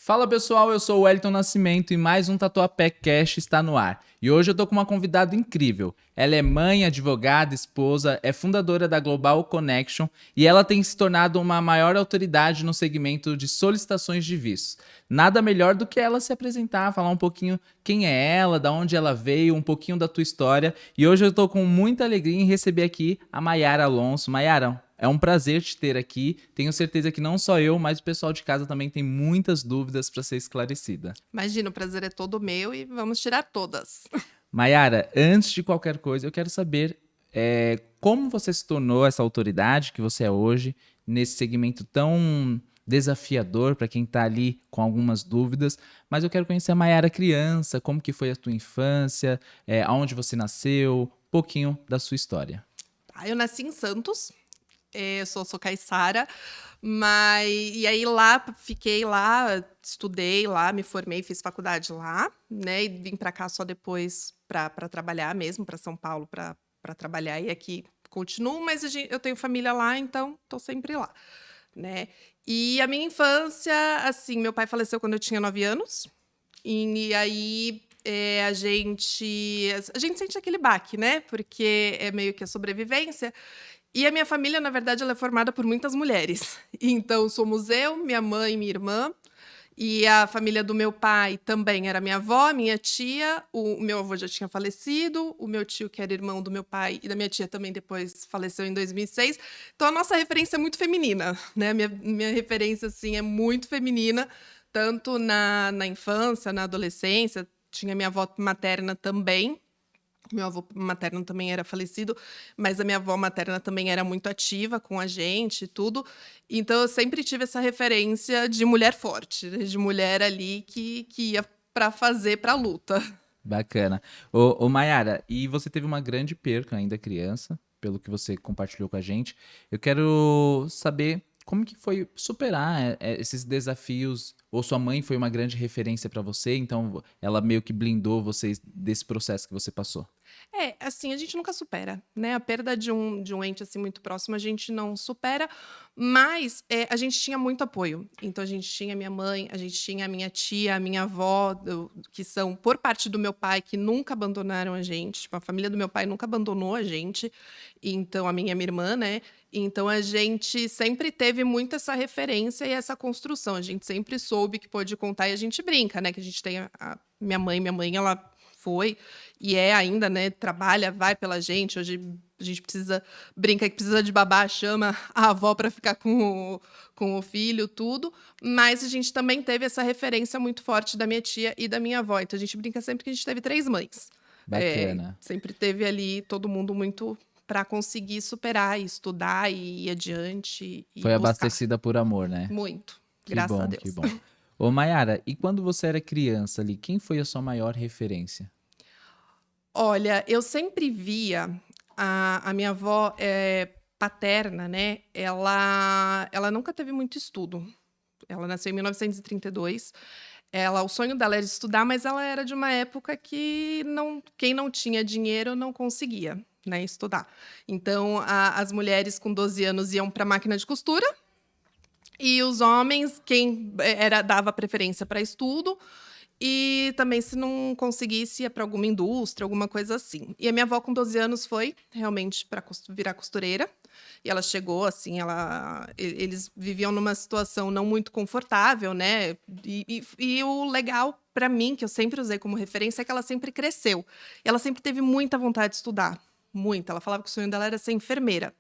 Fala pessoal, eu sou o Wellington Nascimento e mais um Tatuapé Cash está no ar. E hoje eu tô com uma convidada incrível. Ela é mãe, advogada, esposa, é fundadora da Global Connection e ela tem se tornado uma maior autoridade no segmento de solicitações de vistos. Nada melhor do que ela se apresentar, falar um pouquinho quem é ela, da onde ela veio, um pouquinho da tua história. E hoje eu tô com muita alegria em receber aqui a Mayara Alonso. Mayara, é um prazer te ter aqui. Tenho certeza que não só eu, mas o pessoal de casa também tem muitas dúvidas para ser esclarecida. Imagina, o prazer é todo meu e vamos tirar todas. Mayara, antes de qualquer coisa, eu quero saber como você se tornou essa autoridade que você é hoje, nesse segmento tão desafiador para quem está ali com algumas dúvidas. Mas eu quero conhecer a Mayara criança, como que foi a tua infância, aonde você nasceu, um pouquinho da sua história. Eu nasci em Santos, sou caiçara, mas e aí lá fiquei lá, estudei lá, me formei, fiz faculdade lá, né? E vim para cá só depois para trabalhar mesmo, para São Paulo para trabalhar e aqui continuo, mas eu tenho família lá, então tô sempre lá, né? E a minha infância, assim, meu pai faleceu quando eu tinha 9 anos. E aí, a gente sente aquele baque, né, porque é meio que a sobrevivência. E a minha família, na verdade, ela é formada por muitas mulheres. Então somos eu, minha mãe e minha irmã, e a família do meu pai também era minha avó, minha tia, o meu avô já tinha falecido, o meu tio, que era irmão do meu pai e da minha tia, também depois faleceu em 2006. Então a nossa referência é muito feminina, né, minha referência, assim, é muito feminina, tanto na infância, na adolescência, tinha minha avó materna também, meu avô materno também era falecido, mas a minha avó materna também era muito ativa com a gente e tudo. Então eu sempre tive essa referência de mulher forte, né, de mulher ali que ia para fazer para a luta. Bacana. Ô Mayara, e você teve uma grande perca ainda criança, pelo que você compartilhou com a gente. Eu quero saber como que foi superar esses desafios, ou sua mãe foi uma grande referência para você, então ela meio que blindou vocês desse processo que você passou. Assim, a gente nunca supera, né, a perda de um ente, assim, muito próximo, a gente não supera, mas, a gente tinha muito apoio. Então a gente tinha minha mãe, a gente tinha a minha tia, a minha avó, que são por parte do meu pai, que nunca abandonaram a gente, tipo, a família do meu pai nunca abandonou a gente, então a minha e a minha irmã, né, então a gente sempre teve muito essa referência e essa construção, a gente sempre soube que pôde contar e a gente brinca, né, que a gente tem a minha mãe ela foi e é ainda, né, trabalha, vai pela gente. Hoje a gente brinca que precisa de babá, chama a avó para ficar com o filho, tudo. Mas a gente também teve essa referência muito forte da minha tia e da minha avó. Então a gente brinca sempre que a gente teve 3 mães. Bacana. Sempre teve ali todo mundo muito para conseguir superar e estudar e ir adiante e Foi buscar. abastecida por amor, né? Muito, Que graças a bom, que Deus. bom. Ô Mayara, e quando você era criança ali, quem foi a sua maior referência? Olha, eu sempre via a minha avó, paterna, né, ela nunca teve muito estudo. Ela nasceu em 1932. O sonho dela era estudar, mas ela era de uma época que quem não tinha dinheiro não conseguia, né, estudar. Então as mulheres com 12 anos iam para a máquina de costura e os homens, quem era dava preferência para estudo, e também se não conseguisse ia para alguma indústria, alguma coisa assim. E a minha avó com 12 anos foi realmente para virar costureira, e ela chegou assim, eles viviam numa situação não muito confortável, né, e o legal para mim, que eu sempre usei como referência, é que ela sempre cresceu. E ela sempre teve muita vontade de estudar, muita. Ela falava que o sonho dela era ser enfermeira.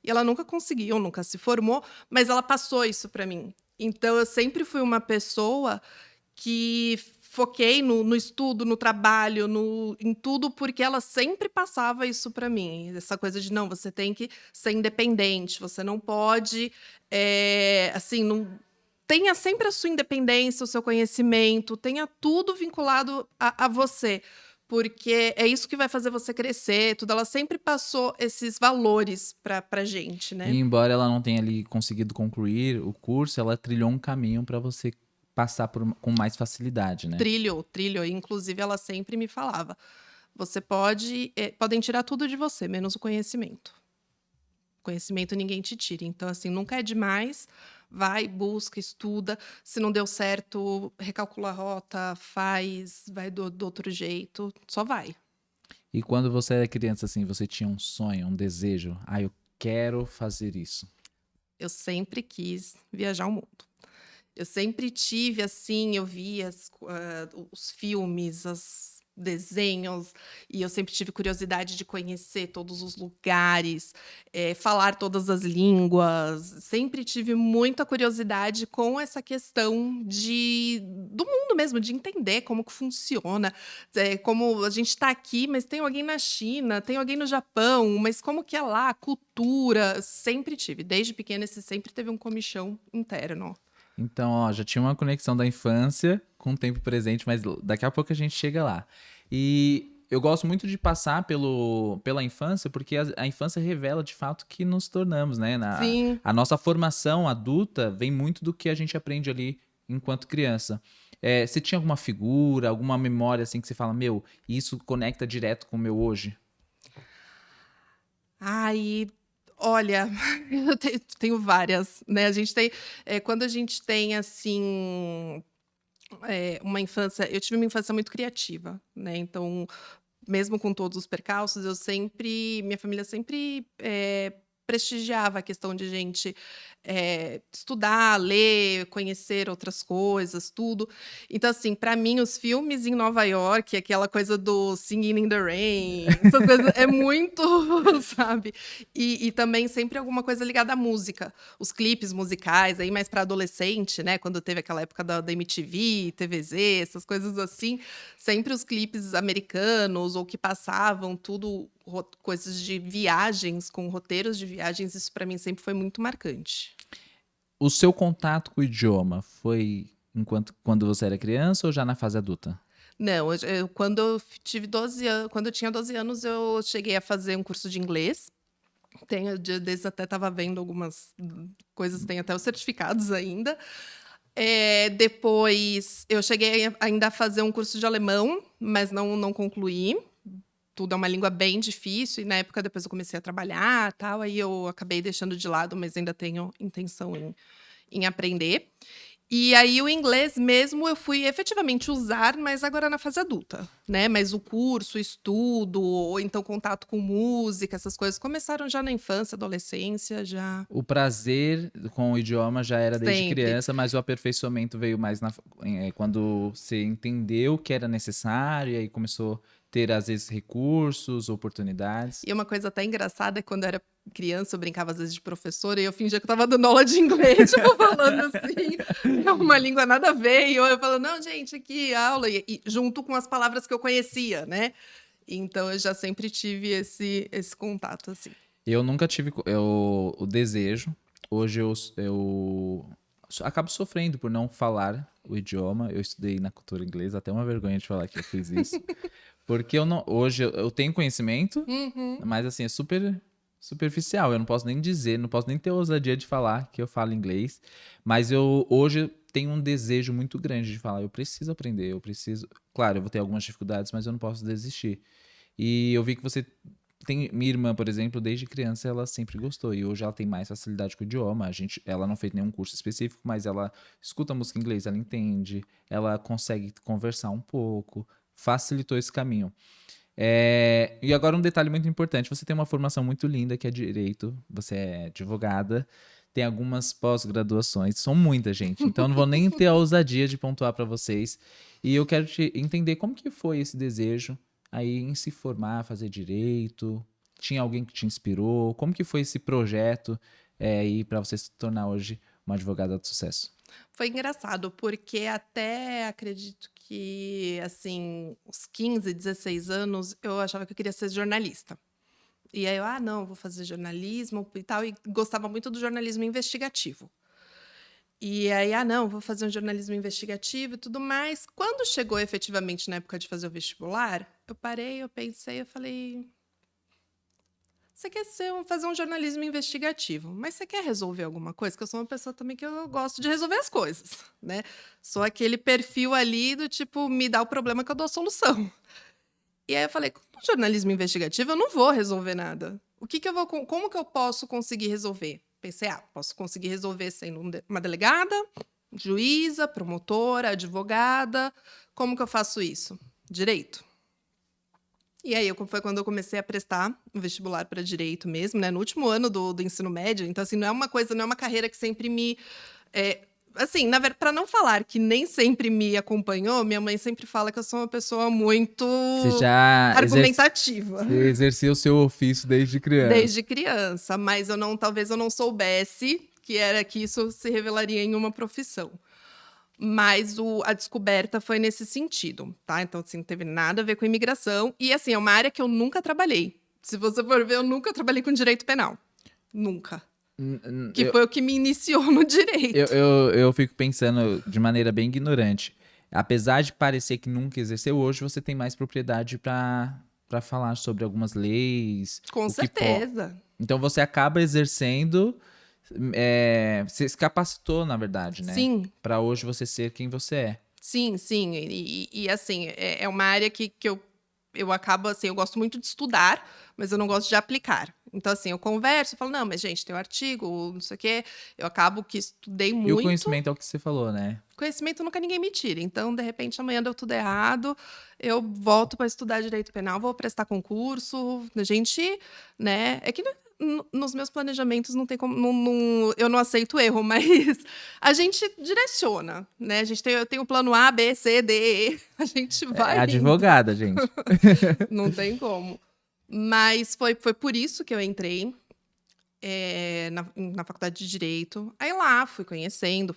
E ela nunca conseguiu, nunca se formou, mas ela passou isso para mim. Então eu sempre fui uma pessoa que foquei no estudo, no trabalho, em tudo, porque ela sempre passava isso para mim. Essa coisa de não, você tem que ser independente, você não pode, assim, não, tenha sempre a sua independência, o seu conhecimento, tenha tudo vinculado a você, porque é isso que vai fazer você crescer, tudo. Ela sempre passou esses valores para gente, E né? embora ela não tenha ali conseguido concluir o curso, ela trilhou um caminho para você passar com mais facilidade, né? Trilho, trilho. Inclusive, ela sempre me falava: podem tirar tudo de você, menos o conhecimento. Conhecimento ninguém te tira. Então, assim, nunca é demais. Vai, busca, estuda. Se não deu certo, recalcula a rota, faz, vai do outro jeito. Só vai. E quando você era criança, assim, você tinha um sonho, um desejo? Ah, eu quero fazer isso. Eu sempre quis viajar o mundo. Eu sempre tive, assim, eu via os filmes, os desenhos, e eu sempre tive curiosidade de conhecer todos os lugares, falar todas as línguas. Sempre tive muita curiosidade com essa questão do mundo mesmo, de entender como que funciona, como a gente está aqui, mas tem alguém na China, tem alguém no Japão, mas como que é lá, a cultura. Sempre tive, desde pequena, esse sempre teve um comichão interno. Então, ó, já tinha uma conexão da infância com o tempo presente, mas daqui a pouco a gente chega lá. E eu gosto muito de passar pela infância, porque a infância revela de fato que nos tornamos, né? Sim. A nossa formação adulta vem muito do que a gente aprende ali enquanto criança. Você tinha alguma figura, alguma memória assim que você fala, meu, isso conecta direto com o meu hoje? Ai, olha, eu tenho várias, né? A gente tem, quando a gente tem assim, uma infância, eu tive uma infância muito criativa, né? Então, mesmo com todos os percalços, minha família sempre prestigiava a questão de gente estudar, ler, conhecer outras coisas, tudo. Então, assim, para mim, os filmes em Nova York, aquela coisa do Singing in the Rain, essas coisas, é muito, sabe? E também sempre alguma coisa ligada à música. Os clipes musicais, aí mais para adolescente, né? Quando teve aquela época da MTV, TVZ, essas coisas assim. Sempre os clipes americanos ou que passavam tudo coisas de viagens, com roteiros de viagens, isso para mim sempre foi muito marcante. O seu contato com o idioma foi quando você era criança ou já na fase adulta? Não, quando eu tive 12 anos, quando eu tinha 12 anos, eu cheguei a fazer um curso de inglês. Tenho, dia desses até estava vendo algumas coisas, tem até os certificados ainda. Depois eu cheguei ainda a fazer um curso de alemão, mas não concluí. Tudo é uma língua bem difícil, e na época depois eu comecei a trabalhar, tal, aí eu acabei deixando de lado, mas ainda tenho intenção em aprender. E aí o inglês mesmo eu fui efetivamente usar, mas agora na fase adulta, né? Mas o curso, o estudo, ou então contato com música, essas coisas começaram já na infância, adolescência, já O prazer com o idioma já era desde sempre. criança, mas o aperfeiçoamento veio mais quando você entendeu que era necessário e aí começou a ter, às vezes, recursos, oportunidades. E uma coisa até engraçada é quando eu era criança, eu brincava às vezes de professora e eu fingia que eu estava dando aula de inglês, tipo, falando assim, é uma língua nada a ver, e eu falo, não, gente, aqui, aula, e junto com as palavras que eu conhecia, né? Então eu já sempre tive esse contato, assim. Eu nunca tive o desejo. Hoje eu acabo sofrendo por não falar o idioma. Eu estudei na cultura inglesa, até uma vergonha de falar que eu fiz isso. Porque eu não, hoje eu tenho conhecimento, Uhum. mas assim, é super superficial. Eu não posso nem dizer, não posso nem ter ousadia de falar que eu falo inglês. Mas eu hoje tenho um desejo muito grande de falar. Eu preciso aprender, eu preciso. Claro, eu vou ter algumas dificuldades, mas eu não posso desistir. E eu vi que você tem. Minha irmã, por exemplo, desde criança ela sempre gostou. E hoje ela tem mais facilidade com o idioma. Ela não fez nenhum curso específico, mas ela escuta música em inglês, ela entende, ela consegue conversar um pouco. Facilitou esse caminho. E agora um detalhe muito importante: você tem uma formação muito linda que é direito, você é advogada, tem algumas pós-graduações, são muita gente, então eu não vou nem ter a ousadia de pontuar para vocês. E eu quero te entender como que foi esse desejo aí em se formar, fazer direito. Tinha alguém que te inspirou? Como que foi esse projeto aí para você se tornar hoje uma advogada de sucesso? Foi engraçado, porque até acredito que, assim, uns 15, 16 anos, eu achava que eu queria ser jornalista. E aí eu, não, vou fazer jornalismo e tal, e gostava muito do jornalismo investigativo. E aí, não, vou fazer um jornalismo investigativo e tudo mais. Quando chegou efetivamente na época de fazer o vestibular, eu parei, eu pensei, eu falei, você quer fazer um jornalismo investigativo, mas você quer resolver alguma coisa? Porque eu sou uma pessoa também que eu gosto de resolver as coisas, né? Sou aquele perfil ali do tipo, me dá o problema que eu dou a solução. E aí eu falei, com jornalismo investigativo eu não vou resolver nada. Como que eu posso conseguir resolver? Pensei, posso conseguir resolver sendo uma delegada, juíza, promotora, advogada. Como que eu faço isso? Direito. E aí foi quando eu comecei a prestar o vestibular para direito mesmo, né? No último ano do ensino médio. Então, assim, não é uma carreira que sempre me. Assim, para não falar que nem sempre me acompanhou, minha mãe sempre fala que eu sou uma pessoa muito Você já argumentativa. Você exercia o seu ofício desde criança. Desde criança, mas talvez eu não soubesse que isso se revelaria em uma profissão. Mas a descoberta foi nesse sentido, tá? Então, assim, não teve nada a ver com imigração. E, assim, é uma área que eu nunca trabalhei. Se você for ver, eu nunca trabalhei com direito penal. Nunca. Que foi o que me iniciou no direito. Eu fico pensando de maneira bem ignorante. Apesar de parecer que nunca exerceu, hoje você tem mais propriedade para falar sobre algumas leis. Com certeza. Então você acaba exercendo. Você se capacitou, na verdade, né? Sim. Para hoje você ser quem você é. Sim, sim. E assim, é uma área que eu acabo, assim, eu gosto muito de estudar, mas eu não gosto de aplicar. Então, assim, eu converso, falo, não, mas gente, tem um artigo, não sei o quê. Eu acabo que estudei muito. E o conhecimento é o que você falou, né? Conhecimento nunca ninguém me tira. Então, de repente, amanhã deu tudo errado, eu volto para estudar direito penal, vou prestar concurso. A gente, né? É que nos meus planejamentos não tem como. Eu não aceito erro, mas a gente direciona, né? Eu tenho o plano A, B, C, D, E. A gente vai. É advogada, gente. Não tem como. Mas foi por isso que eu entrei na faculdade de Direito. Aí lá fui conhecendo,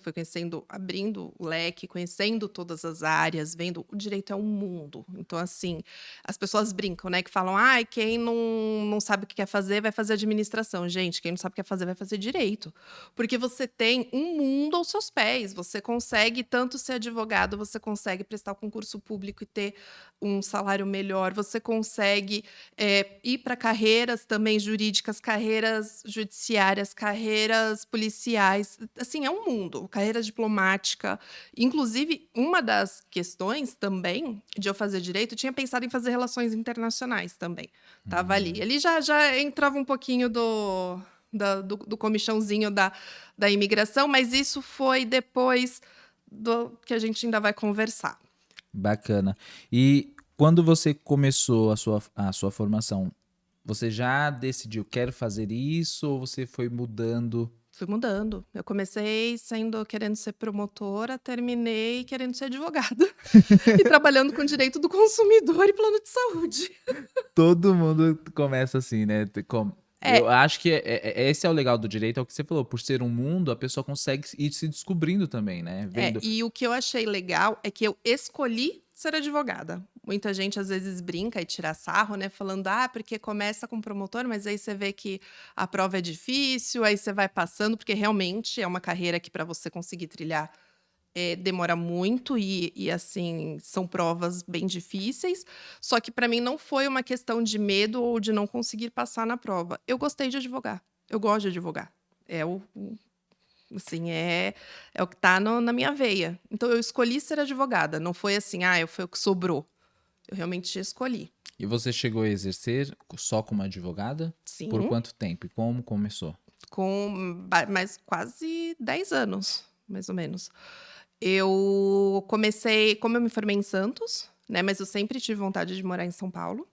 abrindo o leque, conhecendo todas as áreas, vendo o direito é um mundo. Então, assim, as pessoas brincam, né? Que falam, quem não sabe o que quer fazer, vai fazer administração. Gente, quem não sabe o que quer fazer, vai fazer direito. Porque você tem um mundo aos seus pés. Você consegue tanto ser advogado, você consegue prestar o concurso público e ter um salário melhor, você consegue ir para carreiras também jurídicas, carreiras judiciárias, carreiras policiais, assim, é um mundo, carreira diplomática. Inclusive, uma das questões também de eu fazer direito, eu tinha pensado em fazer relações internacionais também. Tava ali. Ali já entrava um pouquinho do comichãozinho da imigração, mas isso foi depois do que a gente ainda vai conversar. Bacana. E quando você começou a sua formação, você já decidiu, quero fazer isso, ou você foi mudando? Fui mudando. Eu comecei querendo ser promotora, terminei querendo ser advogada. E trabalhando com direito do consumidor e plano de saúde. Todo mundo começa assim, né? Eu acho que esse é o legal do direito, é o que você falou. Por ser um mundo, a pessoa consegue ir se descobrindo também, né? E o que eu achei legal é que eu escolhi ser advogada. Muita gente às vezes brinca e tira sarro, né? Falando, porque começa com promotor, mas aí você vê que a prova é difícil, aí você vai passando, porque realmente é uma carreira que para você conseguir trilhar demora muito e, assim, são provas bem difíceis. Só que para mim não foi uma questão de medo ou de não conseguir passar na prova. Eu gostei de advogar. Eu gosto de advogar. Assim, é o que está na minha veia. Então, eu escolhi ser advogada. Não foi assim, foi o que sobrou. Eu realmente escolhi. E você chegou a exercer só como advogada? Sim. Por quanto tempo? E como começou? Com mais quase 10 anos, mais ou menos. Eu comecei, como eu me formei em Santos, né? Mas eu sempre tive vontade de morar em São Paulo.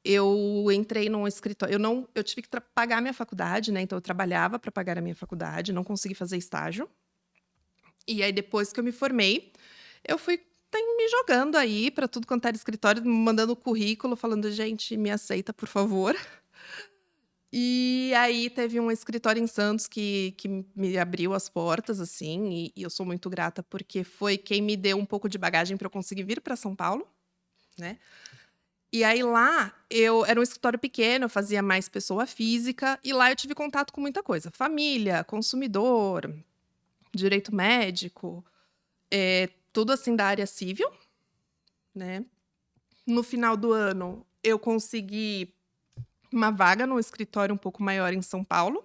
Eu entrei num escritório. Eu tive que pagar a minha faculdade, né? Então eu trabalhava para pagar a minha faculdade, não consegui fazer estágio. E aí, depois que eu me formei, eu fui me jogando aí para tudo quanto era escritório, mandando currículo, falando, gente, me aceita, por favor. E aí teve um escritório em Santos que me abriu as portas, assim, e eu sou muito grata porque foi quem me deu um pouco de bagagem para eu conseguir vir para São Paulo, né? E aí lá era um escritório pequeno, eu fazia mais pessoa física, e lá eu tive contato com muita coisa: família, consumidor, direito médico, tudo assim da área civil, né? No final do ano, eu consegui uma vaga num escritório um pouco maior em São Paulo.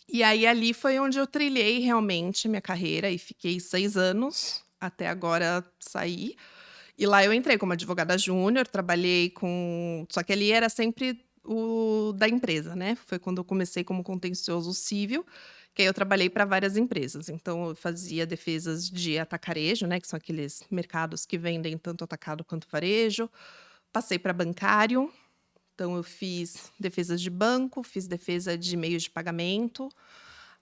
E aí, ali foi onde eu trilhei realmente minha carreira e fiquei 6 anos, até agora sair. E lá eu entrei como advogada júnior, trabalhei com... Só que ali era sempre da empresa, né? Foi quando eu comecei como contencioso civil, que aí eu trabalhei para várias empresas. Então, eu fazia defesas de atacarejo, né? Que são aqueles mercados que vendem tanto atacado quanto varejo. Passei para bancário, então eu fiz defesas de banco, fiz defesa de meios de pagamento.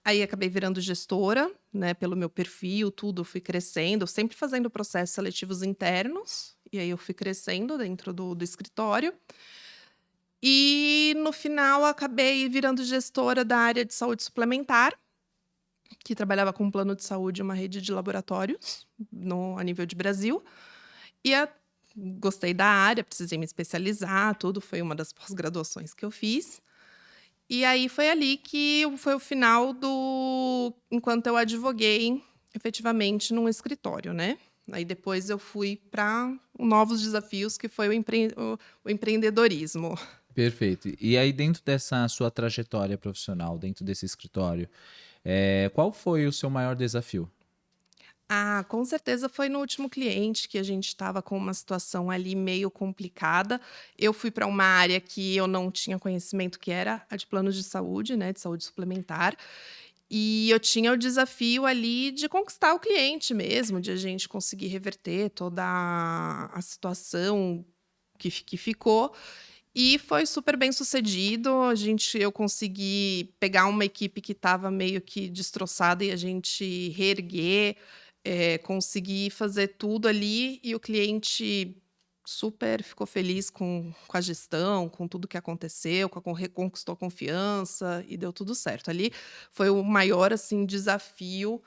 Aí acabei virando gestora, né, pelo meu perfil, tudo, fui crescendo, sempre fazendo processos seletivos internos, e aí eu fui crescendo dentro do escritório. E no final acabei virando gestora da área de saúde suplementar, que trabalhava com um plano de saúde e uma rede de laboratórios a nível de Brasil. E gostei da área, precisei me especializar, tudo, foi uma das pós-graduações que eu fiz. E aí foi ali que foi o final enquanto eu advoguei efetivamente num escritório, né. Aí depois eu fui para novos desafios, que foi o empreendedorismo. Perfeito. E aí, dentro dessa sua trajetória profissional, dentro desse escritório, qual foi o seu maior desafio? Ah, com certeza foi no último cliente que a gente estava com uma situação ali meio complicada. Eu fui para uma área que eu não tinha conhecimento, que era a de planos de saúde, né, de saúde suplementar. E eu tinha o desafio ali de conquistar o cliente mesmo, de a gente conseguir reverter toda a situação que ficou. E foi super bem sucedido. Eu consegui pegar uma equipe que estava meio que destroçada e a gente reerguer, conseguir fazer tudo ali e o cliente super ficou feliz com a gestão, com tudo que aconteceu, reconquistou a confiança e deu tudo certo. Ali foi o maior, assim, desafio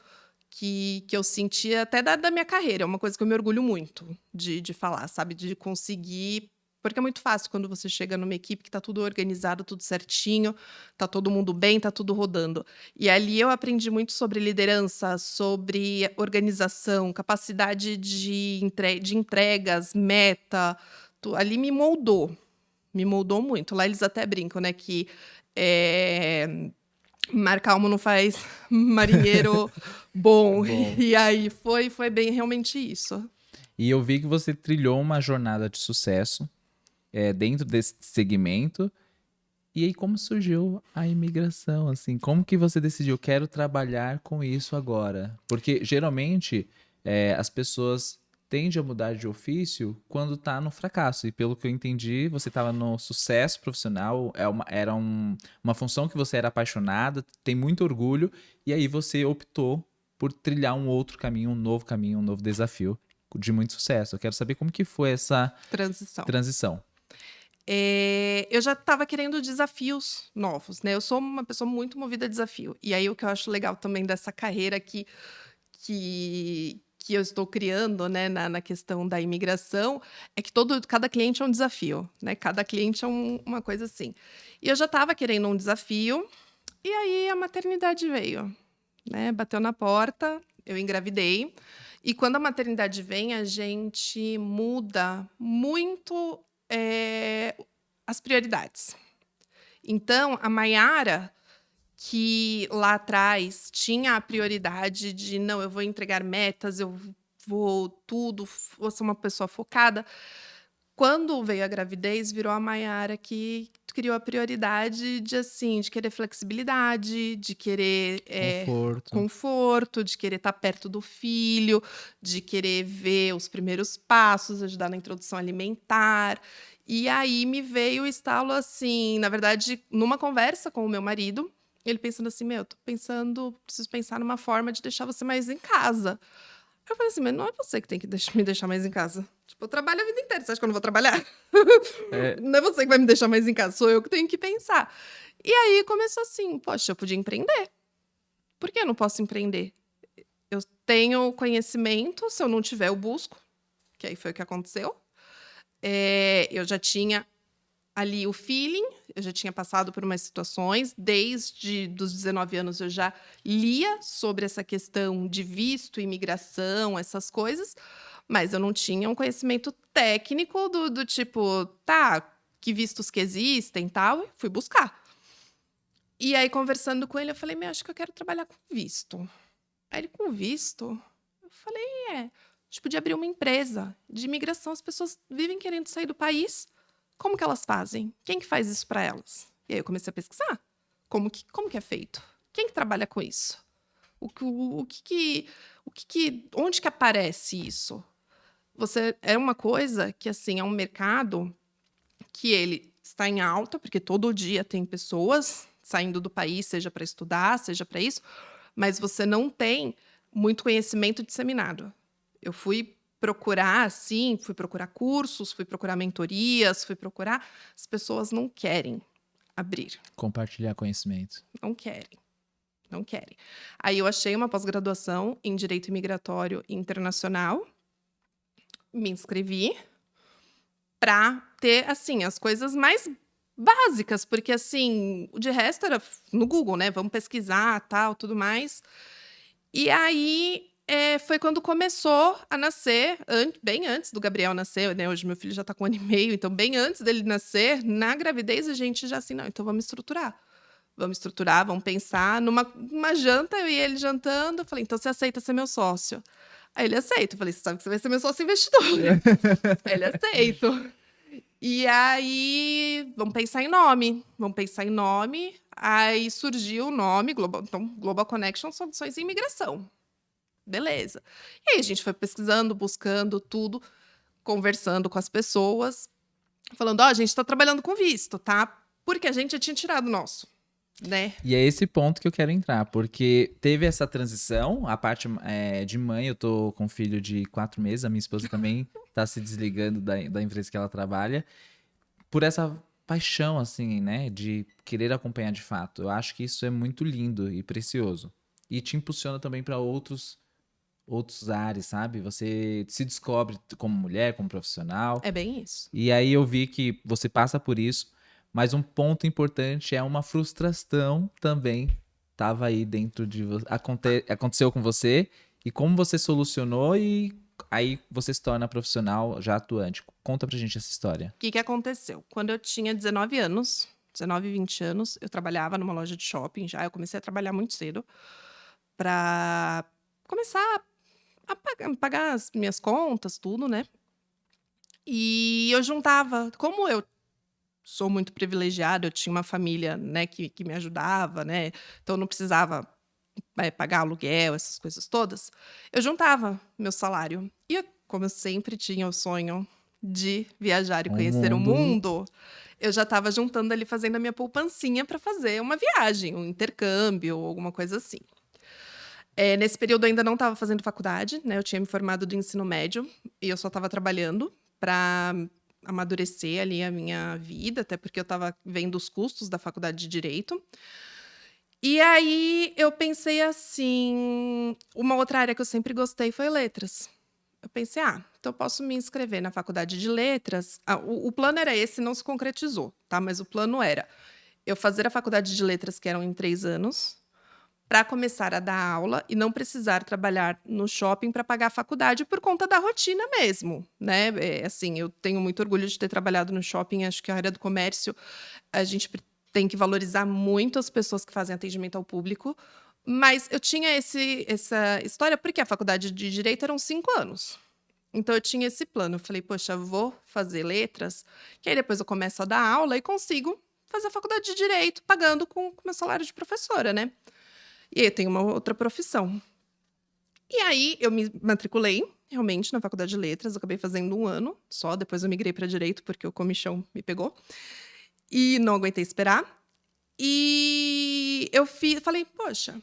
que eu senti até da minha carreira. É uma coisa que eu me orgulho muito de falar, sabe, de conseguir, porque é muito fácil quando você chega numa equipe que tá tudo organizado, tudo certinho, tá todo mundo bem, tá tudo rodando. E ali eu aprendi muito sobre liderança, sobre organização, capacidade de entregas, meta, ali me moldou muito. Lá eles até brincam, né, que mar calmo não faz marinheiro bom. Bom. E aí foi bem realmente isso. E eu vi que você trilhou uma jornada de sucesso, dentro desse segmento. E aí, como surgiu a imigração, assim? Como que você decidiu, quero trabalhar com isso agora? Porque geralmente as pessoas tendem a mudar de ofício quando tá no fracasso. E pelo que eu entendi, você estava no sucesso profissional, uma função que você era apaixonada, tem muito orgulho, e aí você optou por trilhar um outro caminho, um novo desafio de muito sucesso. Eu quero saber como que foi essa Transição. transição. Eu já estava querendo desafios novos, né, eu sou uma pessoa muito movida a desafio. E aí o que eu acho legal também dessa carreira que eu estou criando, né, na questão da imigração, é que cada cliente é um desafio, né, cada cliente é uma coisa assim. E eu já estava querendo um desafio, e aí a maternidade veio, né, bateu na porta, eu engravidei. E quando a maternidade vem, a gente muda muito, as prioridades. Então, a Maiara, que lá atrás tinha a prioridade de: "Não, eu vou entregar metas, eu vou tudo, vou ser uma pessoa focada", quando veio a gravidez, virou a Maiara que criou a prioridade de, assim, de querer flexibilidade, de querer, Conforto. conforto, de querer estar perto do filho, de querer ver os primeiros passos, ajudar na introdução alimentar. E aí me veio o estalo, assim, na verdade, numa conversa com o meu marido, ele pensando assim: "Meu, tô pensando, preciso pensar numa forma de deixar você mais em casa". Eu falei assim: "Mas não é você que tem que me deixar mais em casa. Tipo, eu trabalho a vida inteira, você acha que eu não vou trabalhar? É, Não é você que vai me deixar mais em casa, sou eu que tenho que pensar". E aí começou assim: "Poxa, eu podia empreender. Por que eu não posso empreender? Eu tenho conhecimento, se eu não tiver, eu busco", que aí foi o que aconteceu. Eu já tinha ali o feeling, eu já tinha passado por umas situações, desde dos 19 anos eu já lia sobre essa questão de visto, imigração, essas coisas, mas eu não tinha um conhecimento técnico do tipo, tá, que vistos que existem, tal, e fui buscar. E aí conversando com ele, eu falei: "Meu, acho que eu quero trabalhar com visto". Aí ele: "Com visto?". Eu falei: "É, a gente podia abrir uma empresa de imigração, as pessoas vivem querendo sair do país, Como que elas fazem? Quem que faz isso para elas? E aí eu comecei a pesquisar. Como que é feito? Quem que trabalha com isso? Onde que aparece isso? É uma coisa que, assim, é um mercado que ele está em alta, porque todo dia tem pessoas saindo do país, seja para estudar, seja para isso, mas você não tem muito conhecimento disseminado. Eu fui procurar, assim, fui procurar cursos, fui procurar mentorias, fui procurar. As pessoas não querem abrir, Compartilhar conhecimento. não querem. Não querem. Aí eu achei uma pós-graduação em Direito Imigratório Internacional, me inscrevi para ter, assim, as coisas mais básicas, porque, assim, de resto era no Google, né? Vamos pesquisar, tal, tudo mais. E aí foi quando começou a nascer, bem antes do Gabriel nascer, né? Hoje meu filho já está com 1 ano e meio, então bem antes dele nascer, na gravidez a gente já assim, não, então vamos estruturar. Vamos estruturar, vamos pensar. Numa janta, eu e ele jantando, eu falei, então você aceita ser meu sócio? Aí ele aceita. Eu falei, você sabe que você vai ser meu sócio investidor. Ele aceita. E aí, vamos pensar em nome. Vamos pensar em nome. Aí surgiu o nome, então, Global Connection Soluções em Imigração. Beleza. E aí a gente foi pesquisando, buscando tudo, conversando com as pessoas, falando, ó, a gente está trabalhando com visto, tá? Porque a gente já tinha tirado o nosso, né? E é esse ponto que eu quero entrar, porque teve essa transição, a parte de mãe, eu tô com um filho de 4 meses, a minha esposa também tá se desligando da empresa que ela trabalha, por essa paixão, assim, né, de querer acompanhar de fato. Eu acho que isso é muito lindo e precioso. E te impulsiona também para outros ares, sabe? Você se descobre como mulher, como profissional. É bem isso. E aí eu vi que você passa por isso, mas um ponto importante é uma frustração também estava aí dentro de você. Aconteceu com você e como você solucionou e aí você se torna profissional já atuante. Conta pra gente essa história. O que que aconteceu? Quando eu tinha 19 anos, 19, 20 anos, eu trabalhava numa loja de shopping já. Eu comecei a trabalhar muito cedo para começar a pagar as minhas contas, tudo, né? E eu juntava, como eu sou muito privilegiada, eu tinha uma família, né, que me ajudava, né? Então eu não precisava pagar aluguel, essas coisas todas. Eu juntava meu salário. E como eu sempre tinha o sonho de viajar e Um conhecer o mundo. mundo, eu já estava juntando ali, fazendo a minha poupancinha para fazer uma viagem, um intercâmbio, alguma coisa assim. Nesse período eu ainda não estava fazendo faculdade, né? Eu tinha me formado do ensino médio e eu só estava trabalhando para amadurecer ali a minha vida, até porque eu estava vendo os custos da faculdade de Direito. E aí eu pensei assim, uma outra área que eu sempre gostei foi letras. Eu pensei, então eu posso me inscrever na faculdade de letras. O plano era esse, não se concretizou, tá? Mas o plano era eu fazer a faculdade de letras, que eram em 3 anos, para começar a dar aula e não precisar trabalhar no shopping para pagar a faculdade por conta da rotina mesmo, né? Assim, eu tenho muito orgulho de ter trabalhado no shopping, acho que a área do comércio, a gente tem que valorizar muito as pessoas que fazem atendimento ao público, mas eu tinha essa história porque a faculdade de Direito eram 5 anos. Então eu tinha esse plano, eu falei, poxa, vou fazer letras, que aí depois eu começo a dar aula e consigo fazer a faculdade de Direito pagando com o meu salário de professora, né? E aí eu tenho uma outra profissão. E aí eu me matriculei realmente na faculdade de letras, eu acabei fazendo 1 ano só, depois eu migrei para Direito porque o comichão me pegou. E não aguentei esperar. E eu falei, poxa,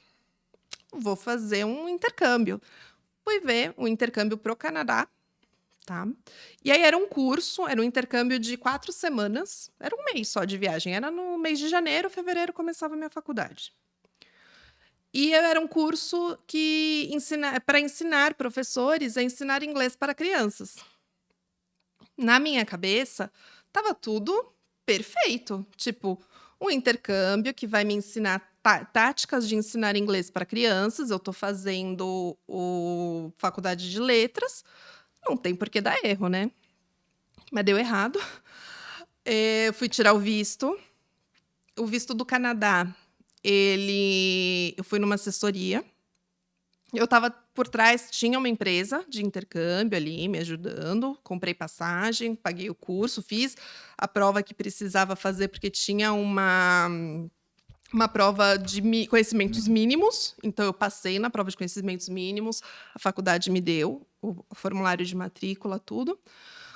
vou fazer um intercâmbio. Fui ver um intercâmbio pro Canadá, tá? E aí era um intercâmbio de 4 semanas, era 1 mês só de viagem, era no mês de janeiro, fevereiro começava a minha faculdade. E era um curso para ensinar professores a ensinar inglês para crianças. Na minha cabeça, estava tudo perfeito. Tipo, um intercâmbio que vai me ensinar táticas de ensinar inglês para crianças. Eu estou fazendo faculdade de letras. Não tem por que dar erro, né? Mas deu errado. Eu fui tirar o visto. O visto do Canadá, eu fui numa assessoria. Eu estava por trás tinha uma empresa de intercâmbio ali me ajudando, comprei passagem, paguei o curso, fiz a prova que precisava fazer, porque tinha uma prova de conhecimentos mínimos, então eu passei na prova de conhecimentos mínimos, a faculdade me deu o formulário de matrícula, tudo.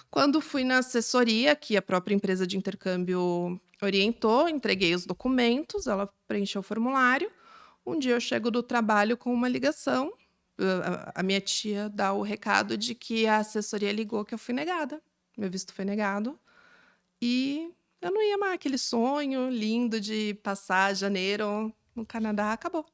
Quando fui na assessoria, que a própria empresa de intercâmbio orientou, entreguei os documentos, ela preencheu o formulário. Um dia eu chego do trabalho com uma ligação, a minha tia dá o recado de que a assessoria ligou que eu fui negada, meu visto foi negado, e eu não ia mais, aquele sonho lindo de passar janeiro no Canadá, acabou.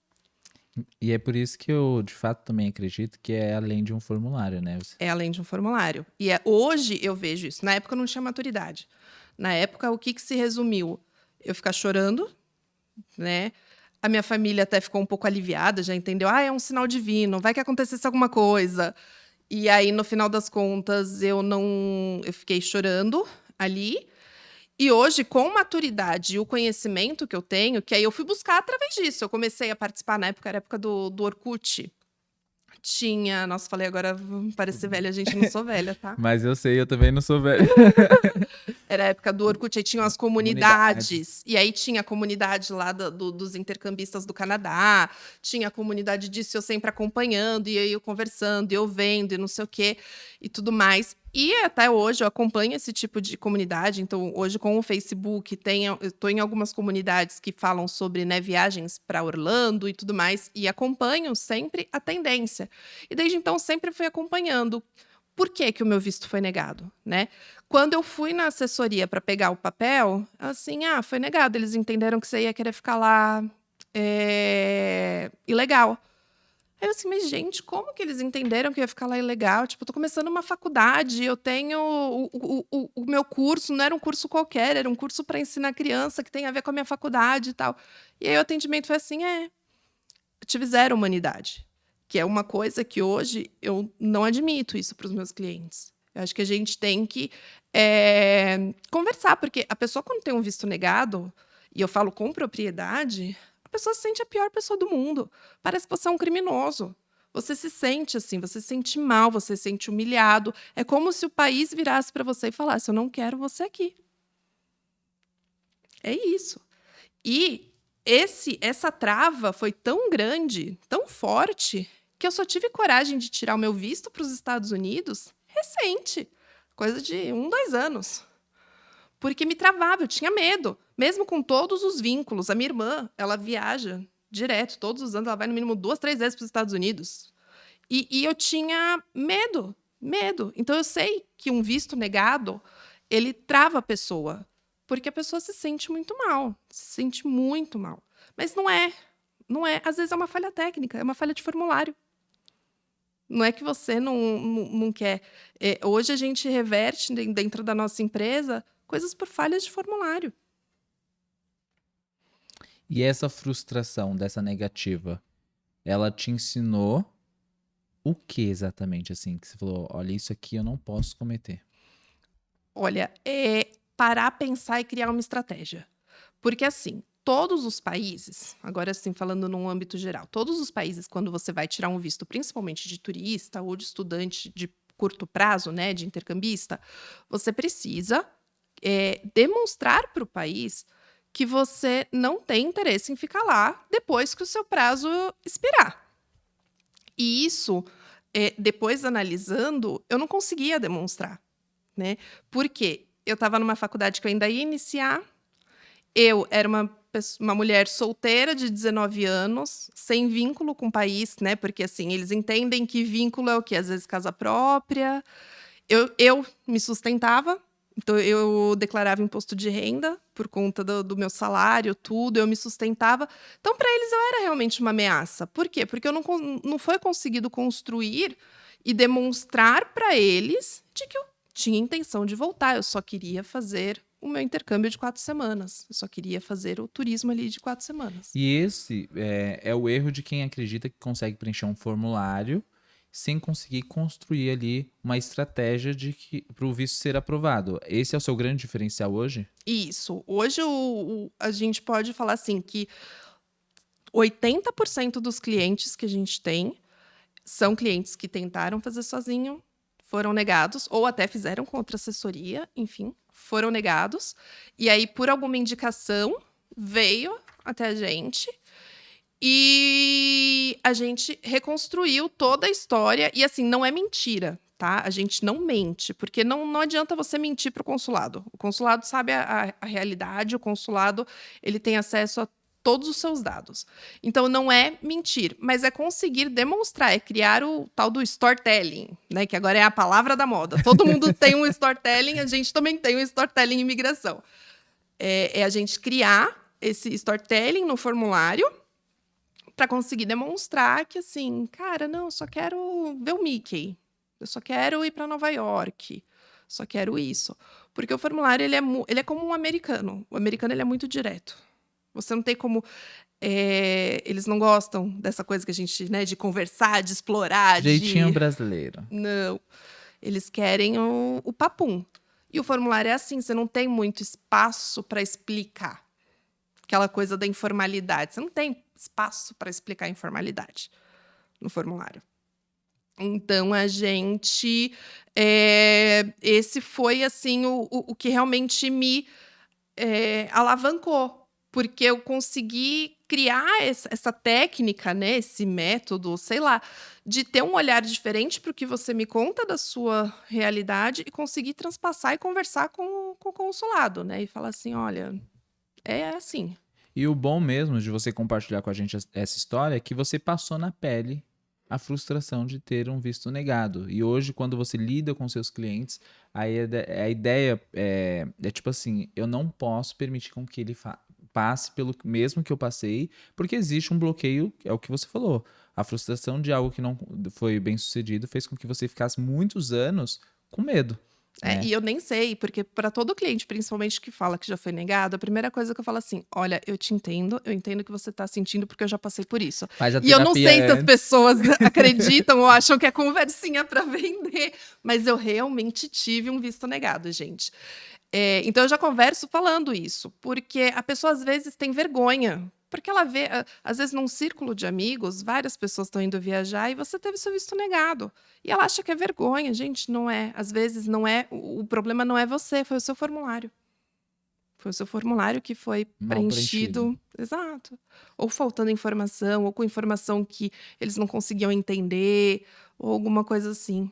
E é por isso que eu, de fato, também acredito que é além de um formulário, né? É além de um formulário. E hoje eu vejo isso. Na época eu não tinha maturidade. Na época, o que se resumiu? Eu ficar chorando, né? A minha família até ficou um pouco aliviada, já entendeu? Ah, é um sinal divino, vai que acontecesse alguma coisa. E aí, no final das contas, eu fiquei chorando ali. E hoje, com maturidade e o conhecimento que eu tenho, que aí eu fui buscar através disso. Eu comecei a participar, na época, era a época do Orkut. Tinha, nossa, falei agora, vou parecer velha, gente, não sou velha, tá? Mas eu sei, eu também não sou velho. Era a época do Orkut, aí tinham as comunidades. E aí tinha a comunidade lá dos intercambistas do Canadá, tinha a comunidade disso, eu sempre acompanhando, e aí eu conversando, e eu vendo, e não sei o quê, e tudo mais. E até hoje eu acompanho esse tipo de comunidade. Então, hoje, com o Facebook, eu estou em algumas comunidades que falam sobre, né, viagens para Orlando e tudo mais, e acompanho sempre a tendência. E desde então, sempre fui acompanhando. Por que que o meu visto foi negado, né? Quando eu fui na assessoria para pegar o papel, assim, foi negado. Eles entenderam que você ia querer ficar lá ilegal. Aí eu assim, mas gente, como que eles entenderam que eu ia ficar lá ilegal? Tipo, eu tô começando uma faculdade, eu tenho o meu curso, não era um curso qualquer, era um curso para ensinar criança que tem a ver com a minha faculdade e tal. E aí o atendimento foi assim, eu tive zero humanidade, que é uma coisa que hoje eu não admito isso para os meus clientes. Eu acho que a gente tem que conversar, porque a pessoa, quando tem um visto negado, e eu falo com propriedade, a pessoa se sente a pior pessoa do mundo. Parece que você é um criminoso. Você se sente assim, você se sente mal, você se sente humilhado. É como se o país virasse para você e falasse: eu não quero você aqui. É isso. E essa trava foi tão grande, tão forte, que eu só tive coragem de tirar o meu visto para os Estados Unidos recente, coisa de 2 anos. Porque me travava, eu tinha medo, mesmo com todos os vínculos. A minha irmã, ela viaja direto, todos os anos, ela vai no mínimo 2, 3 vezes para os Estados Unidos. E eu tinha medo, medo. Então eu sei que um visto negado, ele trava a pessoa, porque a pessoa se sente muito mal, se sente muito mal. Mas não é, não é. Às vezes é uma falha técnica, é uma falha de formulário. Não é que você não quer. Hoje a gente reverte dentro da nossa empresa coisas por falhas de formulário. E essa frustração dessa negativa, ela te ensinou o que exatamente, assim? Que você falou, olha, isso aqui eu não posso cometer. Olha, parar, pensar e criar uma estratégia. Porque, assim, todos os países, agora sim, falando num âmbito geral, todos os países, quando você vai tirar um visto, principalmente de turista ou de estudante de curto prazo, né, de intercambista, você precisa demonstrar para o país que você não tem interesse em ficar lá depois que o seu prazo expirar. E isso, depois analisando, eu não conseguia demonstrar, né? Porque eu estava numa faculdade que eu ainda ia iniciar, eu era uma mulher solteira de 19 anos, sem vínculo com o país, né? Porque, assim, eles entendem que vínculo é o quê? Às vezes casa própria. Eu me sustentava, então eu declarava imposto de renda por conta do meu salário, tudo, eu me sustentava. Então, para eles, eu era realmente uma ameaça. Por quê? Porque eu não foi conseguido construir e demonstrar para eles de que eu tinha intenção de voltar. Eu só queria fazer o meu intercâmbio de 4 semanas. Eu só queria fazer o turismo ali de 4 semanas. E esse é o erro de quem acredita que consegue preencher um formulário sem conseguir construir ali uma estratégia para o visto ser aprovado. Esse é o seu grande diferencial hoje? Isso. Hoje a gente pode falar assim que 80% dos clientes que a gente tem São clientes que tentaram fazer sozinho, foram negados, ou até fizeram com outra assessoria, enfim, foram negados. E aí, por alguma indicação, veio até a gente e a gente reconstruiu toda a história. E assim, não é mentira, tá? A gente não mente, porque não adianta você mentir para o consulado. O consulado sabe a realidade, o consulado ele tem acesso a todos os seus dados. Então, não é mentir, mas é conseguir demonstrar, é criar o tal do storytelling, né? Que agora é a palavra da moda. Todo mundo tem um storytelling, a gente também tem um storytelling em imigração. É a gente criar esse storytelling no formulário para conseguir demonstrar que, assim, cara, não, eu só quero ver o Mickey. Eu só quero ir para Nova York. Só quero isso. Porque o formulário, ele é como um americano. O americano, ele é muito direto. Você não tem como... eles não gostam dessa coisa que a gente, né, de conversar, de explorar, Jeitinho brasileiro. Não. Eles querem o papum. E o formulário é assim, você não tem muito espaço para explicar. Aquela coisa da informalidade. Você não tem espaço para explicar a informalidade no formulário. Então, a gente... esse foi, assim, o que realmente me alavancou. Porque eu consegui criar essa técnica, né, esse método, sei lá, de ter um olhar diferente para o que você me conta da sua realidade e conseguir transpassar e conversar com o consulado, né? E falar assim, olha, é assim. E o bom mesmo de você compartilhar com a gente essa história é que você passou na pele a frustração de ter um visto negado. E hoje, quando você lida com seus clientes, aí a ideia é tipo assim, eu não posso permitir com que ele passe pelo mesmo que eu passei, porque existe um bloqueio, é o que você falou. A frustração de algo que não foi bem sucedido fez com que você ficasse muitos anos com medo. Né? E eu nem sei, porque para todo cliente, principalmente que fala que já foi negado, a primeira coisa que eu falo assim, olha, eu te entendo, eu entendo o que você está sentindo, porque eu já passei por isso. Faz a E eu não terapia sei se as antes. pessoas acreditam ou acham que é conversinha para vender, mas eu realmente tive um visto negado, gente. Então eu já converso falando isso, porque a pessoa às vezes tem vergonha, porque ela vê, às vezes num círculo de amigos, várias pessoas estão indo viajar e você teve seu visto negado. E ela acha que é vergonha, gente, não é. Às vezes não é, o problema não é você, foi o seu formulário. Foi o seu formulário que foi Mal preenchido. Exato. Ou faltando informação, ou com informação que eles não conseguiam entender, ou alguma coisa assim.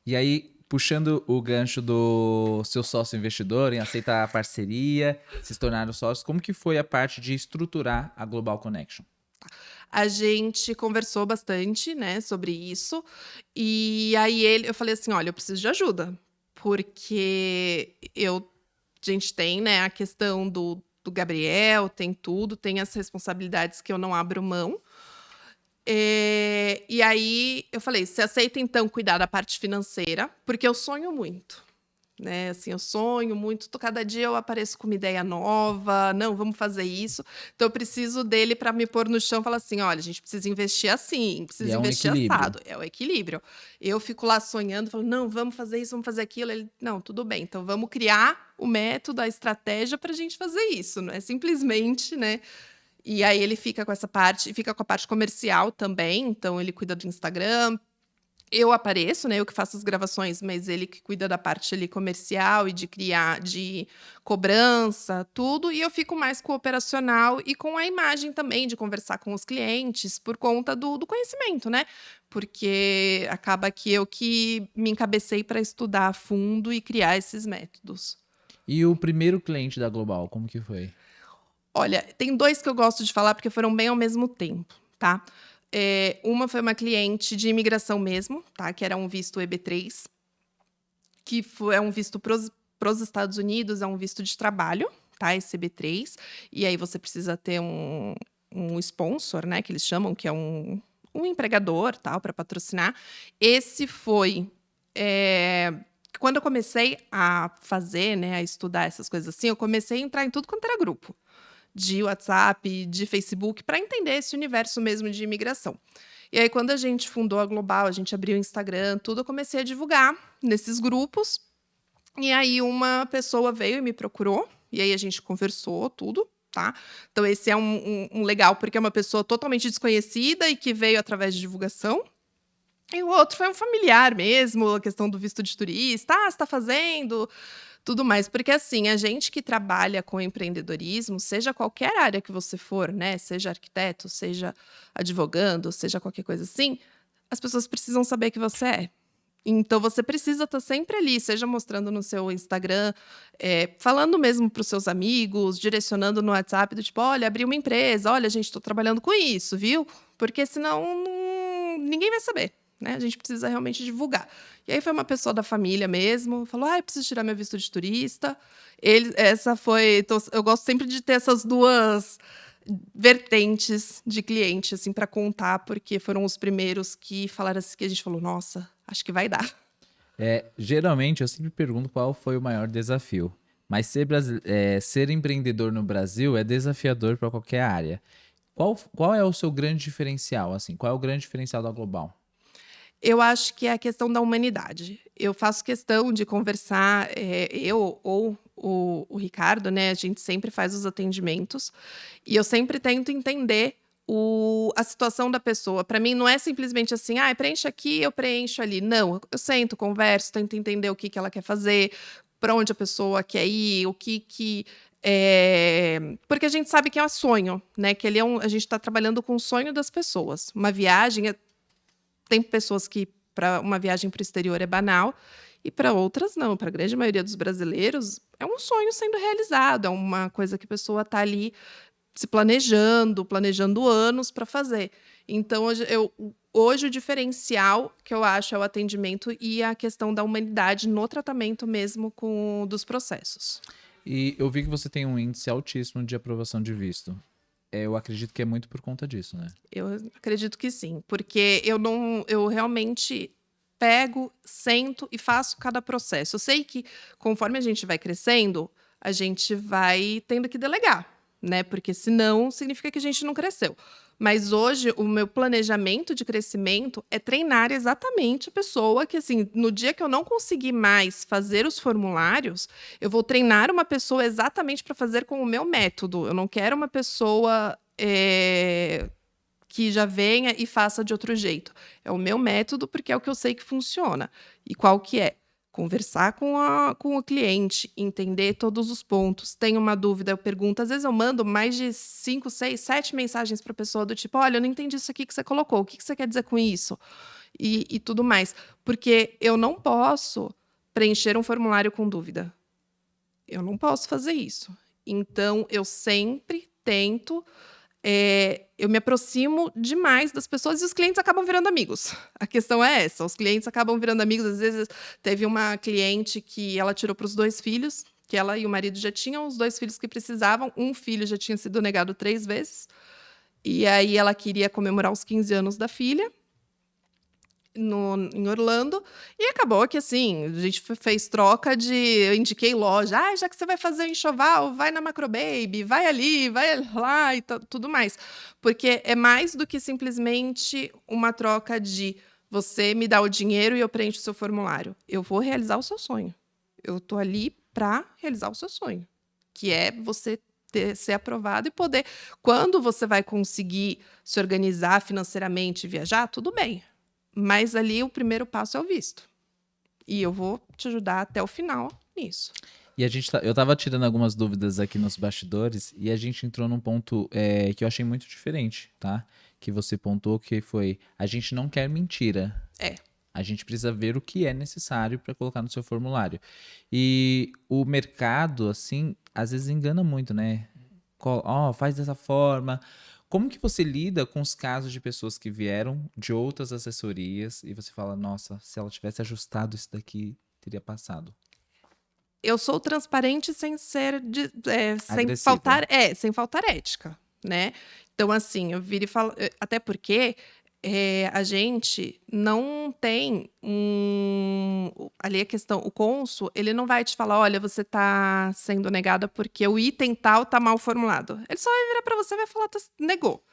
E aí, puxando o gancho do seu sócio investidor em aceitar a parceria, se tornaram sócios, como que foi a parte de estruturar a Global Connection? A gente conversou bastante, né, sobre isso. E aí eu falei assim, olha, eu preciso de ajuda, porque a gente tem, né, a questão do Gabriel, tem tudo, tem as responsabilidades que eu não abro mão. E aí eu falei, você aceita então cuidar da parte financeira, porque eu sonho muito. Né, assim, eu sonho muito, cada dia eu apareço com uma ideia nova, não, vamos fazer isso. Então eu preciso dele para me pôr no chão e falar assim, olha, a gente precisa investir assim, E precisa é um investir equilíbrio. assado. É o equilíbrio. Eu fico lá sonhando, falo, não, vamos fazer isso, vamos fazer aquilo. Ele, não, tudo bem, então vamos criar o método, a estratégia para a gente fazer isso, não é simplesmente, né? E aí ele fica com essa parte, fica com a parte comercial também, então ele cuida do Instagram. Eu apareço, né? Eu que faço as gravações, mas ele que cuida da parte ali comercial e de criar, de cobrança, tudo. E eu fico mais com o operacional e com a imagem também, de conversar com os clientes, por conta do conhecimento, né? Porque acaba que eu que me encabecei para estudar a fundo e criar esses métodos. E o primeiro cliente da Global, como que foi? Olha, tem dois que eu gosto de falar porque foram bem ao mesmo tempo, tá? Uma foi uma cliente de imigração mesmo, tá? Que era um visto EB3, que é um visto para os Estados Unidos, é um visto de trabalho, tá? Esse EB3. E aí você precisa ter um sponsor, né? Que eles chamam, que é um empregador, tal, para patrocinar. Esse foi... quando eu comecei a fazer, né? A estudar essas coisas assim, eu comecei a entrar em tudo quanto era grupo. De WhatsApp, de Facebook, para entender esse universo mesmo de imigração. E aí, quando a gente fundou a Global, a gente abriu o Instagram, tudo, eu comecei a divulgar nesses grupos. E aí, uma pessoa veio e me procurou, e aí a gente conversou, tudo, tá? Então, esse é um legal, porque é uma pessoa totalmente desconhecida e que veio através de divulgação. E o outro foi um familiar mesmo, a questão do visto de turista. Ah, você está fazendo? Tudo mais. Porque, assim, a gente que trabalha com empreendedorismo, seja qualquer área que você for, né? Seja arquiteto, seja advogando, seja qualquer coisa assim, as pessoas precisam saber que você é. Então, você precisa estar sempre ali, seja mostrando no seu Instagram, falando mesmo para os seus amigos, direcionando no WhatsApp, do tipo, olha, abri uma empresa, olha, gente, estou trabalhando com isso, viu? Porque senão ninguém vai saber, né? A gente precisa realmente divulgar. E aí foi uma pessoa da família mesmo, falou, eu preciso tirar meu visto de turista. Essa foi, eu gosto sempre de ter essas duas vertentes de cliente, assim, para contar, porque foram os primeiros que falaram assim, que a gente falou, nossa, acho que vai dar. Geralmente eu sempre pergunto qual foi o maior desafio. Mas ser empreendedor no Brasil é desafiador para qualquer área. Qual é o seu grande diferencial, assim? Qual é o grande diferencial da Global? Eu acho que é a questão da humanidade. Eu faço questão de conversar, eu ou o Ricardo, né, a gente sempre faz os atendimentos, e eu sempre tento entender a situação da pessoa. Para mim não é simplesmente assim: preenche aqui, eu preencho ali". Não, eu sento, converso, tento entender o que que ela quer fazer, para onde a pessoa quer ir, o que que porque a gente sabe que é um sonho, né, que ele é a gente está trabalhando com o sonho das pessoas. Uma viagem tem pessoas que para uma viagem para o exterior é banal e para outras não. Para a grande maioria dos brasileiros é um sonho sendo realizado, é uma coisa que a pessoa está ali se planejando anos para fazer. Então, hoje o diferencial que eu acho é o atendimento e a questão da humanidade no tratamento mesmo dos processos. E eu vi que você tem um índice altíssimo de aprovação de visto. Eu acredito que é muito por conta disso, né? Eu acredito que sim, porque eu realmente pego, sento e faço cada processo. Eu sei que conforme a gente vai crescendo, a gente vai tendo que delegar, né? Porque senão significa que a gente não cresceu. Mas hoje o meu planejamento de crescimento é treinar exatamente a pessoa que, assim, no dia que eu não conseguir mais fazer os formulários, eu vou treinar uma pessoa exatamente para fazer com o meu método. Eu não quero uma pessoa que já venha e faça de outro jeito. É o meu método, porque é o que eu sei que funciona. E qual que é? Conversar com o cliente, entender todos os pontos. Tem uma dúvida, eu pergunto. Às vezes eu mando mais de 5, 6, 7 mensagens para a pessoa do tipo: olha, eu não entendi isso aqui que você colocou. O que você quer dizer com isso? E tudo mais. Porque eu não posso preencher um formulário com dúvida. Eu não posso fazer isso. Então, eu sempre tento eu me aproximo demais das pessoas e os clientes acabam virando amigos. A questão é essa, os clientes acabam virando amigos. Às vezes, teve uma cliente que ela tirou para os 2 filhos, que ela e o marido já tinham os 2 filhos que precisavam, um filho já tinha sido negado 3 vezes, e aí ela queria comemorar os 15 anos da filha, em Orlando, e acabou que, assim, a gente fez troca de eu indiquei loja. Já que você vai fazer o enxoval, vai na Macrobaby, vai ali, vai lá e tudo mais. Porque é mais do que simplesmente uma troca de você me dá o dinheiro e eu preencho o seu formulário. Eu vou realizar o seu sonho. Eu tô ali para realizar o seu sonho, que é você ser aprovado e poder quando você vai conseguir se organizar financeiramente e viajar, tudo bem. Mas ali o primeiro passo é o visto. E eu vou te ajudar até o final nisso. E eu tava tirando algumas dúvidas aqui nos bastidores e a gente entrou num ponto que eu achei muito diferente, tá? Que você pontuou que foi, a gente não quer mentira. É. A gente precisa ver o que é necessário para colocar no seu formulário. E o mercado, assim, às vezes engana muito, né? Faz dessa forma. Como que você lida com os casos de pessoas que vieram de outras assessorias e você fala, nossa, se ela tivesse ajustado isso daqui, teria passado? Eu sou transparente sem ser Agressiva. sem faltar ética, né? Então, assim, eu viro e falo. Até porque a gente não tem ali a questão, o cônsul, ele não vai te falar, olha, você está sendo negada porque o item tal está mal formulado. Ele só vai virar para você e vai falar, negou.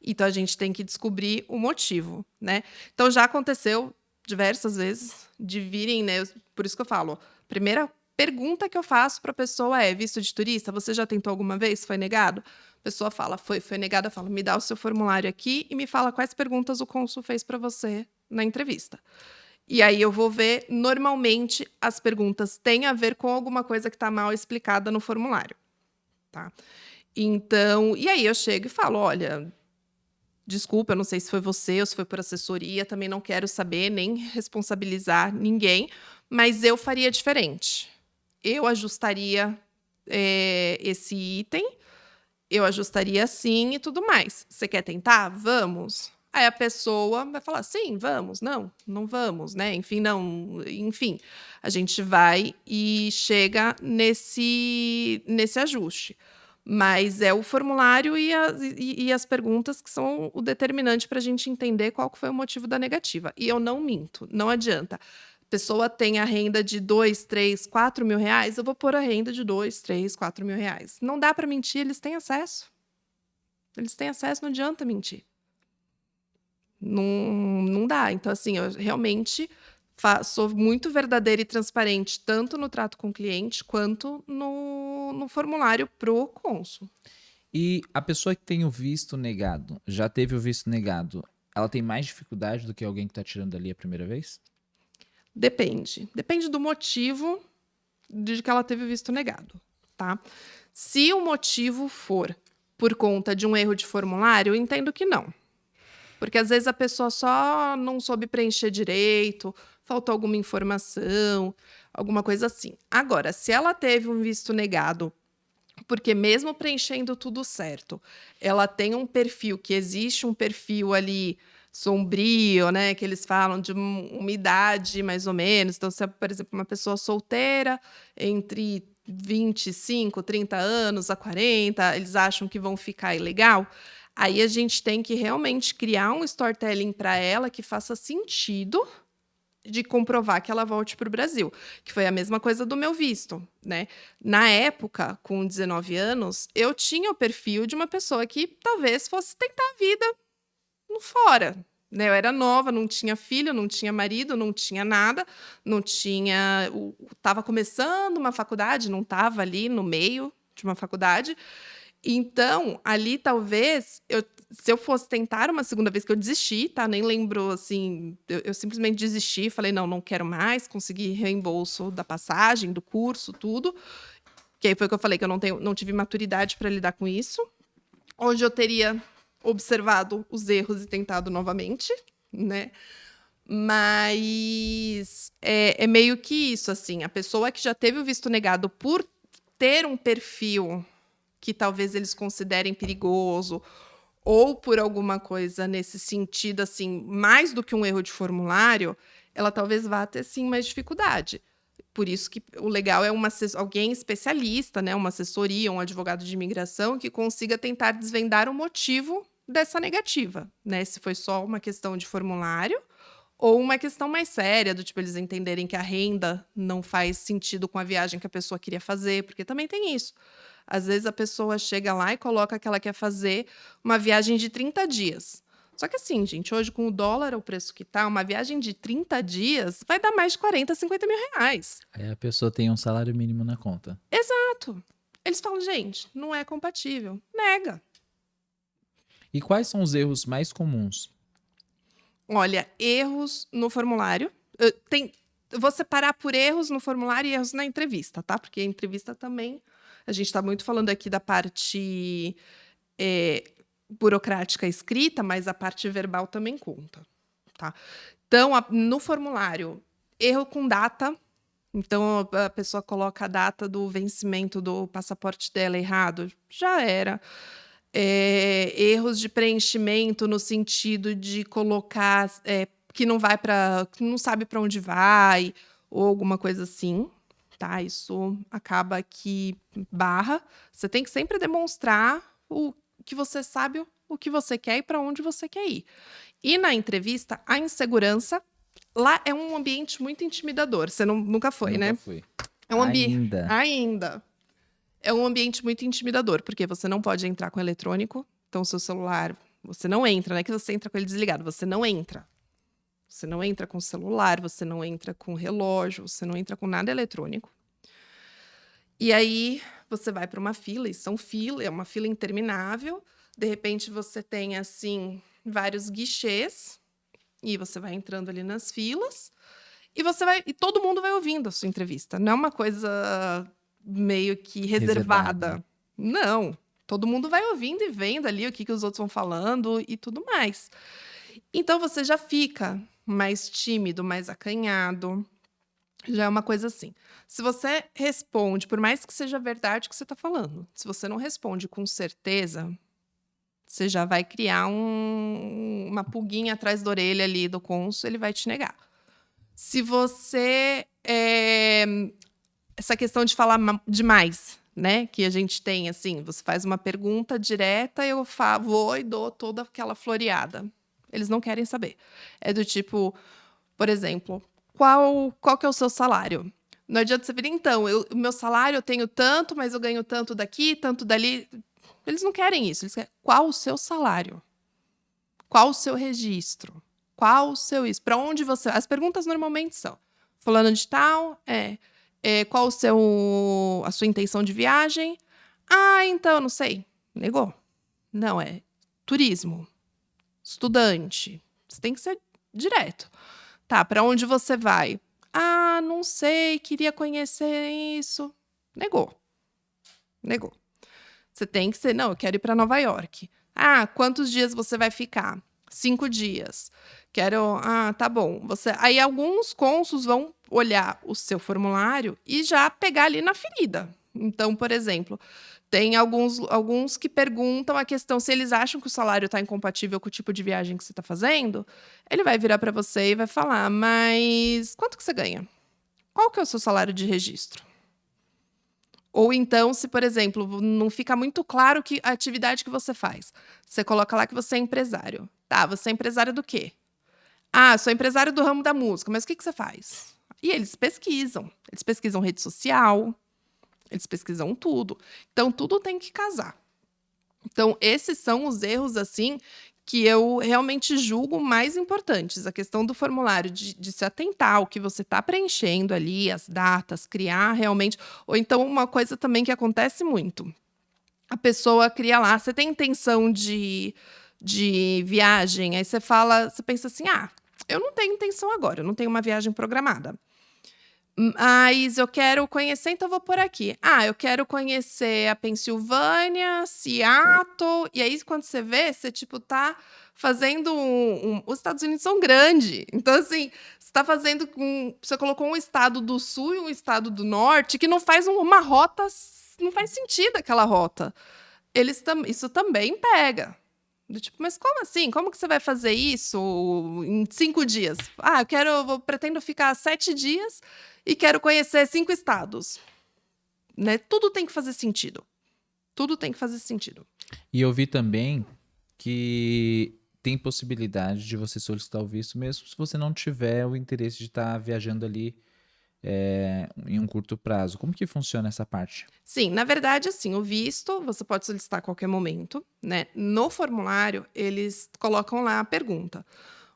Então a gente tem que descobrir o motivo, né? Então já aconteceu diversas vezes de virem, né? Por isso que eu falo, primeira pergunta que eu faço para a pessoa é: visto de turista, você já tentou alguma vez? Foi negado? A pessoa fala, foi negado. Eu falo, me dá o seu formulário aqui e me fala quais perguntas o cônsul fez para você na entrevista. E aí eu vou ver, normalmente, as perguntas têm a ver com alguma coisa que está mal explicada no formulário, tá? Então, e aí eu chego e falo, olha, desculpa, eu não sei se foi você ou se foi por assessoria, também não quero saber nem responsabilizar ninguém, mas eu faria diferente. Eu ajustaria esse item, eu ajustaria assim e tudo mais. Você quer tentar? Vamos. Aí a pessoa vai falar, sim, vamos, não, não vamos, né? Enfim, não, enfim, a gente vai e chega nesse ajuste. Mas é o formulário e as perguntas que são o determinante para a gente entender qual que foi o motivo da negativa. E eu não minto, não adianta. A pessoa tem a renda de 2, 3, 4 mil reais, eu vou pôr a renda de 2, 3, 4 mil reais. Não dá para mentir, eles têm acesso. Eles têm acesso, não adianta mentir. Não dá. Então, assim, eu realmente sou muito verdadeira e transparente, tanto no trato com o cliente, quanto no formulário pro cônsul. E a pessoa que tem o visto negado, já teve o visto negado, ela tem mais dificuldade do que alguém que tá tirando ali a primeira vez? Depende. Depende do motivo de que ela teve o visto negado, tá? Se o motivo for por conta de um erro de formulário, eu entendo que não. Porque às vezes a pessoa só não soube preencher direito, faltou alguma informação, alguma coisa assim. Agora, se ela teve um visto negado, porque mesmo preenchendo tudo certo, ela tem um perfil, que existe um perfil ali sombrio, né, que eles falam de uma idade mais ou menos. Então, se é, por exemplo, uma pessoa solteira entre 25, 30 anos a 40, eles acham que vão ficar ilegal. Aí a gente tem que realmente criar um storytelling para ela que faça sentido de comprovar que ela volte para o Brasil, que foi a mesma coisa do meu visto, né? Na época, com 19 anos, eu tinha o perfil de uma pessoa que talvez fosse tentar a vida no fora, né? Eu era nova, não tinha filho, não tinha marido, não tinha nada, não tinha, estava começando uma faculdade, não estava ali no meio de uma faculdade. Então, ali talvez, se eu fosse tentar uma segunda vez, que eu desisti, tá? Nem lembro, assim, eu simplesmente desisti, falei, não quero mais, consegui reembolso da passagem, do curso, tudo. Que aí foi o que eu falei, que eu não tive maturidade para lidar com isso. Onde eu teria observado os erros e tentado novamente, né? Mas é meio que isso, assim, a pessoa que já teve o visto negado por ter um perfil que talvez eles considerem perigoso, ou por alguma coisa nesse sentido, assim, mais do que um erro de formulário, ela talvez vá ter, sim, mais dificuldade. Por isso que o legal é alguém especialista, né, uma assessoria, um advogado de imigração, que consiga tentar desvendar o motivo dessa negativa, né? Se foi só uma questão de formulário ou uma questão mais séria, do tipo, eles entenderem que a renda não faz sentido com a viagem que a pessoa queria fazer, porque também tem isso. Às vezes a pessoa chega lá e coloca que ela quer fazer uma viagem de 30 dias. Só que assim, gente, hoje com o dólar, o preço que tá, uma viagem de 30 dias vai dar mais de 40, 50 mil reais. Aí a pessoa tem um salário mínimo na conta. Exato. Eles falam, gente, não é compatível. Nega. E quais são os erros mais comuns? Olha, erros no formulário. Eu vou separar por erros no formulário e erros na entrevista, tá? Porque a entrevista também. A gente está muito falando aqui da parte burocrática escrita, mas a parte verbal também conta, tá? Então, no formulário, erro com data. Então, a pessoa coloca a data do vencimento do passaporte dela errado. Já era. Erros de preenchimento no sentido de colocar que não vai para, que não sabe para onde vai, ou alguma coisa assim, tá? Isso acaba que barra. Você tem que sempre demonstrar o que você sabe, o que você quer e para onde você quer ir. E na entrevista, a insegurança lá é um ambiente muito intimidador. Você nunca foi, Nunca né? fui. É um Ainda. ainda. É um ambiente muito intimidador, porque você não pode entrar com eletrônico. Então, o seu celular, você não entra, não é que você entra com ele desligado, você não entra. Você não entra com celular, você não entra com relógio, você não entra com nada eletrônico. E aí, você vai para uma fila, e é uma fila interminável. De repente, você tem, assim, vários guichês. e você vai entrando ali nas filas, e todo mundo vai ouvindo a sua entrevista. Não é uma coisa meio que reservada. Não. Todo mundo vai ouvindo e vendo ali o que os outros vão falando e tudo mais. Então, você já fica mais tímido, mais acanhado. Já é uma coisa assim. Se você responde, por mais que seja verdade o que você está falando, se você não responde com certeza, você já vai criar uma pulguinha atrás da orelha ali do cônsul, ele vai te negar. Se você... essa questão de falar demais, né? Que a gente tem, assim, você faz uma pergunta direta, eu vou e dou toda aquela floreada. Eles não querem saber. É do tipo, por exemplo, qual que é o seu salário? Não adianta você vir, então, o meu salário eu tenho tanto, mas eu ganho tanto daqui, tanto dali. Eles não querem isso. Eles querem qual o seu salário? Qual o seu registro? Qual o seu isso? Para onde você... As perguntas normalmente são, fulano de tal, qual a sua intenção de viagem? Ah, então, não sei. Negou. Não, é turismo. Estudante. Você tem que ser direto. Tá, para onde você vai? Ah, não sei, queria conhecer isso. Negou. Negou. Você tem que ser, não, eu quero ir para Nova York. Ah, quantos dias você vai ficar? 5 dias. Tá bom. Aí alguns cônsuls vão olhar o seu formulário e já pegar ali na ferida. Então, por exemplo, tem alguns que perguntam a questão se eles acham que o salário está incompatível com o tipo de viagem que você está fazendo. Ele vai virar para você e vai falar, mas quanto que você ganha? Qual que é o seu salário de registro? Ou então, se, por exemplo, não fica muito claro a atividade que você faz. Você coloca lá que você é empresário. Tá, você é empresário do quê? Ah, sou empresário do ramo da música. Mas o que você faz? E eles pesquisam. Eles pesquisam rede social. Eles pesquisam tudo. Então, tudo tem que casar. Então, esses são os erros, assim, que eu realmente julgo mais importantes. A questão do formulário, de se atentar ao que você está preenchendo ali, as datas, criar realmente... Ou então, uma coisa também que acontece muito. A pessoa cria lá, você tem intenção de viagem, aí você pensa assim, eu não tenho intenção agora, eu não tenho uma viagem programada. Mas eu quero conhecer, então eu vou por aqui. Eu quero conhecer a Pensilvânia, Seattle. E aí, quando você vê, você, tá fazendo os Estados Unidos são grandes. Então, assim, você tá fazendo você colocou um estado do sul e um estado do norte que não faz uma rota, não faz sentido aquela rota. Isso também pega. Do tipo, mas como assim? Como que você vai fazer isso em 5 dias? Eu pretendo ficar 7 dias e quero conhecer 5 estados. Né? Tudo tem que fazer sentido. Tudo tem que fazer sentido. E eu vi também que tem possibilidade de você solicitar o visto mesmo se você não tiver o interesse de estar viajando ali em um curto prazo. Como que funciona essa parte? Sim, na verdade, assim, o visto você pode solicitar a qualquer momento, né? No formulário, eles colocam lá a pergunta.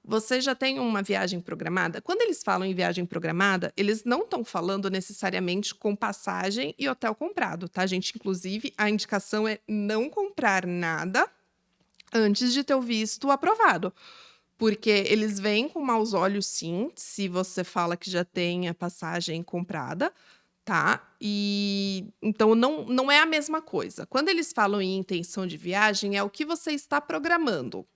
Você já tem uma viagem programada? Quando eles falam em viagem programada, eles não estão falando necessariamente com passagem e hotel comprado, tá, gente? Inclusive, a indicação é não comprar nada antes de ter o visto aprovado. Porque eles veem com maus olhos, sim, se você fala que já tem a passagem comprada, tá? E então não é a mesma coisa. Quando eles falam em intenção de viagem, é o que você está programando,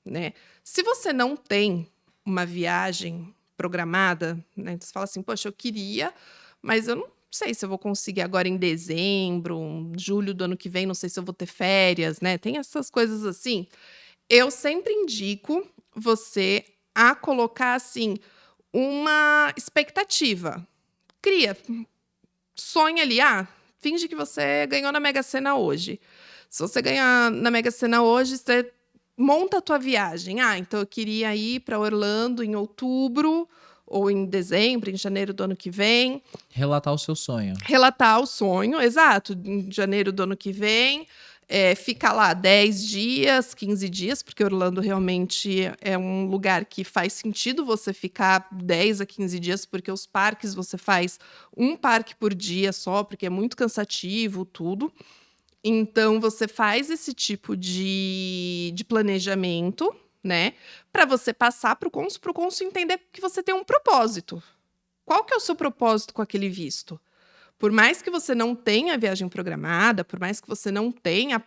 né? Se você não tem uma viagem programada, né? Então você fala assim, poxa, eu queria, mas eu não sei se eu vou conseguir agora em dezembro, julho do ano que vem, não sei se eu vou ter férias, né? Tem essas coisas assim. Eu sempre indico você a colocar, assim, uma expectativa. Sonha ali, finge que você ganhou na Mega Sena hoje. Se você ganhar na Mega Sena hoje, você monta a tua viagem. Então eu queria ir para Orlando em outubro, ou em dezembro, em janeiro do ano que vem. Relatar o seu sonho. Relatar o sonho, exato, em janeiro do ano que vem. Ficar lá 10 dias, 15 dias, porque Orlando realmente é um lugar que faz sentido você ficar 10 a 15 dias, porque os parques você faz um parque por dia só, porque é muito cansativo, tudo. Então, você faz esse tipo de planejamento, né? Para você passar para o cônsul entender que você tem um propósito. Qual que é o seu propósito com aquele visto? Por mais que você não tenha viagem programada, por mais que você não tenha,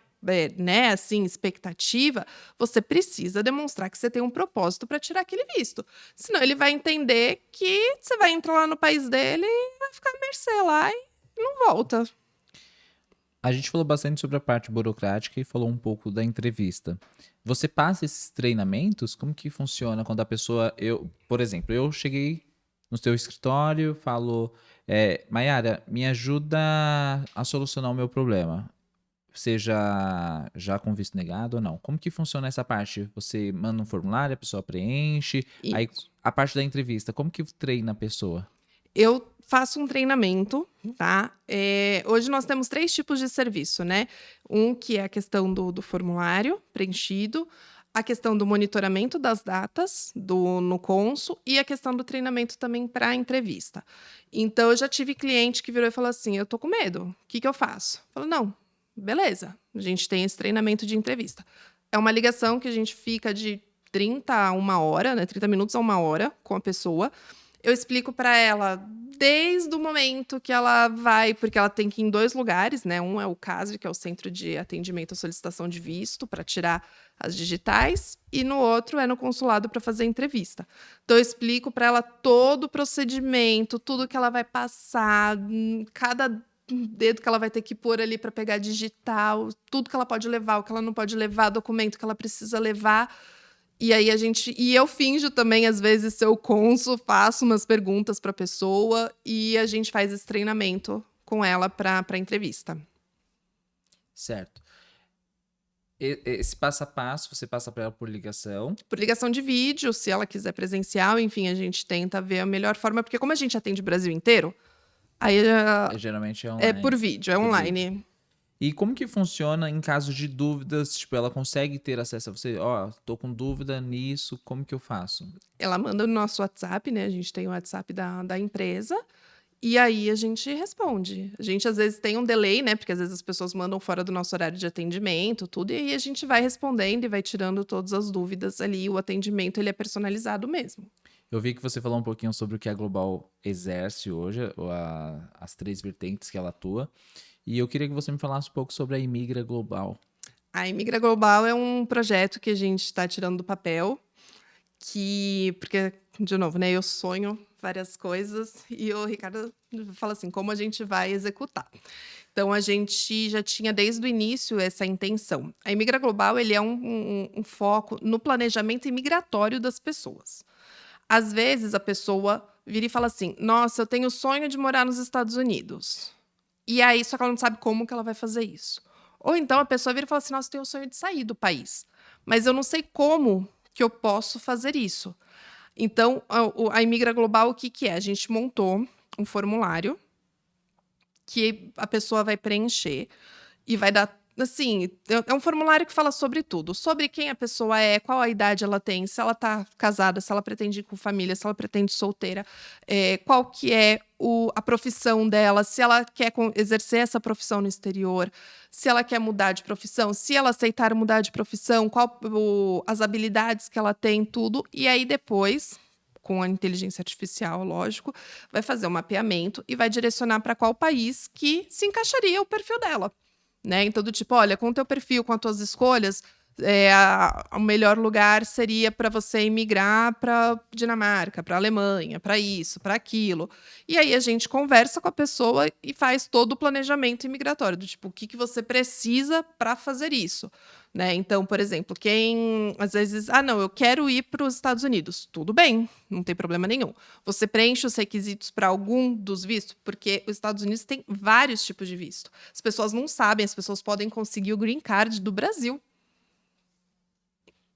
né, assim, expectativa, você precisa demonstrar que você tem um propósito para tirar aquele visto. Senão ele vai entender que você vai entrar lá no país dele e vai ficar à mercê lá e não volta. A gente falou bastante sobre a parte burocrática e falou um pouco da entrevista. Você passa esses treinamentos? Como que funciona quando a pessoa... Por exemplo, eu cheguei no seu escritório, falo, Mayara, me ajuda a solucionar o meu problema. Seja já com visto negado ou não. Como que funciona essa parte? Você manda um formulário, a pessoa preenche, aí Isso. a parte da entrevista, como que treina a pessoa? Eu faço um treinamento, tá? Hoje nós temos 3 tipos de serviço, né? Um que é a questão do formulário preenchido, a questão do monitoramento das datas no cônsul e a questão do treinamento também para a entrevista. Então, eu já tive cliente que virou e falou assim: eu tô com medo, o que que eu faço? Eu falo, não, beleza, a gente tem esse treinamento de entrevista. É uma ligação que a gente fica de 30 a 1 hora, né? 30 minutos a 1 hora com a pessoa. Eu explico para ela desde o momento que ela vai, porque ela tem que ir em 2 lugares, né? Um é o CASV, que é o Centro de Atendimento à Solicitação de Visto, para tirar as digitais, e no outro é no consulado para fazer a entrevista. Então, eu explico para ela todo o procedimento, tudo que ela vai passar, cada dedo que ela vai ter que pôr ali para pegar digital, tudo que ela pode levar, o que ela não pode levar, documento que ela precisa levar. E aí eu finjo também, às vezes, ser o cônsul, faço umas perguntas para a pessoa e a gente faz esse treinamento com ela para a entrevista. Certo. Esse passo a passo, você passa para ela por ligação. Por ligação de vídeo, se ela quiser presencial, enfim, a gente tenta ver a melhor forma, porque como a gente atende o Brasil inteiro, aí Geralmente é é online. por vídeo, é Por online. vídeo. E como que funciona em caso de dúvidas? Tipo, ela consegue ter acesso a você? Ó, tô com dúvida nisso, como que eu faço? Ela manda no nosso WhatsApp, né? A gente tem o WhatsApp da empresa. E aí a gente responde. A gente às vezes tem um delay, né? Porque às vezes as pessoas mandam fora do nosso horário de atendimento, tudo, e aí a gente vai respondendo e vai tirando todas as dúvidas ali. O atendimento ele é personalizado mesmo. Eu vi que você falou um pouquinho sobre o que a Global exerce hoje, as 3 vertentes que ela atua. E eu queria que você me falasse um pouco sobre a Imigra Global. A Imigra Global é um projeto que a gente está tirando do papel, porque, de novo, né? Eu sonho várias coisas e o Ricardo fala assim, como a gente vai executar? Então, a gente já tinha desde o início essa intenção. A Imigra Global ele é um foco no planejamento imigratório das pessoas. Às vezes, a pessoa vira e fala assim, nossa, eu tenho o sonho de morar nos Estados Unidos. E aí, só que ela não sabe como que ela vai fazer isso. Ou então, a pessoa vira e fala assim, nossa, eu tenho o sonho de sair do país. Mas eu não sei como que eu posso fazer isso. Então, a Imigra Global, o que que é? A gente montou um formulário que a pessoa vai preencher e vai dar, assim, é um formulário que fala sobre tudo, sobre quem a pessoa é, qual a idade ela tem, se ela está casada, se ela pretende ir com família, se ela pretende solteira, qual que é a profissão dela, se ela quer exercer essa profissão no exterior, se ela quer mudar de profissão, se ela aceitar mudar de profissão, as habilidades que ela tem, tudo, e aí depois, com a inteligência artificial, lógico, vai fazer um mapeamento e vai direcionar para qual país que se encaixaria o perfil dela. Né? Então, do tipo, olha, com o teu perfil, com as tuas escolhas, o melhor lugar seria para você emigrar para Dinamarca, para Alemanha, para isso, para aquilo. E aí a gente conversa com a pessoa e faz todo o planejamento imigratório, do tipo, o que você precisa para fazer isso. Né? Então, por exemplo, quem às vezes, não, eu quero ir para os Estados Unidos. Tudo bem, não tem problema nenhum. Você preenche os requisitos para algum dos vistos, porque os Estados Unidos tem vários tipos de visto. As pessoas não sabem, as pessoas podem conseguir o green card do Brasil.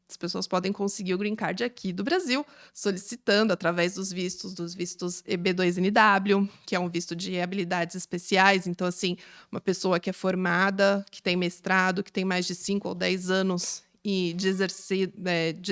As pessoas podem conseguir o green card aqui do Brasil, solicitando através dos vistos EB2NW, que é um visto de habilidades especiais. Então, assim, uma pessoa que é formada, que tem mestrado, que tem mais de 5 ou 10 anos de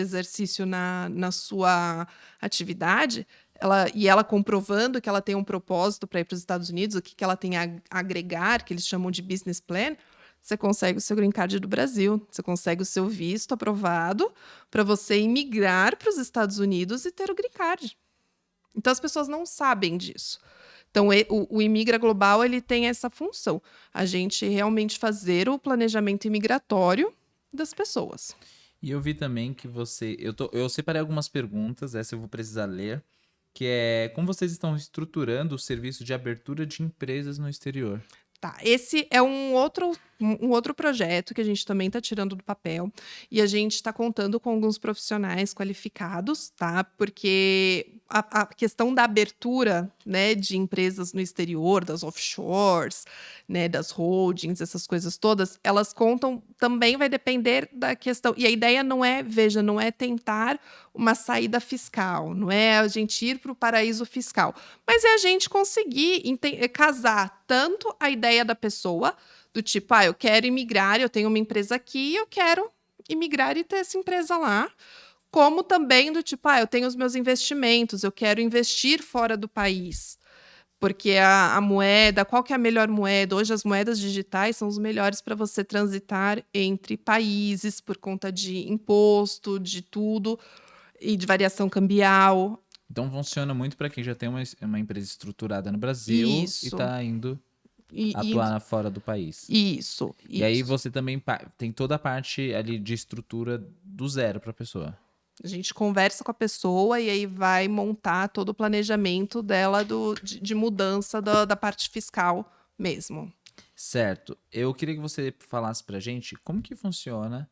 exercício na sua atividade, ela comprovando que ela tem um propósito para ir para os Estados Unidos, o que ela tem a agregar, que eles chamam de business plan, você consegue o seu green card do Brasil, você consegue o seu visto aprovado para você imigrar para os Estados Unidos e ter o green card. Então as pessoas não sabem disso. Então o Imigra Global ele tem essa função, a gente realmente fazer o planejamento imigratório das pessoas. E eu vi também que eu separei algumas perguntas, essa eu vou precisar ler, que é como vocês estão estruturando o serviço de abertura de empresas no exterior? Tá, esse é um outro projeto que a gente também está tirando do papel e a gente está contando com alguns profissionais qualificados, tá? Porque a questão da abertura, né, de empresas no exterior, das offshores, né, das holdings, essas coisas todas, elas contam, também vai depender da questão. E a ideia não é, veja, não é tentar uma saída fiscal, não é a gente ir para o paraíso fiscal, mas é a gente conseguir casar tanto a ideia da pessoa, do tipo, eu quero imigrar, eu tenho uma empresa aqui, eu quero imigrar e ter essa empresa lá, como também do tipo, eu tenho os meus investimentos, eu quero investir fora do país. Porque a moeda, qual que é a melhor moeda? Hoje as moedas digitais são os melhores para você transitar entre países por conta de imposto, de tudo, e de variação cambial. Então funciona muito para quem já tem uma empresa estruturada no Brasil e Isso. está indo E atuar fora do país. isso, E aí isso. você também tem toda a parte ali de estrutura do zero para a pessoa. A gente conversa com a pessoa e aí vai montar todo o planejamento dela de mudança da parte fiscal mesmo. Certo. Eu queria que você falasse pra gente como que funciona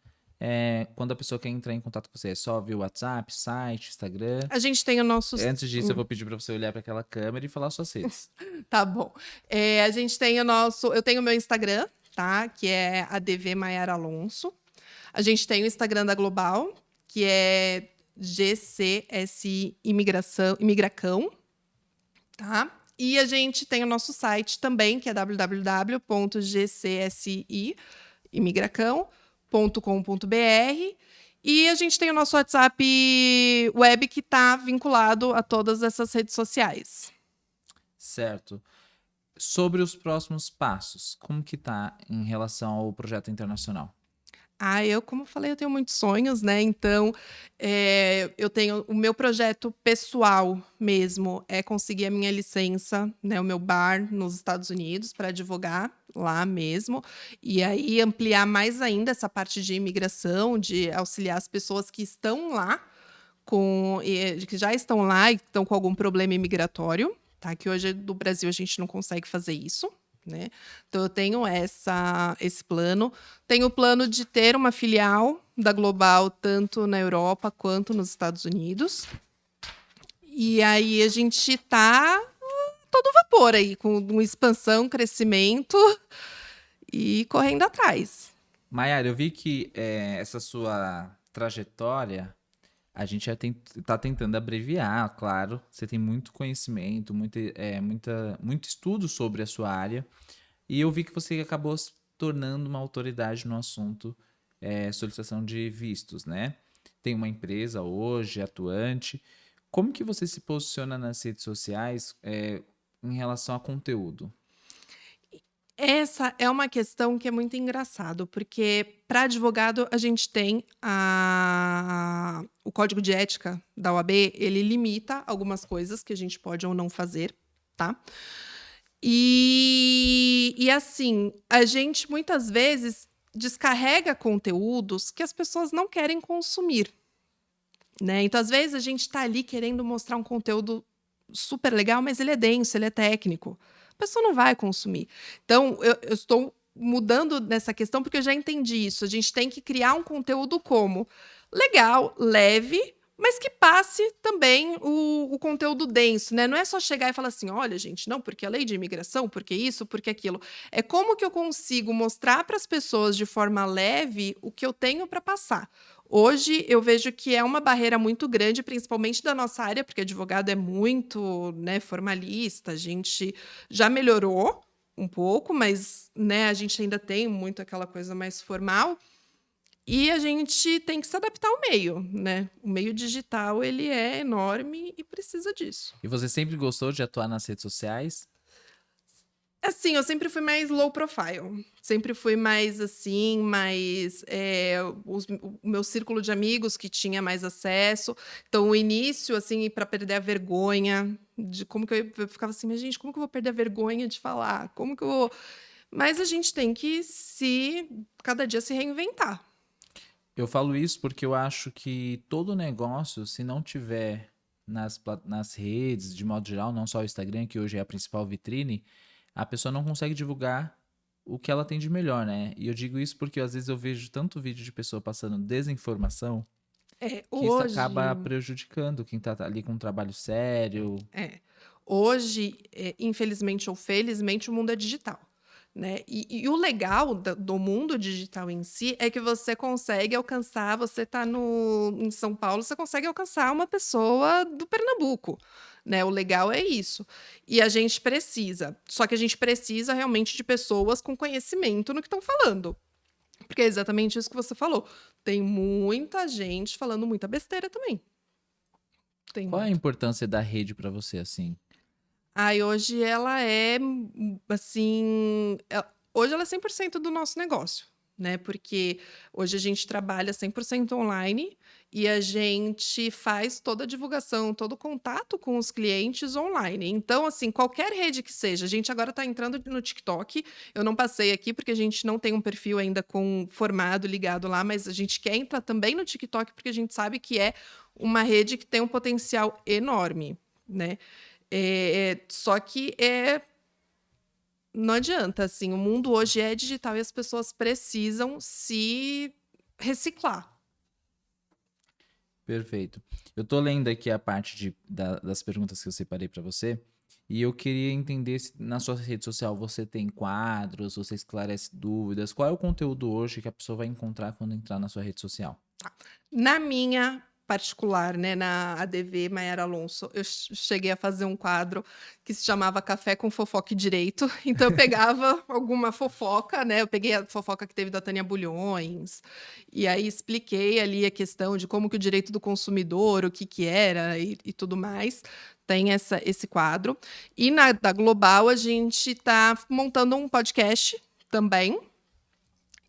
quando a pessoa quer entrar em contato com você. É só via WhatsApp, site, Instagram? A gente tem o nosso. Antes disso, eu vou pedir pra você olhar para aquela câmera e falar suas redes. Tá bom. A gente tem o nosso. Eu tenho o meu Instagram, tá? Que é ADV Maiara Alonso. A gente tem o Instagram da Global, que é GCSI Imigracão, tá? E a gente tem o nosso site também, que é www.gcsiimigracão.com.br. E a gente tem o nosso WhatsApp web, que está vinculado a todas essas redes sociais. Certo. Sobre os próximos passos, como que tá em relação ao projeto internacional? Como eu falei, eu tenho muitos sonhos, né? Então, eu tenho o meu projeto pessoal mesmo é conseguir a minha licença, né? O meu bar nos Estados Unidos para advogar lá mesmo. E aí ampliar mais ainda essa parte de imigração, de auxiliar as pessoas que estão lá que já estão lá e estão com algum problema imigratório, tá? Que hoje no Brasil a gente não consegue fazer isso. Né? Então, eu tenho esse plano. Tenho o plano de ter uma filial da Global, tanto na Europa quanto nos Estados Unidos. E aí a gente está todo vapor aí, com uma expansão, crescimento e correndo atrás. Maiara, eu vi que essa sua trajetória, a gente já tá tentando abreviar, claro. Você tem muito conhecimento, muito estudo sobre a sua área. E eu vi que você acabou se tornando uma autoridade no assunto solicitação de vistos, né? Tem uma empresa hoje atuante. Como que você se posiciona nas redes sociais em relação a conteúdo? Essa é uma questão que é muito engraçado, porque para advogado a gente tem o código de ética da OAB, ele limita algumas coisas que a gente pode ou não fazer, tá? E assim, a gente muitas vezes descarrega conteúdos que as pessoas não querem consumir, né? Então, às vezes, a gente está ali querendo mostrar um conteúdo super legal, mas ele é denso, ele é técnico. A pessoa não vai consumir. Então, eu estou mudando nessa questão porque eu já entendi isso. A gente tem que criar um conteúdo como legal, leve, mas que passe também o conteúdo denso, né? Não é só chegar e falar assim, olha, gente, não, porque a lei de imigração, porque isso, porque aquilo. É como que eu consigo mostrar para as pessoas de forma leve o que eu tenho para passar. Hoje eu vejo que é uma barreira muito grande, principalmente da nossa área, porque advogado é muito, né, formalista, a gente já melhorou um pouco, mas, né, a gente ainda tem muito aquela coisa mais formal. E a gente tem que se adaptar ao meio, né? O meio digital, ele é enorme e precisa disso. E você sempre gostou de atuar nas redes sociais? Assim, eu sempre fui mais low profile. Sempre fui mais assim, mais, o meu círculo de amigos que tinha mais acesso. Então o início, assim, para perder a vergonha de como que eu ficava assim: "Mas gente, como que eu vou perder a vergonha de falar? Como que eu vou". Mas a gente tem que cada dia se reinventar. Eu falo isso porque eu acho que todo negócio, se não tiver nas redes, de modo geral, não só o Instagram, que hoje é a principal vitrine, a pessoa não consegue divulgar o que ela tem de melhor, né? E eu digo isso porque às vezes eu vejo tanto vídeo de pessoa passando desinformação que isso acaba Hoje prejudicando quem tá ali com um trabalho sério. É. Hoje, infelizmente ou felizmente, o mundo é digital, né. E o legal do mundo digital em si é que você consegue alcançar você tá em São Paulo, você consegue alcançar uma pessoa do Pernambuco, né, o legal é isso. E a gente precisa, só que a gente precisa realmente de pessoas com conhecimento no que estão falando, porque é exatamente isso que você falou, tem muita gente falando muita besteira também, tem Qual é a muito. importância da rede pra você, assim? Ai, hoje ela é, assim, hoje ela é 100% do nosso negócio, né, porque hoje a gente trabalha 100% online e a gente faz toda a divulgação, todo o contato com os clientes online. Então, assim, qualquer rede que seja, a gente agora está entrando no TikTok, eu não passei aqui porque a gente não tem um perfil ainda com formado, ligado lá, mas a gente quer entrar também no TikTok porque a gente sabe que é uma rede que tem um potencial enorme, né. Só que não adianta, assim, o mundo hoje é digital e as pessoas precisam se reciclar. Perfeito. Eu tô lendo aqui a parte das perguntas que eu separei para você e eu queria entender se na sua rede social você tem quadros, você esclarece dúvidas. Qual é o conteúdo hoje que a pessoa vai encontrar quando entrar na sua rede social? Na minha particular, né, na ADV Maiara Alonso, eu cheguei a fazer um quadro que se chamava Café com Fofoca e Direito. Então eu pegava alguma fofoca, né, eu peguei a fofoca que teve da Tânia Bulhões, e aí expliquei ali a questão de como que o direito do consumidor, o que que era e tudo mais. Tem esse quadro. E na da Global a gente está montando um podcast também,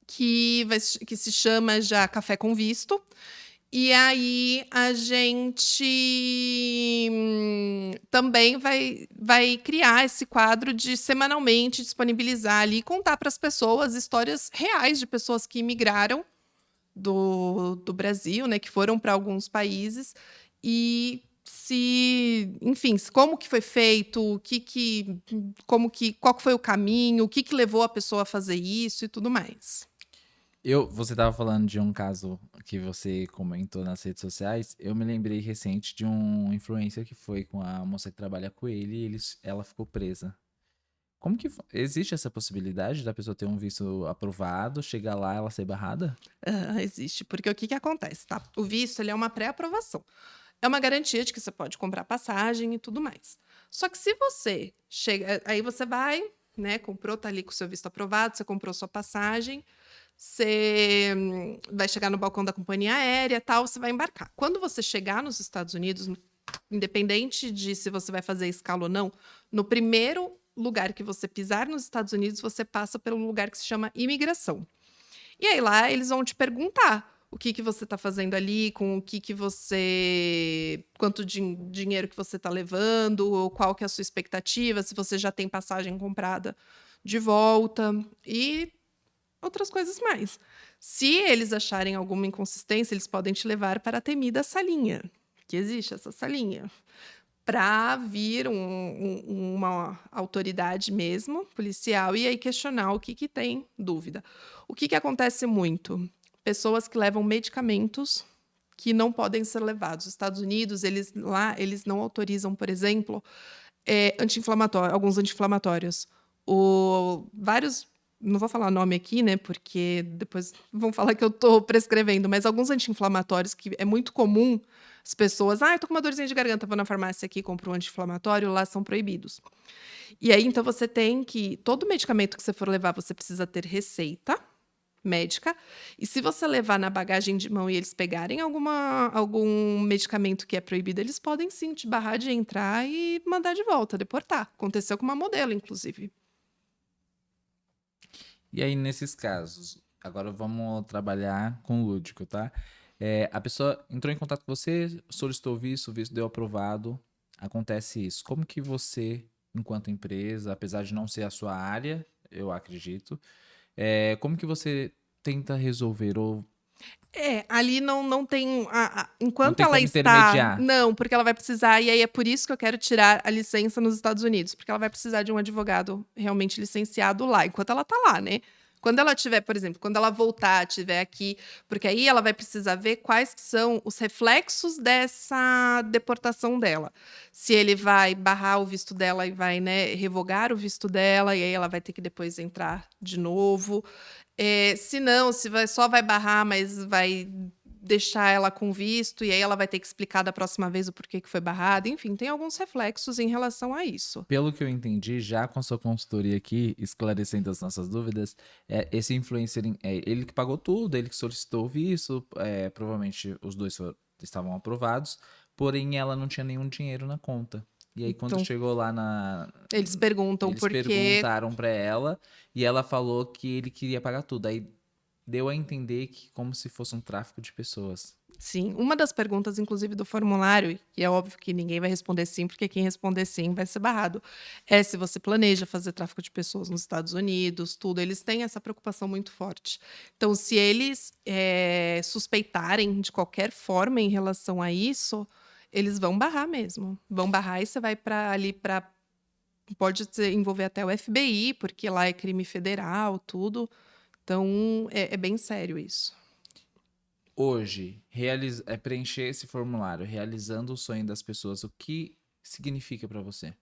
que se chama já Café com Visto. E aí a gente também vai criar esse quadro de semanalmente disponibilizar ali e contar para as pessoas histórias reais de pessoas que imigraram do Brasil, né, que foram para alguns países e enfim, como que foi feito, qual que foi o caminho, o que que levou a pessoa a fazer isso e tudo mais. Você estava falando de um caso que você comentou nas redes sociais. Eu me lembrei recente de um influencer que foi com a moça que trabalha com ele e ela ficou presa. Existe essa possibilidade da pessoa ter um visto aprovado, chegar lá ela ser barrada? Existe, porque o que que acontece, tá? O visto, ele é uma pré-aprovação. É uma garantia de que você pode comprar passagem e tudo mais. Só que se você chega aí você vai, né, comprou, tá ali com o seu visto aprovado, você comprou sua passagem, você, vai chegar no balcão da companhia aérea, tal, você vai embarcar. Quando você chegar nos Estados Unidos, independente de se você vai fazer escala ou não, no primeiro lugar que você pisar nos Estados Unidos, você passa pelo lugar que se chama imigração. E aí lá eles vão te perguntar o que que você está fazendo ali, com o que que você quanto dinheiro que você está levando, ou qual que é a sua expectativa, se você já tem passagem comprada de volta e outras coisas mais. Se eles acharem alguma inconsistência, eles podem te levar para a temida salinha, que existe essa salinha, para vir uma autoridade mesmo, policial, e aí questionar o que que tem dúvida. O que que acontece muito? Pessoas que levam medicamentos que não podem ser levados. Os Estados Unidos, eles não autorizam, por exemplo, alguns anti-inflamatórios. Vários, não vou falar nome aqui, né, porque depois vão falar que eu estou prescrevendo, mas alguns anti-inflamatórios que é muito comum as pessoas, eu tô com uma dorzinha de garganta, vou na farmácia aqui, compro um anti-inflamatório, lá são proibidos. E aí, então, você tem que todo medicamento que você for levar, você precisa ter receita médica, e se você levar na bagagem de mão e eles pegarem algum medicamento que é proibido, eles podem sim te barrar de entrar e mandar de volta, deportar. Aconteceu com uma modelo, inclusive. E aí, nesses casos, agora vamos trabalhar com o lúdico, tá? A pessoa entrou em contato com você, solicitou o visto deu aprovado, acontece isso. Como que você, enquanto empresa, apesar de não ser a sua área, eu acredito, como que você tenta resolver ou Ali não tem não enquanto tem ela como está intermediar? não, porque ela vai precisar e aí é por isso que eu quero tirar a licença nos Estados Unidos, porque ela vai precisar de um advogado realmente licenciado lá, enquanto ela está lá, né. Quando ela tiver, por exemplo, quando ela voltar, estiver aqui, porque aí ela vai precisar ver quais que são os reflexos dessa deportação dela. Se ele vai barrar o visto dela e vai, né, revogar o visto dela, e aí ela vai ter que depois entrar de novo. Se não, se vai só vai barrar, mas vai deixar ela com visto, e aí ela vai ter que explicar da próxima vez o porquê que foi barrada. Enfim, tem alguns reflexos em relação a isso. Pelo que eu entendi, já com a sua consultoria aqui, esclarecendo as nossas dúvidas, esse influencer, ele que pagou tudo, ele que solicitou o visto, provavelmente os dois estavam aprovados, porém ela não tinha nenhum dinheiro na conta. E aí, quando Então, chegou lá eles perguntam eles por quê. perguntaram pra ela e ela falou que ele queria pagar tudo. Aí deu a entender que como se fosse um tráfico de pessoas. Sim, uma das perguntas, inclusive, do formulário, e é óbvio que ninguém vai responder sim, porque quem responder sim vai ser barrado, é se você planeja fazer tráfico de pessoas nos Estados Unidos, tudo. Eles têm essa preocupação muito forte. Então, se eles suspeitarem de qualquer forma em relação a isso, eles vão barrar mesmo. Vão barrar e você vai para ali para. Envolver até o FBI, porque lá é crime federal, tudo. Então, é bem sério isso. Hoje, preencher esse formulário, realizando o sonho das pessoas, o que significa pra você?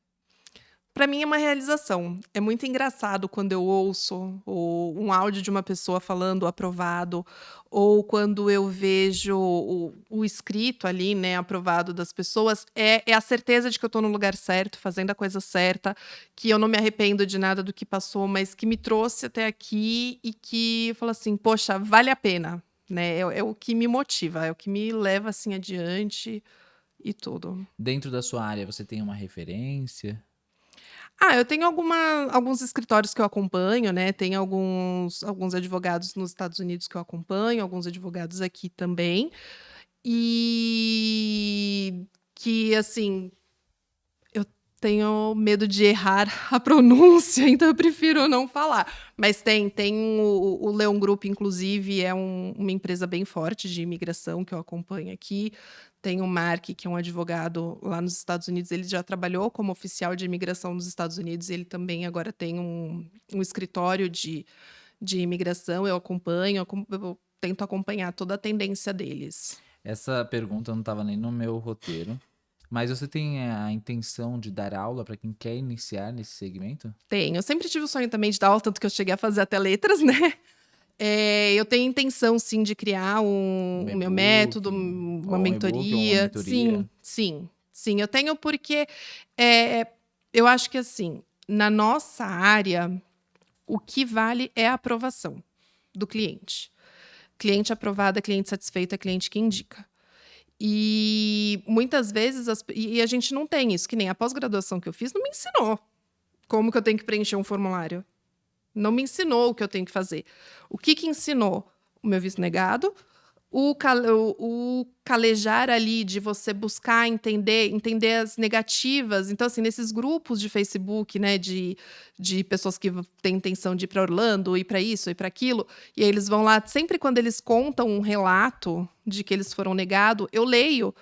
Para mim é uma realização. É muito engraçado quando eu ouço um áudio de uma pessoa falando aprovado, ou quando eu vejo o escrito ali, né, aprovado das pessoas. É a certeza de que eu estou no lugar certo, fazendo a coisa certa, que eu não me arrependo de nada do que passou, mas que me trouxe até aqui e que eu falo assim, poxa, vale a pena, né? É o que me motiva, é o que me leva assim adiante e tudo. Dentro da sua área, você tem uma referência? Eu tenho alguns escritórios que eu acompanho, né, tem alguns advogados nos Estados Unidos que eu acompanho, alguns advogados aqui também, e que, assim, eu tenho medo de errar a pronúncia, então eu prefiro não falar. Mas tem o Leon Group, inclusive, é uma empresa bem forte de imigração que eu acompanho aqui. Tem o Mark, que é um advogado lá nos Estados Unidos, ele já trabalhou como oficial de imigração nos Estados Unidos, ele também agora tem um escritório de imigração, eu tento acompanhar toda a tendência deles. Essa pergunta não estava nem no meu roteiro. Mas você tem a intenção de dar aula para quem quer iniciar nesse segmento? Tenho. Eu sempre tive o sonho também de dar aula, tanto que eu cheguei a fazer até letras, né. Eu tenho intenção sim de criar Um o meu e-book, método, uma ou um e-book ou uma mentoria. mentoria? Sim, sim, sim. Eu tenho porque, eh, eu acho que assim, na nossa área, o que vale é a aprovação do cliente. Cliente aprovado é cliente satisfeito, é cliente que indica. E muitas vezes a gente não tem isso, que nem a pós-graduação que eu fiz não me ensinou como que eu tenho que preencher um formulário. Não me ensinou o que eu tenho que fazer. O que que ensinou? O meu visto negado, o calejar ali de você buscar entender as negativas. Então, assim, nesses grupos de Facebook, né, de pessoas que têm intenção de ir para Orlando, ir para isso, ir para aquilo, e aí eles vão lá, sempre quando eles contam um relato de que eles foram negados, eu leio.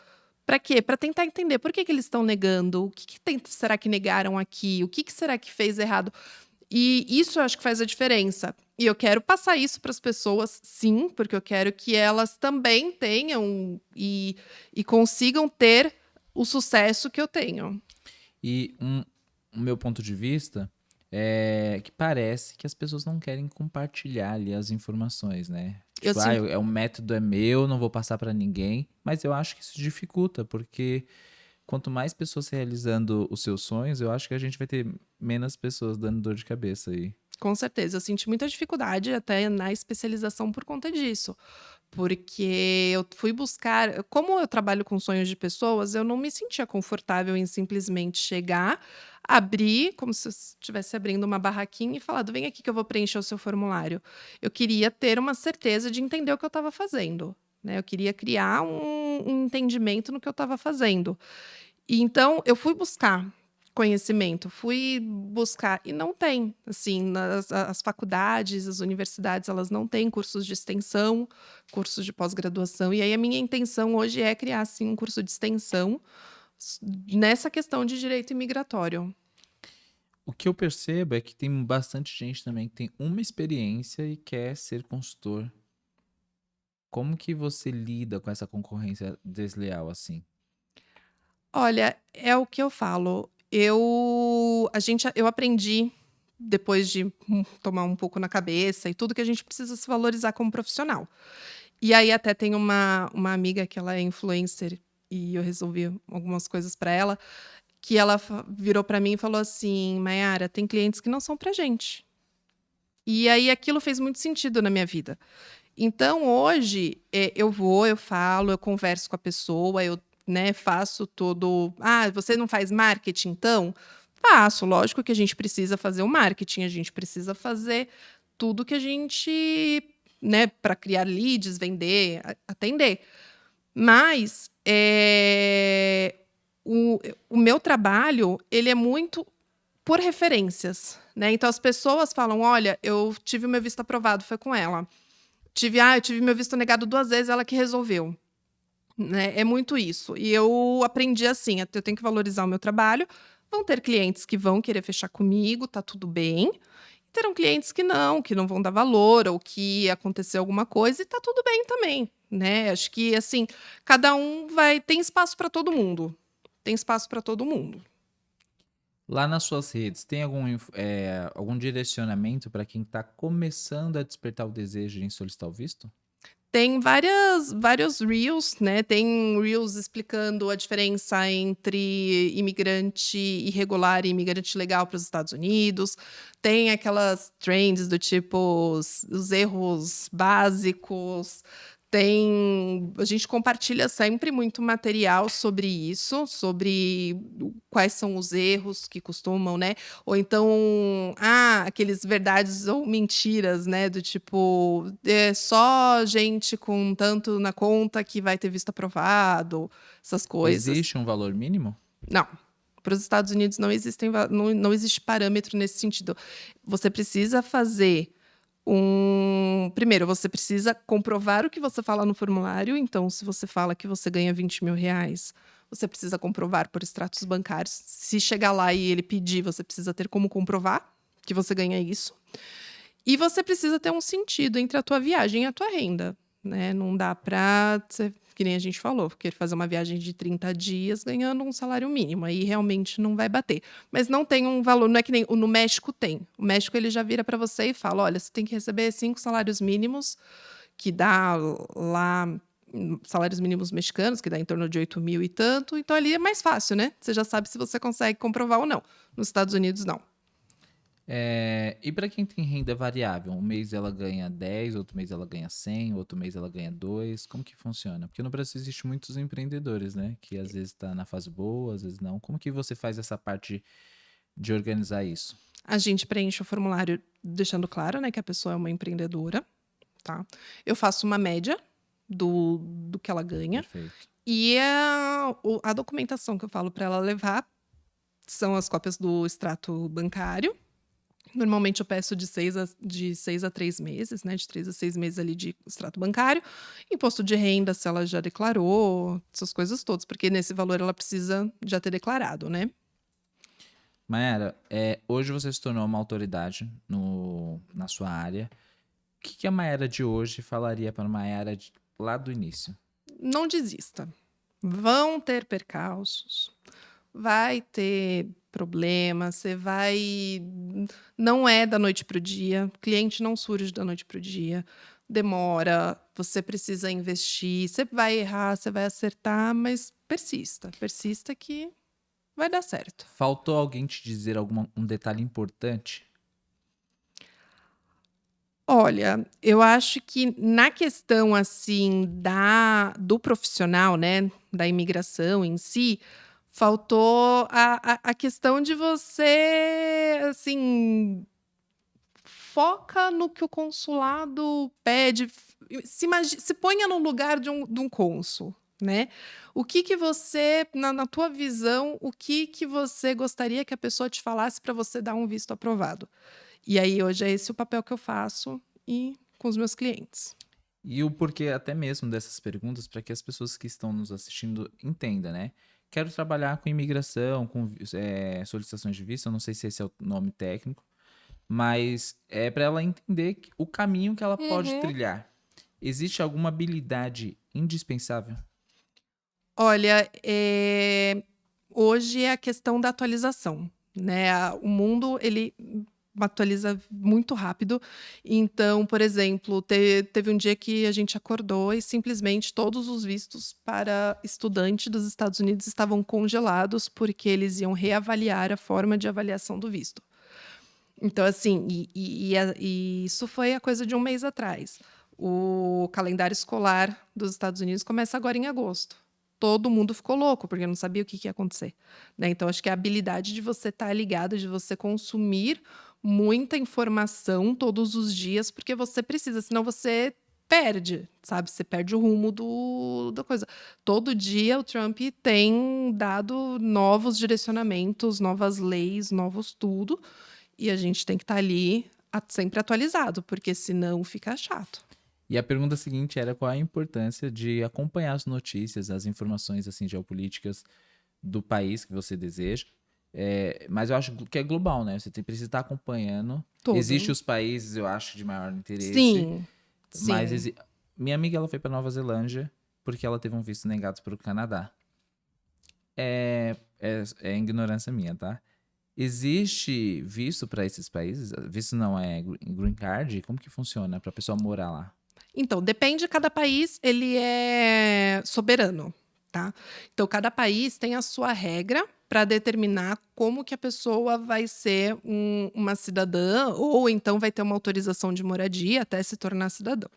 Para quê? Para tentar entender por que que eles estão negando, o que que será que negaram aqui, o que que será que fez errado. E isso eu acho que faz a diferença. E eu quero passar isso para as pessoas, sim, porque eu quero que elas também tenham e consigam ter o sucesso que eu tenho. E o meu ponto de vista é que parece que as pessoas não querem compartilhar ali as informações, né? Eu Tipo, sinto. o método é meu, não vou passar para ninguém. Mas eu acho que isso dificulta, porque quanto mais pessoas realizando os seus sonhos, eu acho que a gente vai ter menos pessoas dando dor de cabeça aí. Com certeza, eu senti muita dificuldade até na especialização por conta disso. porque eu fui buscar como eu trabalho com sonhos de pessoas, eu não me sentia confortável em simplesmente chegar, abrir, como se eu estivesse abrindo uma barraquinha e falar: "Vem aqui que eu vou preencher o seu formulário". Eu queria ter uma certeza de entender o que eu estava fazendo, né, eu queria criar um entendimento no que eu estava fazendo. E então eu fui buscar conhecimento, fui buscar e não tem, assim, as faculdades, as universidades, elas não têm cursos de extensão, cursos de pós-graduação, e aí a minha intenção hoje é criar, assim, um curso de extensão nessa questão de direito imigratório. O que eu percebo é que tem bastante gente também que tem uma experiência e quer ser consultor. Como que você lida com essa concorrência desleal assim? Olha, é o que eu falo, eu aprendi, depois de, tomar um pouco na cabeça e tudo, que a gente precisa se valorizar como profissional. E aí até tem uma amiga que ela é influencer, e eu resolvi algumas coisas para ela, que ela virou para mim e falou assim: "Mayara, tem clientes que não são pra gente". E aí aquilo fez muito sentido na minha vida. Então hoje, eu vou, eu falo, eu converso com a pessoa, eu, né, faço todo: "Ah, você não faz marketing então?". Faço, lógico que a gente precisa fazer o marketing, a gente precisa fazer tudo que a gente, né, para criar leads, vender, atender. Mas, o meu trabalho, ele é muito por referências, né, então as pessoas falam: "Olha, eu tive o meu visto aprovado, foi com ela. Eu tive meu visto negado 2 vezes, ela que resolveu", né, é muito isso. E eu aprendi assim, eu tenho que valorizar o meu trabalho, vão ter clientes que vão querer fechar comigo, tá tudo bem, e terão clientes que não vão dar valor ou que aconteceu alguma coisa e tá tudo bem também, né. Acho que, assim, cada um vai tem espaço para todo mundo, tem espaço para todo mundo. Lá nas suas redes, tem algum direcionamento para quem está começando a despertar o desejo em solicitar o visto? Tem vários reels, né, tem reels explicando a diferença entre imigrante irregular e imigrante legal para os Estados Unidos, tem aquelas trends do tipo os erros básicos, a gente compartilha sempre muito material sobre isso, sobre quais são os erros que costumam, né, ou então, aqueles verdades ou mentiras, né, do tipo, é só gente com tanto na conta que vai ter visto aprovado, essas coisas. Existe um valor mínimo? Não, para os Estados Unidos não existe parâmetro nesse sentido. Você precisa fazer primeiro, você precisa comprovar o que você fala no formulário, então se você fala que você ganha R$ 20.000, você precisa comprovar por extratos bancários. Se chegar lá e ele pedir, você precisa ter como comprovar que você ganha isso. E você precisa ter um sentido entre a tua viagem e a tua renda, né, não dá pra você, que nem a gente falou, querer fazer uma viagem de 30 dias ganhando um salário mínimo, aí realmente não vai bater. Mas não tem um valor, não é que nem no México tem. O México ele já vira para você e fala: "Olha, você tem que receber 5 salários mínimos", que dá lá, salários mínimos mexicanos, que dá em torno de 8.000 e tanto, então ali é mais fácil, né, você já sabe se você consegue comprovar ou não. Nos Estados Unidos não. E para quem tem renda variável, um mês ela ganha 10, outro mês ela ganha 100, outro mês ela ganha 2, como que funciona? Porque no Brasil existe muitos empreendedores, né, que às vezes está na fase boa, às vezes não. Como que você faz essa parte de organizar isso? A gente preenche o formulário deixando claro, né, que a pessoa é uma empreendedora, tá. Eu faço uma média do que ela ganha, Perfeito. e a documentação que eu falo para ela levar são as cópias do extrato bancário. Normalmente eu peço de 6 a 3 meses, né, de 3 a 6 meses ali de extrato bancário, imposto de renda se ela já declarou, essas coisas todas, porque nesse valor ela precisa já ter declarado, né. Mayara, hoje você se tornou uma autoridade na sua área. O que que a Mayara de hoje falaria para a Mayara lá do início? Não desista. Vão ter percalços, vai ter problemas, você vai não é da noite para o dia, cliente não surge da noite para o dia, demora, você precisa investir, você vai errar, você vai acertar, mas persista, persista que vai dar certo. Faltou alguém te dizer um detalhe importante? Olha, eu acho que na questão, assim, do profissional, né, da imigração em si, faltou a questão de você, assim, foca no que o consulado pede, se ponha no lugar de um cônsul, né. O que que você, na tua visão, o que que você gostaria que a pessoa te falasse para você dar um visto aprovado? E aí hoje é esse o papel que eu faço e com os meus clientes. E o porquê até mesmo dessas perguntas para que as pessoas que estão nos assistindo entendam, né? Quero trabalhar com imigração, com solicitações de visto, eu não sei se esse é o nome técnico, mas é para ela entender o caminho que ela pode Uhum. trilhar. Existe alguma habilidade indispensável? Olha, hoje é a questão da atualização, né, o mundo ele atualiza muito rápido, então, por exemplo, teve um dia que a gente acordou e simplesmente todos os vistos para estudante dos Estados Unidos estavam congelados, porque eles iam reavaliar a forma de avaliação do visto. Então, assim, e isso foi a coisa de um mês atrás. O calendário escolar dos Estados Unidos começa agora em agosto. Todo mundo ficou louco, porque não sabia o que ia acontecer, né. Então acho que a habilidade de você estar ligado, de você consumir muita informação todos os dias, porque você precisa, senão você perde, sabe, você perde o rumo da coisa. Todo dia o Trump tem dado novos direcionamentos, novas leis, novos tudo, e a gente tem que estar ali sempre atualizado, porque senão fica chato. E a pergunta seguinte era qual a importância de acompanhar as notícias, as informações assim geopolíticas do país que você deseja. Mas eu acho que é global, né? Você precisa estar acompanhando. Existem Todo. os países, eu acho, de maior interesse, Sim, mas sim. minha amiga ela foi para Nova Zelândia porque ela teve um visto negado para o Canadá. É ignorância minha, tá? Existe visto para esses países? Visto não é green card? Como que funciona para a pessoa morar lá? Então, depende, cada país ele é soberano, tá. Então cada país tem a sua regra para determinar como que a pessoa vai ser uma cidadã, ou então vai ter uma autorização de moradia até se tornar cidadão.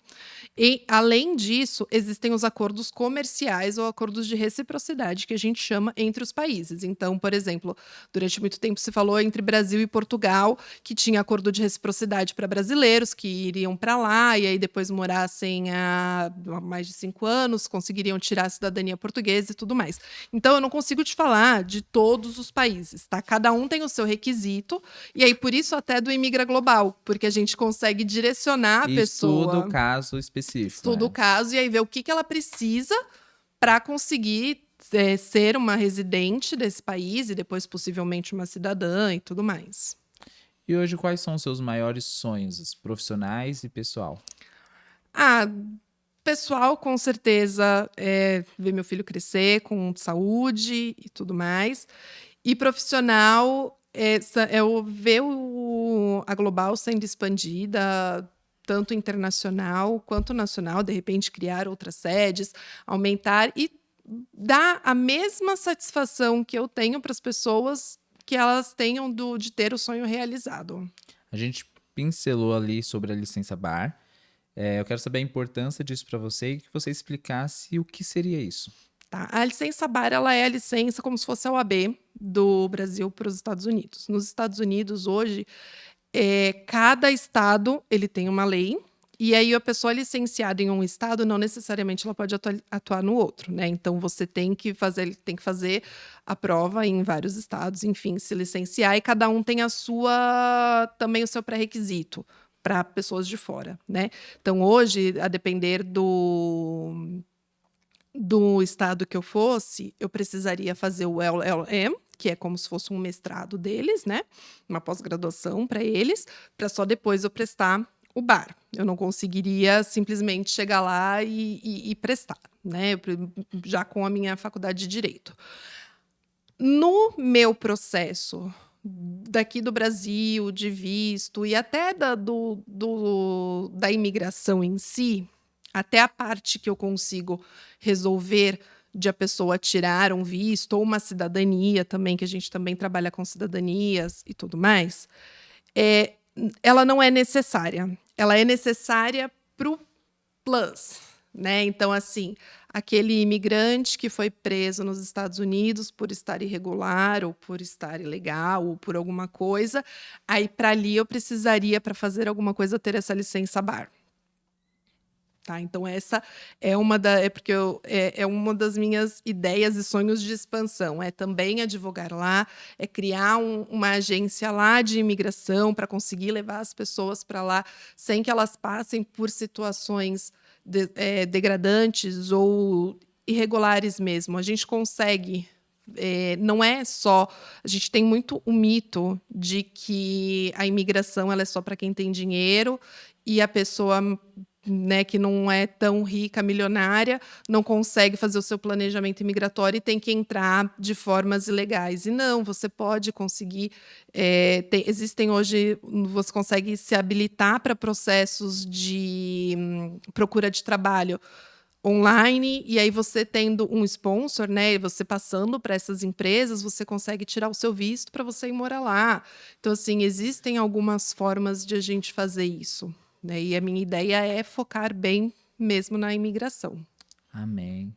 E, além disso, existem os acordos comerciais ou acordos de reciprocidade que a gente chama entre os países. Então, por exemplo, durante muito tempo se falou entre Brasil e Portugal que tinha acordo de reciprocidade para brasileiros que iriam para lá e aí depois morassem há mais de 5 anos, conseguiriam tirar a cidadania portuguesa e tudo mais. Então, eu não consigo te falar de todos os países, tá? Cada um tem o seu requisito, e aí por isso até do Imigra Global, porque a gente consegue direcionar a E estuda o pessoa. caso específico, Estuda o né? caso e aí vê o que que ela precisa para conseguir, ser uma residente desse país e depois possivelmente uma cidadã e tudo mais. E hoje, quais são os seus maiores sonhos profissionais e pessoal? Ah, pessoal, com certeza, ver meu filho crescer com saúde e tudo mais. E profissional, é o ver a Global sendo expandida, tanto internacional quanto nacional, de repente criar outras sedes, aumentar e dar a mesma satisfação que eu tenho para as pessoas, que elas tenham de ter o sonho realizado. A gente pincelou ali sobre a licença bar. Eu quero saber a importância disso para você e que você explicasse o que seria isso. Tá? A licença BAR, ela é a licença como se fosse a OAB do Brasil para os Estados Unidos. Nos Estados Unidos, hoje, cada estado ele tem uma lei, e aí a pessoa licenciada em um estado não necessariamente ela pode atuar no outro, né? Então você tem que fazer a prova em vários estados, enfim, se licenciar, e cada um tem também o seu pré-requisito para pessoas de fora, né? Então hoje, a depender do estado que eu fosse, eu precisaria fazer o LLM, que é como se fosse um mestrado deles, né, uma pós-graduação para eles, para só depois eu prestar o bar. Eu não conseguiria simplesmente chegar lá e prestar, né, já com a minha faculdade de direito. No meu processo daqui do Brasil, de visto e até da imigração em si, até a parte que eu consigo resolver de a pessoa tirar um visto ou uma cidadania também, que a gente também trabalha com cidadanias e tudo mais, ela não é necessária. ela é necessária para o plus, né? Então, assim, aquele imigrante que foi preso nos Estados Unidos por estar irregular ou por estar ilegal ou por alguma coisa, aí para ali eu precisaria, para fazer alguma coisa, ter essa licença bar. Tá, então essa é porque é uma das minhas ideias e sonhos de expansão, é também advogar lá, é criar uma agência lá de imigração para conseguir levar as pessoas para lá sem que elas passem por situações degradantes ou irregulares mesmo. A gente consegue. Não é só. A gente tem muito o mito de que a imigração ela é só para quem tem dinheiro e a pessoa, né, que não é tão rica, milionária, não consegue fazer o seu planejamento imigratório e tem que entrar de formas ilegais. E não, você pode conseguir. Existem hoje, você consegue se habilitar para processos de procura de trabalho online, e aí você tendo um sponsor, né, e você passando para essas empresas, você consegue tirar o seu visto para você ir morar lá. Então, assim, existem algumas formas de a gente fazer isso, né? E a minha ideia é focar bem mesmo na imigração. Amém.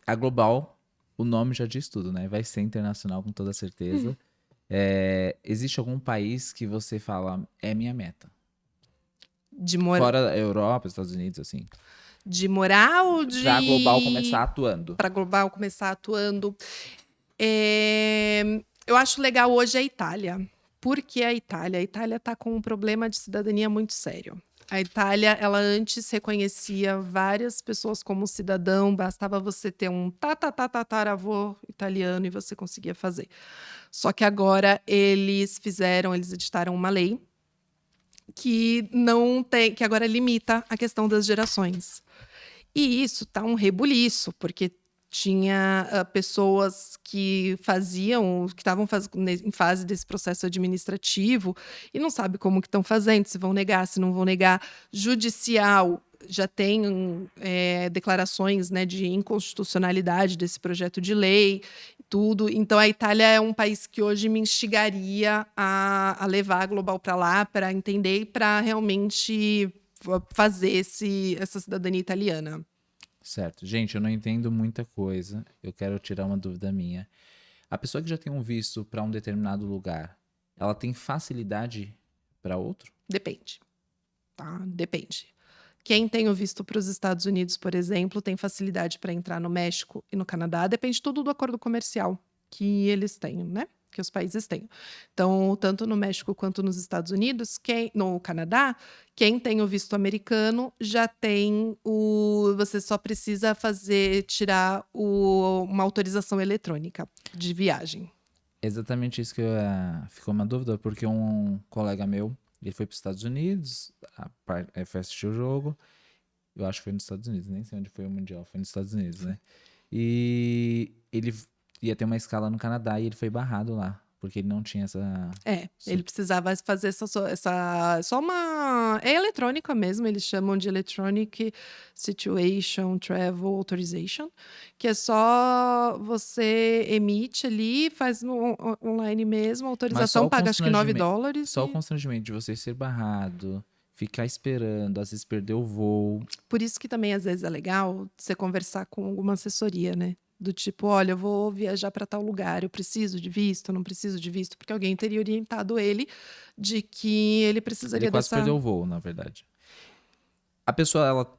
A Global, o nome já diz tudo, né? Vai ser internacional com toda certeza. Existe algum país que você fala, é minha meta? De morar. Fora da Europa, Estados Unidos, assim. De morar ou de. Pra Global começar atuando. Para Global começar atuando. Eu acho legal hoje a Itália. Por que a Itália? A Itália está com um problema de cidadania muito sério. A Itália, ela antes reconhecia várias pessoas como cidadão, bastava você ter um tataravô italiano e você conseguia fazer. Só que agora eles editaram uma lei que não tem, que agora limita a questão das gerações. E isso tá um rebuliço, porque tinha pessoas que estavam em fase desse processo administrativo e não sabe como que estão fazendo, se vão negar, se não vão negar. Judicial já tem declarações, né, de inconstitucionalidade desse projeto de lei, tudo. Então a Itália é um país que hoje me instigaria a levar a Global para lá, para entender e para realmente fazer essa cidadania italiana. Certo. Gente, eu não entendo muita coisa. Eu quero tirar uma dúvida minha. A pessoa que já tem um visto para um determinado lugar, ela tem facilidade para outro? Depende. Tá? Depende. Quem tem o visto para os Estados Unidos, por exemplo, tem facilidade para entrar no México e no Canadá. Depende tudo do acordo comercial que eles têm, né? Que os países têm. Então, tanto no México quanto nos Estados Unidos, no Canadá, quem tem o visto americano já tem você só precisa tirar uma autorização eletrônica de viagem. Exatamente isso que ficou uma dúvida, porque um colega meu, ele foi para os Estados Unidos, foi assistir o jogo, eu acho que foi nos Estados Unidos, nem sei onde foi o Mundial, foi nos Estados Unidos, né? E ele ia ter uma escala no Canadá e ele foi barrado lá, porque ele não tinha essa... Ele precisava fazer só uma... É eletrônica mesmo, eles chamam de Electronic Situation Travel Authorization, que é só você emite ali, faz no online mesmo, autorização, paga acho que $9. Só o constrangimento de você ser barrado, ficar esperando, às vezes perder o voo. Por isso que também às vezes é legal você conversar com alguma assessoria, né? Do tipo, olha, eu vou viajar para tal lugar, eu preciso de visto, não preciso de visto, porque alguém teria orientado ele de que ele precisaria Ele quase perdeu o voo, na verdade. A pessoa,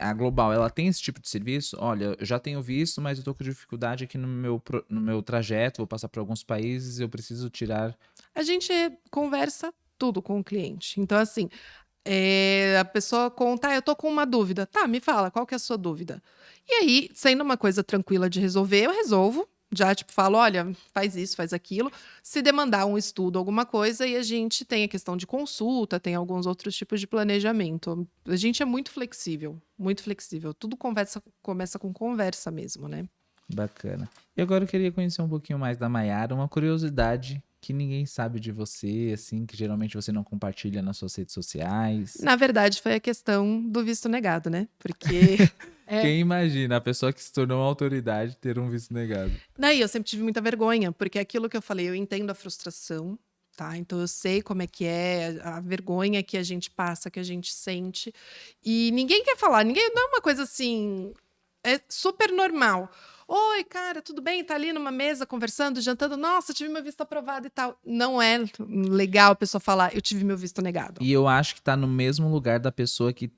a Global, ela tem esse tipo de serviço? Olha, eu já tenho visto, mas eu tô com dificuldade aqui no meu trajeto, vou passar por alguns países, eu preciso tirar... A gente conversa tudo com o cliente. Então, assim, a pessoa conta, eu tô com uma dúvida. Tá, me fala, qual que é a sua dúvida? E aí, sendo uma coisa tranquila de resolver, eu resolvo. Já, tipo, falo, olha, faz isso, faz aquilo. Se demandar um estudo, alguma coisa, e a gente tem a questão de consulta, tem alguns outros tipos de planejamento. A gente é muito flexível, muito flexível. Tudo começa com conversa mesmo, né? Bacana. E agora eu queria conhecer um pouquinho mais da Mayara, uma curiosidade que ninguém sabe de você, assim, que geralmente você não compartilha nas suas redes sociais. Na verdade, foi a questão do visto negado, né? Porque... Quem imagina a pessoa que se tornou uma autoridade ter um visto negado? Daí eu sempre tive muita vergonha, porque é aquilo que eu falei, eu entendo a frustração, tá? Então eu sei como é que é, a vergonha que a gente passa, que a gente sente. E ninguém quer falar, ninguém não é uma coisa assim, é super normal. Oi, cara, tudo bem? Tá ali numa mesa conversando, jantando. Nossa, tive meu visto aprovado e tal. Não é legal a pessoa falar, eu tive meu visto negado. E eu acho que tá no mesmo lugar da pessoa que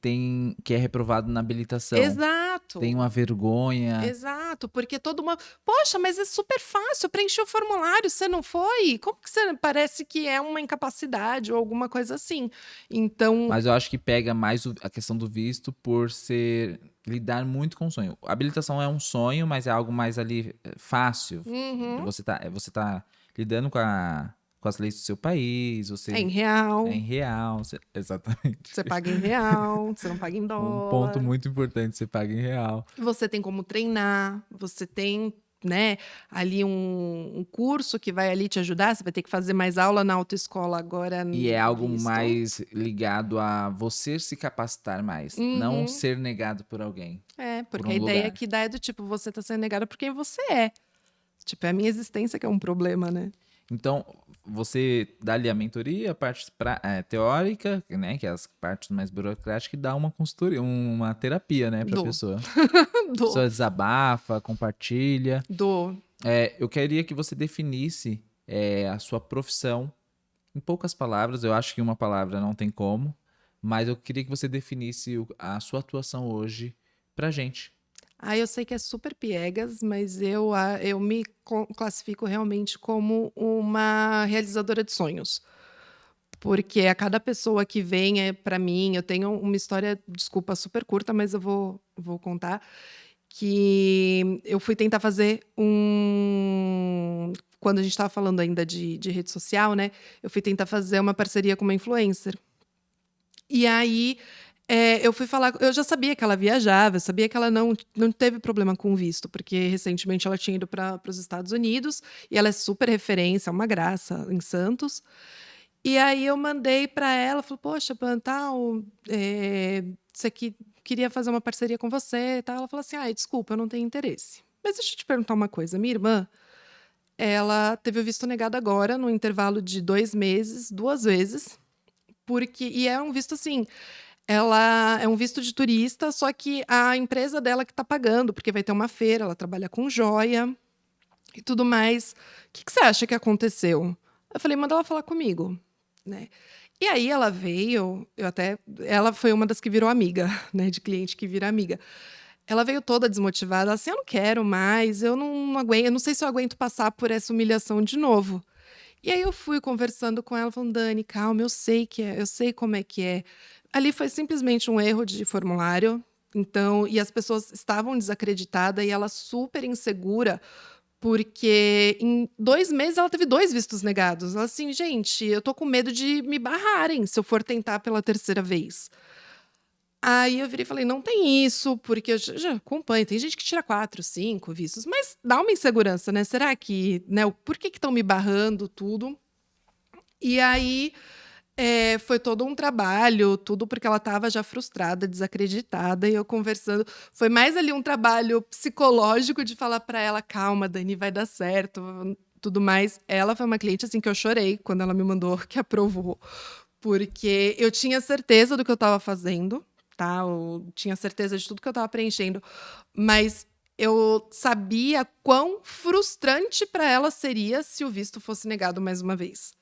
é reprovado na habilitação. Tem Exato. uma vergonha. Exato, porque todo mundo. Poxa, mas é super fácil, eu preenchi o formulário, você não foi? Como que você parece que é uma incapacidade ou alguma coisa assim? Então, Mas eu acho que pega mais a questão do visto por ser lidar muito com o sonho. A habilitação é um sonho, mas é algo mais ali fácil. uhum, Você tá lidando com as leis do seu país, é em você é real, em real, exatamente. você paga em real, você não paga em Um ponto dólar. muito importante, você paga em real. Você tem como treinar, você tem, né, ali um curso que vai ali te ajudar. Você vai ter que fazer mais aula na autoescola agora E no é algo visto. mais ligado a você se capacitar mais, não Uhum. ser negado por alguém, É, por porque a um ideia lugar. que dá é do tipo, você tá sendo negado por quem você é. Tipo, é a minha existência que é um problema, né? Então, você dá ali a mentoria, a parte teórica, né, que é as partes mais burocráticas, e dá uma consultoria, uma terapia, né, para a Dou, pessoa. A dou, pessoa desabafa, compartilha. dou. Eu queria que você definisse a sua profissão em poucas palavras. Eu acho que uma palavra não tem como, mas eu queria que você definisse a sua atuação hoje pra gente. Ah, eu sei que é super piegas, mas eu me classifico realmente como uma realizadora de sonhos. Porque a cada pessoa que vem para mim, eu tenho uma história, desculpa, super curta, mas eu vou contar, que eu fui tentar fazer quando a gente estava falando ainda de rede social, né? Eu fui tentar fazer uma parceria com uma influencer. E aí, eu fui falar, eu já sabia que ela viajava, eu sabia que ela não teve problema com visto, porque recentemente ela tinha ido para os Estados Unidos e ela é super referência, é uma graça em Santos. E aí eu mandei para ela, falei, poxa, Pantal, isso aqui queria fazer uma parceria com você e tal. Ela falou assim, ai, desculpa, eu não tenho interesse. Mas deixa eu te perguntar uma coisa, minha irmã, ela teve o visto negado agora, no intervalo de 2 meses, 2 vezes, e é um visto assim, ela é um visto de turista, só que a empresa dela que está pagando, porque vai ter uma feira, ela trabalha com joia e tudo mais. O que você acha que aconteceu? Eu falei, manda ela falar comigo, né? E aí ela veio, ela foi uma das que virou amiga, né, de cliente que vira amiga. Ela veio toda desmotivada, assim, eu não quero mais, eu não aguento, eu não sei se eu aguento passar por essa humilhação de novo. E aí eu fui conversando com ela, falando, Dani, calma, eu sei como é que é. Ali foi simplesmente um erro de formulário, então, e as pessoas estavam desacreditadas e ela super insegura, porque em 2 meses ela teve 2 vistos negados. Ela assim, gente, eu tô com medo de me barrarem se eu for tentar pela terceira vez. Aí eu virei e falei, não tem isso, porque eu já acompanho. Tem gente que tira 4, 5 vistos, mas dá uma insegurança, né? Será que, né? Por que estão me barrando tudo? E aí foi todo um trabalho, tudo porque ela estava já frustrada, desacreditada, e eu conversando. Foi mais ali um trabalho psicológico de falar para ela, calma, Dani, vai dar certo, tudo mais. Ela foi uma cliente assim que eu chorei quando ela me mandou que aprovou, porque eu tinha certeza do que eu estava fazendo, tá? Eu tinha certeza de tudo que eu estava preenchendo, mas eu sabia quão frustrante para ela seria se o visto fosse negado mais uma vez.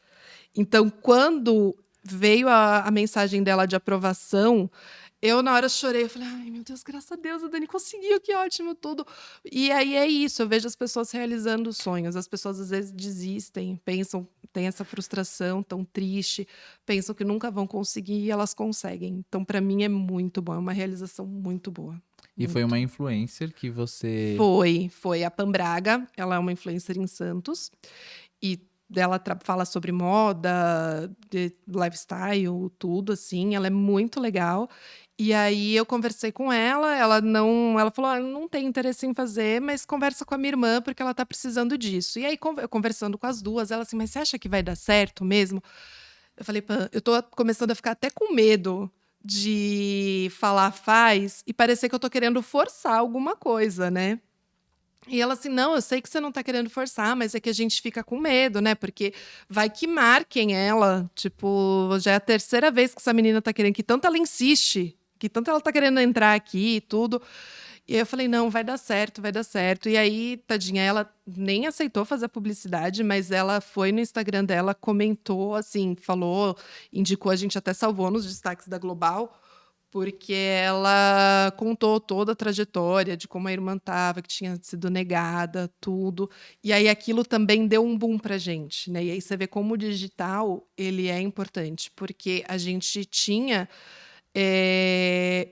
Então, quando veio a mensagem dela de aprovação, eu na hora chorei, eu falei: "Ai, meu Deus, graças a Deus, a Dani conseguiu, que ótimo, tudo". E aí é isso, eu vejo as pessoas realizando sonhos, as pessoas às vezes desistem, pensam, têm essa frustração, tão triste, pensam que nunca vão conseguir e elas conseguem. Então, para mim é muito bom, é uma realização muito boa, E foi muito. uma influencer que você. Foi a Pam Braga, ela é uma influencer em Santos, e dela fala sobre moda, de lifestyle, tudo assim, ela é muito legal. E aí eu conversei com ela, ela falou: não tem interesse em fazer, mas conversa com a minha irmã porque ela tá precisando disso". E aí eu conversando com as duas, ela assim: "Mas você acha que vai dar certo mesmo?". Eu falei: "Pã, eu tô começando a ficar até com medo de falar faz e parecer que eu tô querendo forçar alguma coisa, né?". E ela assim: "Não, eu sei que você não tá querendo forçar, mas é que a gente fica com medo, né, porque vai que marquem ela, tipo, já é a terceira vez que essa menina tá querendo, que tanto ela insiste, que tanto ela tá querendo entrar aqui e tudo". E aí eu falei: "Não, vai dar certo, vai dar certo". E aí, tadinha, ela nem aceitou fazer a publicidade, mas ela foi no Instagram dela, comentou, assim, falou, indicou, a gente até salvou nos destaques da Global, porque ela contou toda a trajetória de como a irmã estava, que tinha sido negada, tudo. E aí aquilo também deu um boom pra gente, né. E aí você vê como o digital, ele é importante, porque a gente tinha,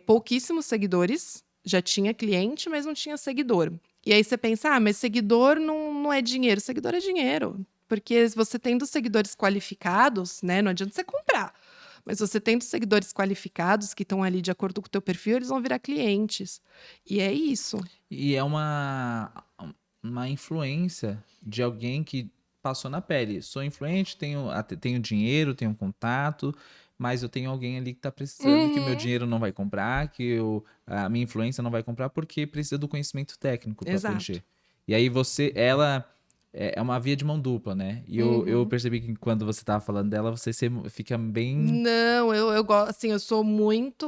pouquíssimos seguidores, já tinha cliente, mas não tinha seguidor. E aí você pensa: "Ah, mas seguidor não é dinheiro", seguidor é dinheiro, porque se você tendo seguidores qualificados, né, não adianta você comprar, mas você tendo seguidores qualificados que estão ali de acordo com o teu perfil, eles vão virar clientes. E é isso. E é uma influência de alguém que passou na pele. Sou influente, tenho dinheiro, tenho contato, mas eu tenho alguém ali que está precisando, que o meu Uhum. dinheiro não vai comprar, a minha influência não vai comprar, porque precisa do conhecimento técnico para Exato. preencher. E aí ela é uma via de mão dupla, né? E eu Uhum. percebi que quando você estava falando dela, fica bem Não, eu gosto, assim, eu sou muito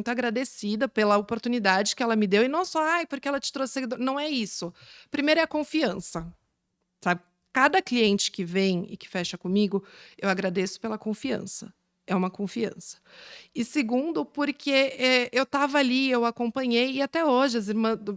agradecida pela oportunidade que ela me deu, e não só: "Ai, porque ela te trouxe seguidor", não é isso. Primeiro é a confiança, sabe. Cada cliente que vem e que fecha comigo, eu agradeço pela confiança, é uma confiança. E segundo, porque, eu estava ali, eu acompanhei, e até hoje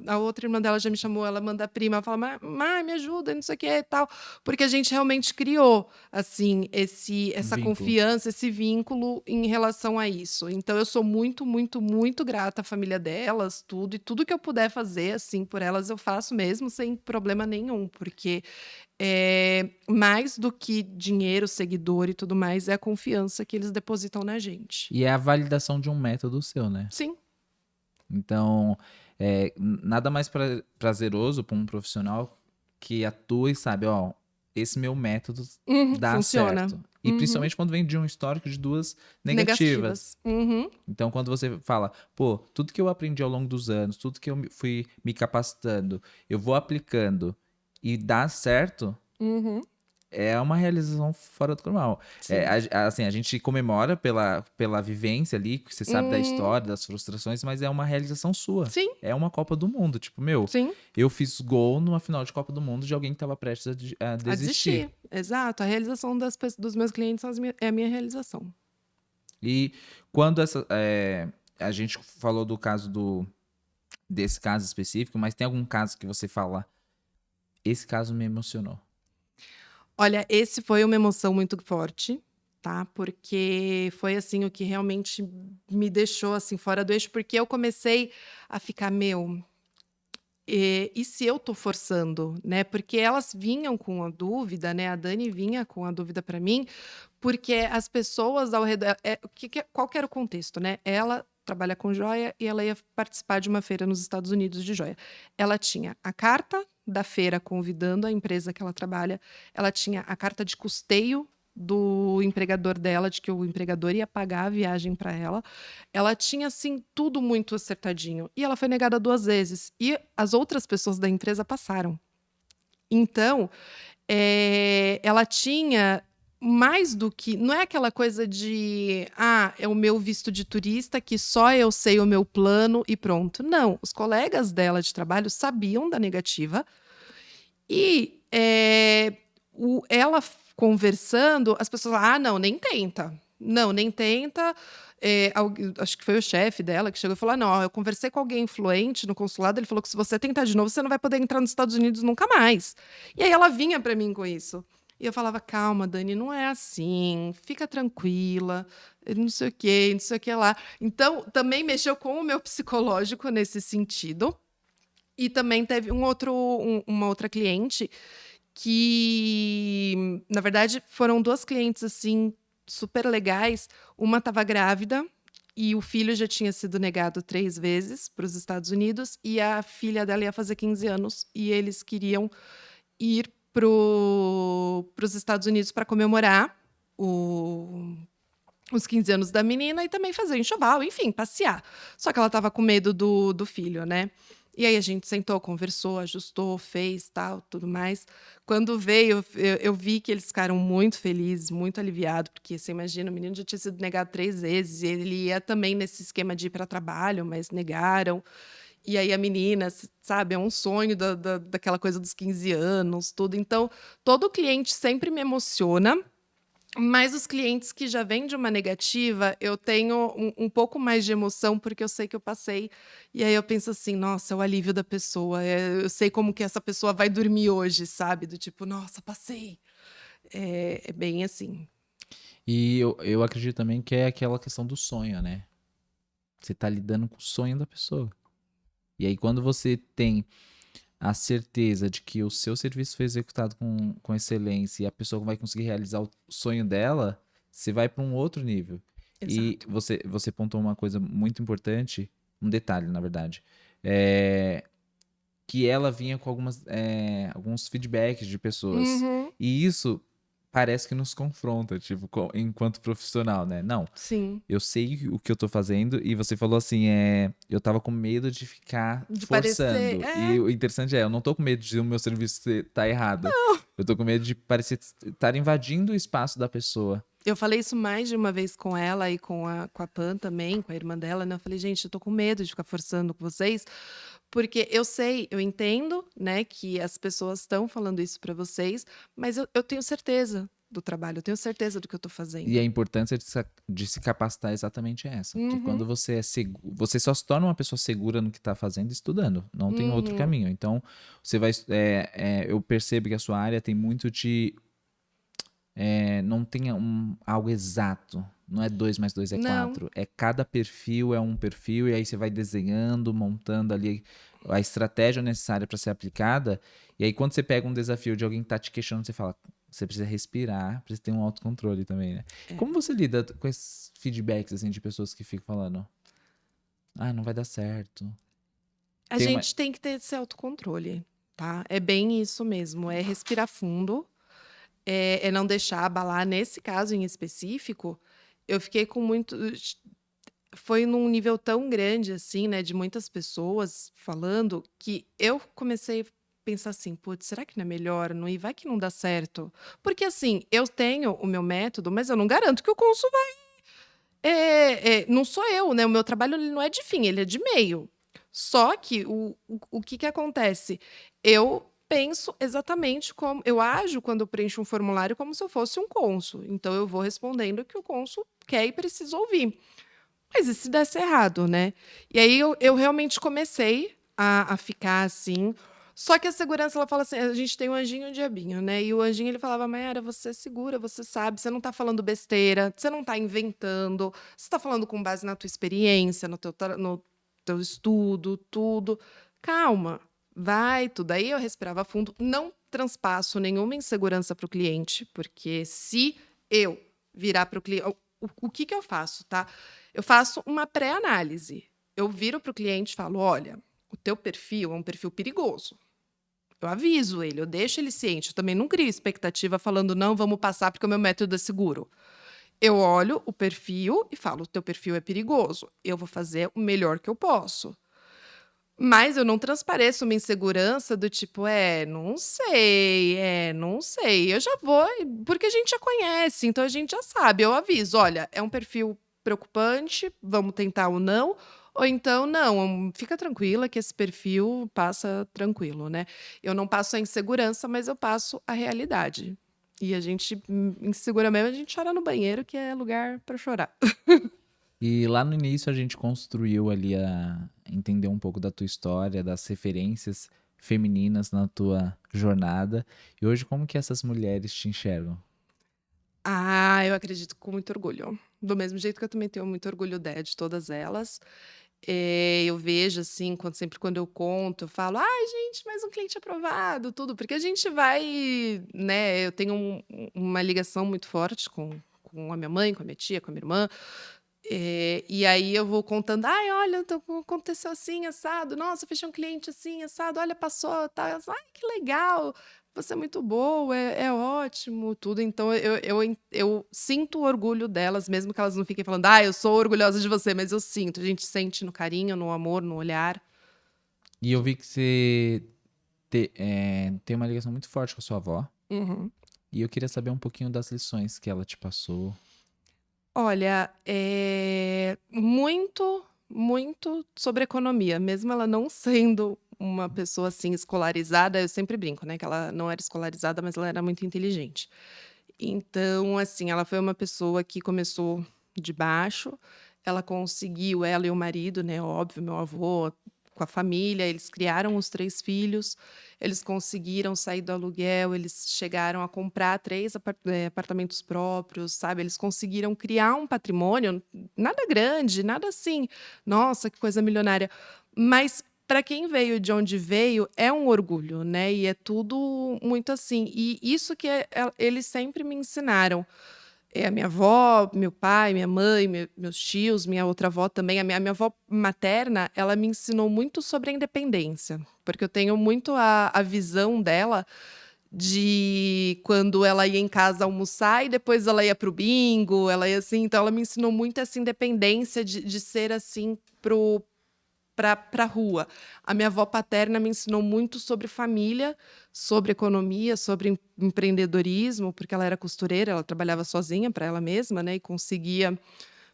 a outra irmã dela já me chamou, ela manda a prima, ela fala: "Má, me ajuda, não sei o que e tal", porque a gente realmente criou, assim, essa vínculo. confiança, esse vínculo em relação a isso. Então eu sou muito, muito, muito grata à família delas, tudo, e tudo que eu puder fazer, assim, por elas, eu faço mesmo sem problema nenhum, porque mais do que dinheiro, seguidor e tudo mais, é a confiança que eles depositam na gente. E é a validação de um método seu, né? Sim. Então, nada mais prazeroso para um profissional que atua e sabe, ó, esse meu método Uhum, dá funciona. certo. E Uhum. principalmente quando vem de um histórico de duas negativas. Negativas. Uhum. Então, quando você fala, pô, tudo que eu aprendi ao longo dos anos, tudo que fui me capacitando, eu vou aplicando e dá certo, Uhum. é uma realização fora do normal. Sim. Assim, a gente comemora pela vivência ali, que você sabe da Hum. história, das frustrações, mas é uma realização sua. Sim, É uma Copa do Mundo. Tipo, meu, sim. eu fiz gol numa final de Copa do Mundo de alguém que estava prestes a A desistir. desistir. Exato. A realização dos meus clientes é a minha realização. E quando a gente falou desse caso específico, mas tem algum caso que você fala, esse caso me emocionou. Olha, esse foi uma emoção muito forte, tá, porque foi, assim, o que realmente me deixou, assim, fora do eixo, porque eu comecei a ficar: "Meu, e se eu tô forçando?", né, porque elas vinham com a dúvida, né, a Dani vinha com a dúvida para mim, porque as pessoas ao redor, qual que era o contexto, né, ela trabalha com joia e ela ia participar de uma feira nos Estados Unidos de joia. Ela tinha a carta da feira convidando a empresa que ela trabalha, ela tinha a carta de custeio do empregador dela, de que o empregador ia pagar a viagem para ela tinha, assim, tudo muito acertadinho. E ela foi negada 2 vezes. E as outras pessoas da empresa passaram. Então, ela tinha mais do que, não é aquela coisa de: "Ah, é o meu visto de turista que só eu sei o meu plano e pronto". Não, os colegas dela de trabalho sabiam da negativa e, ela conversando, as pessoas: "Ah, não, nem tenta. Não, nem tenta". Acho que foi o chefe dela que chegou e falou: "Ah, não, ó, eu conversei com alguém influente no consulado, ele falou que se você tentar de novo, você não vai poder entrar nos Estados Unidos nunca mais". E aí ela vinha para mim com isso. E eu falava: "Calma, Dani, não é assim, fica tranquila, não sei o quê, não sei o que lá". Então, também mexeu com o meu psicológico nesse sentido. E também teve uma outra cliente que, na verdade, foram 2 clientes, assim, super legais. Uma estava grávida e o filho já tinha sido negado 3 vezes para os Estados Unidos, e a filha dela ia fazer 15 anos e eles queriam ir para os Estados Unidos para comemorar o os 15 anos da menina e também fazer enxoval, enfim, passear. Só que ela estava com medo do filho, né. E aí a gente sentou, conversou, ajustou, fez, tal, tudo mais. Quando veio, eu vi que eles ficaram muito felizes, muito aliviados, porque você imagina, o menino já tinha sido negado 3 vezes, e ele ia também nesse esquema de ir para trabalho, mas negaram. E aí a menina, sabe, é um sonho daquela coisa dos 15 anos, tudo. Então, todo cliente sempre me emociona, mas os clientes que já vêm de uma negativa, eu tenho um pouco mais de emoção, porque eu sei que eu passei. E aí eu penso assim, nossa, é o alívio da pessoa. Eu sei como que essa pessoa vai dormir hoje, sabe? Do tipo, nossa, passei. É bem assim. E eu acredito também que é aquela questão do sonho, né? Você tá lidando com o sonho da pessoa. E aí, quando você tem a certeza de que o seu serviço foi executado com excelência e a pessoa vai conseguir realizar o sonho dela, você vai para um outro nível. E Exato. você pontuou uma coisa muito importante, um detalhe, na verdade, é, que ela vinha com alguns feedbacks de pessoas. Uhum, E isso parece que nos confronta, tipo, enquanto profissional, né? Não, sim. eu sei o que eu tô fazendo e você falou assim, eu tava com medo de ficar De parecer. forçando. E o interessante eu não tô com medo de o meu serviço tá errado. Eu tô com medo de parecer estar invadindo o espaço da pessoa. Eu falei isso mais de uma vez com ela e com a Pan também, com a irmã dela, né? Eu falei, gente, eu tô com medo de ficar forçando com vocês, porque eu sei, eu entendo, né, que as pessoas estão falando isso para vocês, mas eu tenho certeza do trabalho, eu tenho certeza do que eu tô E a fazendo. importância de se capacitar é exatamente essa. Porque quando Uhum, você é seguro, você só se torna uma pessoa segura no que está fazendo estudando. Não tem outro uhum. caminho. Então, você vai. Eu percebo que a sua área tem muito de. Não tem algo exato. Não é 2 mais 2 é Não, 4. É cada perfil é um perfil, e aí você vai desenhando, montando ali a estratégia necessária para ser aplicada. E aí, quando você pega um desafio de alguém que tá te questionando, você fala, você precisa respirar, precisa ter um autocontrole também, né? é. Como você lida com esses feedbacks assim de pessoas que ficam falando, ah, não vai dar certo. A Tem uma. gente tem que ter esse autocontrole, tá? É bem isso mesmo, é respirar fundo. É não deixar abalar. Nesse caso em específico, eu fiquei com muito foi num nível tão grande, assim, né, de muitas pessoas falando, que eu comecei a pensar assim: "Putz, será que não é melhor não ir? Vai que não dá certo". Porque, assim, eu tenho o meu método, mas eu não garanto que o cônsul não sou eu, né, o meu trabalho ele não é de fim, ele é de meio. Só que o que que acontece? Eu penso exatamente como eu ajo quando eu preencho um formulário como se eu fosse um cônsul, então eu vou respondendo o que o cônsul quer e precisa ouvir. Mas e se desse errado, né? E aí eu realmente comecei a ficar assim. Só que a segurança, ela fala assim: a gente tem o anjinho e o diabinho, né? E o anjinho ele falava: Mayara, você é segura, você sabe, você não tá falando besteira, você não tá inventando, você tá falando com base na tua experiência, no teu estudo, tudo. Calma, vai, tudo. Aí eu respirava fundo, não transpasso nenhuma insegurança para o cliente, porque se eu virar para o cliente. O que que eu faço, tá? Eu faço uma pré-análise. Eu viro para o cliente e falo: olha, o teu perfil é um perfil perigoso. Eu aviso ele, eu deixo ele ciente. Eu também não crio expectativa falando, não, vamos passar porque o meu método é seguro. Eu olho o perfil e falo: o teu perfil é perigoso. Eu vou fazer o melhor que eu posso. Mas eu não transpareço uma insegurança do tipo, não sei. Eu já vou, porque a gente já conhece, então a gente já sabe. Eu aviso: olha, é um perfil preocupante, vamos tentar ou não. Ou então, não, fica tranquila que esse perfil passa tranquilo, né? Eu não passo a insegurança, mas eu passo a realidade. E a gente, insegura mesmo, a gente chora no banheiro, que é lugar para chorar. E lá no início a gente construiu ali a entender um pouco da tua história, das referências femininas na tua jornada. E hoje como que essas mulheres te enxergam? Ah, eu acredito com muito orgulho. Do mesmo jeito que eu também tenho muito orgulho de todas elas. Eu vejo, assim, sempre quando eu conto, eu falo: "Ai, gente, mais um cliente aprovado", tudo, porque a gente vai, né, eu tenho uma ligação muito forte com a minha mãe, com a minha tia, com a minha irmã, e aí eu vou contando: "Ai, olha, aconteceu assim, assado. Nossa, fechei um cliente assim, assado. Olha, passou, tá. Ai, que legal. Você é muito boa, é ótimo", tudo. Então eu sinto o orgulho delas, mesmo que elas não fiquem falando: "Ah, eu sou orgulhosa de você", mas eu sinto. A gente sente no carinho, no amor, no olhar. E eu vi que você tem uma ligação muito forte com a sua avó. Uhum. E eu queria saber um pouquinho das lições que ela te passou. Olha, muito, muito sobre economia. Mesmo ela não sendo uma pessoa, assim, escolarizada, eu sempre brinco, né, que ela não era escolarizada, mas ela era muito inteligente. Então, assim, ela foi uma pessoa que começou de baixo, ela conseguiu, ela e o marido, né, óbvio, meu avô, com a família, eles criaram os 3 filhos, eles conseguiram sair do aluguel, eles chegaram a comprar 3 apartamentos próprios, sabe, eles conseguiram criar um patrimônio, nada grande, nada assim, nossa, que coisa milionária, mas para quem veio de onde veio, é um orgulho, né, e é tudo muito assim. E isso que eles sempre me ensinaram. A minha avó, meu pai, minha mãe, meus tios, minha outra avó também. A minha avó materna, ela me ensinou muito sobre a independência, porque eu tenho muito a visão dela de quando ela ia em casa almoçar e depois ela ia para o bingo, ela ia assim. Então, ela me ensinou muito essa independência de ser assim para a rua. A minha avó paterna me ensinou muito sobre família, sobre economia, sobre empreendedorismo, porque ela era costureira, ela trabalhava sozinha para ela mesma, né, e conseguia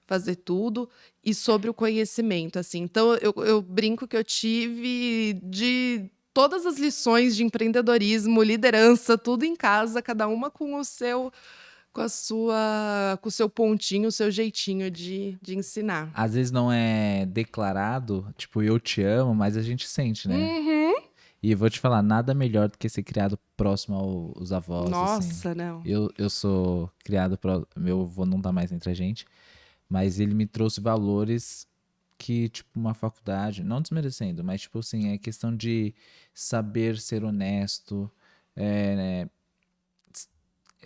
fazer tudo, e sobre o conhecimento, assim. Então, eu brinco que eu tive de todas as lições de empreendedorismo, liderança, tudo em casa, cada uma com o seu pontinho, o seu jeitinho de ensinar. Às vezes não é declarado, tipo, eu te amo, mas a gente sente, né? Uhum. E eu vou te falar, nada melhor do que ser criado próximo aos avós, assim. Nossa, não. Eu sou criado, meu avô não tá mais entre a gente, mas ele me trouxe valores que, tipo, uma faculdade, não desmerecendo, mas, tipo assim, é questão de saber ser honesto, é,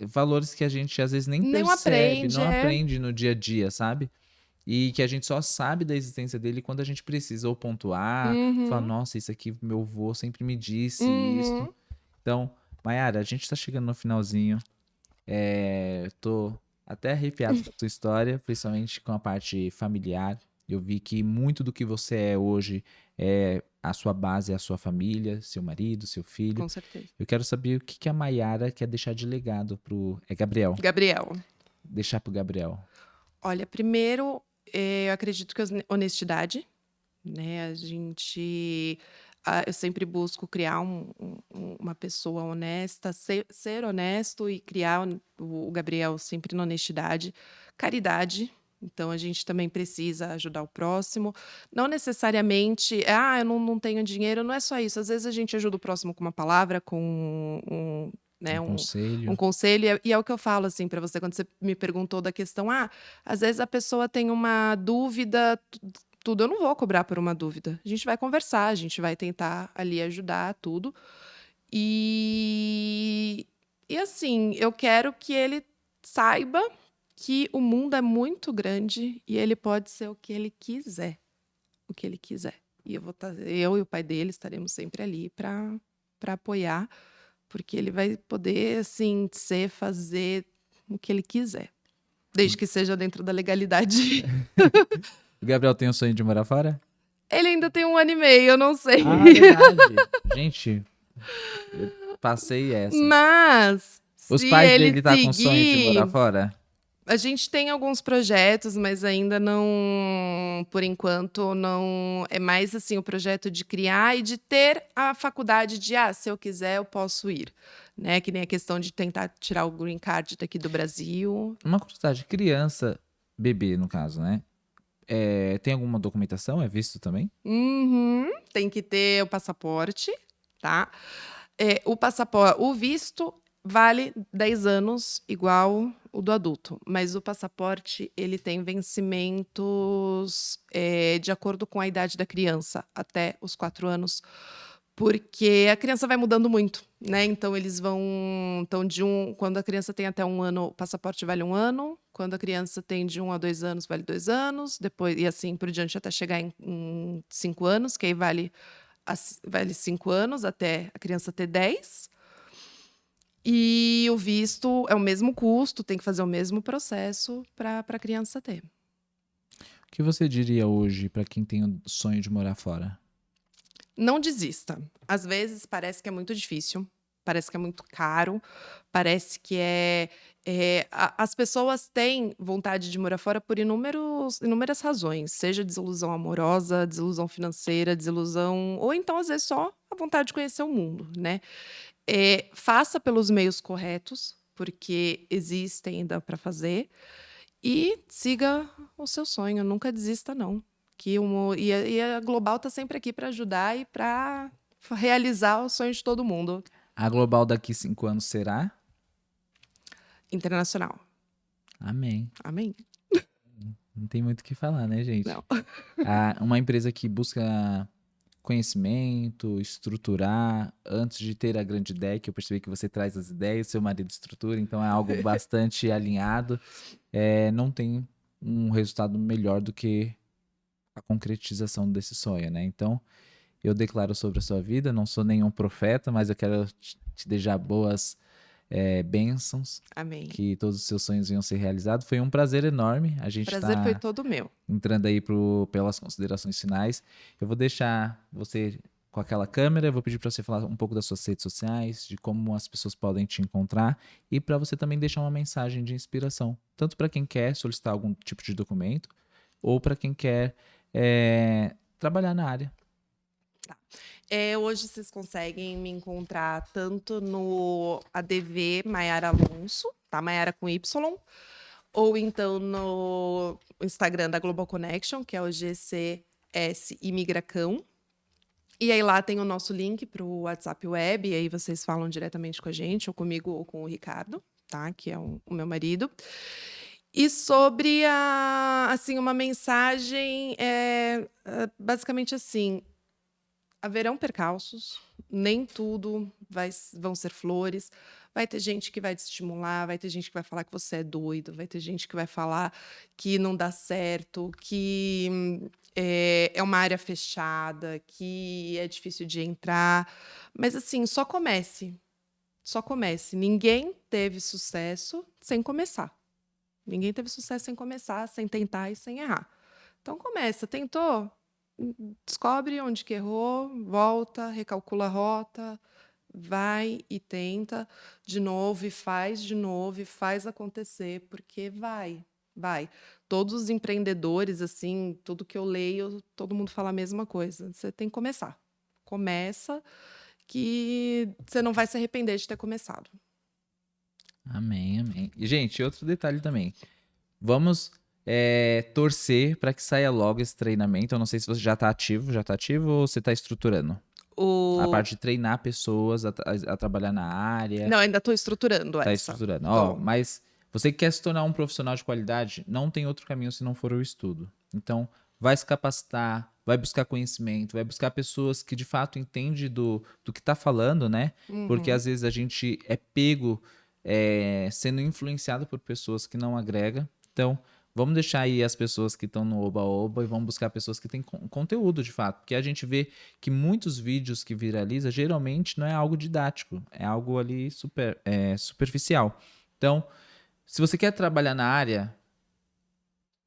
valores que a gente às vezes nem Não percebe, aprende, não é. aprende no dia a dia, sabe? E que a gente só sabe da existência dele quando a gente precisa ou pontuar, falar, Uhum, nossa, isso aqui meu avô sempre me disse isso. uhum. Então, Mayara, a gente tá chegando no finalzinho. Tô até arrepiado com a sua história, principalmente com a parte familiar. Eu vi que muito do que você é hoje é a sua base, é a sua família, seu marido, seu filho. Com certeza. Eu quero saber o que que a Mayara quer deixar de legado pro. É Gabriel. Gabriel, Deixar pro Gabriel. olha, primeiro, eu acredito que honestidade, né? Eu sempre busco criar uma pessoa honesta, ser honesto e criar o Gabriel sempre na honestidade, caridade. Então, a gente também precisa ajudar o próximo. Não necessariamente, eu não tenho dinheiro, não é só isso. Às vezes a gente ajuda o próximo com uma palavra, com né, Um um conselho. conselho, e é o que eu falo assim para você, quando você me perguntou da questão, às vezes a pessoa tem uma dúvida, tudo, eu não vou cobrar por uma dúvida. A gente vai conversar, a gente vai tentar ali ajudar tudo. E, e assim, eu quero que ele saiba que o mundo é muito grande e ele pode ser o que ele quiser, o que ele quiser. E eu e o pai dele estaremos sempre ali para apoiar, porque ele vai poder assim fazer o que ele quiser, desde que seja dentro da legalidade. O Gabriel tem o sonho de morar fora? Ele ainda tem 1 ano e meio, eu não sei. Ah, verdade. Gente, eu passei essa. Mas, Os se pais ele dele tá com sonho de morar seguir, fora? a gente tem alguns projetos, mas ainda não, por enquanto, não. É mais assim o projeto de criar e de ter a faculdade de, se eu quiser, eu posso ir. Né? Que nem a questão de tentar tirar o green card daqui do Brasil. Uma curiosidade, criança, bebê no caso, né? Tem alguma documentação? É visto também? Uhum, tem que ter o passaporte, tá? O passaporte, o visto vale 10 anos, igual o do adulto, mas o passaporte ele tem vencimentos de acordo com a idade da criança, até os 4 anos, porque a criança vai mudando muito, né? Então eles vão, então quando a criança tem até 1 ano, o passaporte vale 1 ano. Quando a criança tem de 1 a 2 anos, vale 2 anos. Depois e assim por diante até chegar em 5 anos, que aí vale 5 anos até a criança ter 10. E o visto é o mesmo custo, tem que fazer o mesmo processo para a criança ter. O que você diria hoje pra quem tem o sonho de morar fora? Não desista. Às vezes parece que é muito difícil, parece que é muito caro, parece que as pessoas têm vontade de morar fora por inúmeras razões, seja desilusão amorosa, desilusão financeira, desilusão ou então, às vezes, só a vontade de conhecer o mundo, né. Faça pelos meios corretos, porque existem, dá para fazer, e siga o seu sonho, nunca desista não, que a Global está sempre aqui para ajudar e para realizar os sonhos de todo mundo. A Global daqui 5 anos será? Internacional. Amém. Amém? Não tem muito o que falar, né, gente? Não. Uma empresa que busca conhecimento, estruturar, antes de ter a grande ideia, que eu percebi que você traz as ideias, seu marido estrutura, então é algo bastante alinhado. Não tem um resultado melhor do que a concretização desse sonho, né? Então, eu declaro sobre a sua vida, não sou nenhum profeta, mas eu quero te desejar boas bênçãos, Amém. que todos os seus sonhos venham ser realizados. Foi um prazer enorme. A O gente prazer foi está todo meu. entrando aí pelas considerações finais. Eu vou deixar você com aquela câmera, eu vou pedir para você falar um pouco das suas redes sociais, de como as pessoas podem te encontrar e para você também deixar uma mensagem de inspiração, tanto para quem quer solicitar algum tipo de documento ou para quem quer trabalhar na área. Hoje vocês conseguem me encontrar tanto no ADV Maiara Alonso, tá? Maiara com Y, ou então no Instagram da Global Connection, que é o GCS Imigracão. E aí lá tem o nosso link para o WhatsApp Web, e aí vocês falam diretamente com a gente, ou comigo ou com o Ricardo, tá? Que é o meu marido. E sobre assim, uma mensagem, basicamente assim, haverão percalços, nem tudo vão ser flores. Vai ter gente que vai te estimular, vai ter gente que vai falar que você é doido, vai ter gente que vai falar que não dá certo, que é uma área fechada, que é difícil de entrar. Mas assim, só comece. Só comece. Ninguém teve sucesso sem começar. Ninguém teve sucesso sem começar, sem tentar e sem errar. Então começa, tentou, descobre onde que errou, volta, recalcula a rota, vai e tenta de novo e faz acontecer, porque vai. Todos os empreendedores, assim, tudo que eu leio, todo mundo fala a mesma coisa. Você tem que começar. Começa que você não vai se arrepender de ter começado. Amém, amém. E, gente, outro detalhe também. Vamos torcer para que saia logo esse treinamento. Eu não sei se você já está ativo ou você está estruturando? A parte de treinar pessoas a trabalhar na área. Não, ainda estou estruturando Tá essa. estruturando. Ó, mas você que quer se tornar um profissional de qualidade, não tem outro caminho se não for o estudo. Então, vai se capacitar, vai buscar conhecimento, vai buscar pessoas que de fato entendem do que tá falando, né? Porque às vezes a gente é pego sendo influenciado por pessoas que não agregam. Então, vamos deixar aí as pessoas que estão no oba-oba e vamos buscar pessoas que têm conteúdo de fato. Porque a gente vê que muitos vídeos que viralizam geralmente não é algo didático, é algo ali superficial. Então, se você quer trabalhar na área,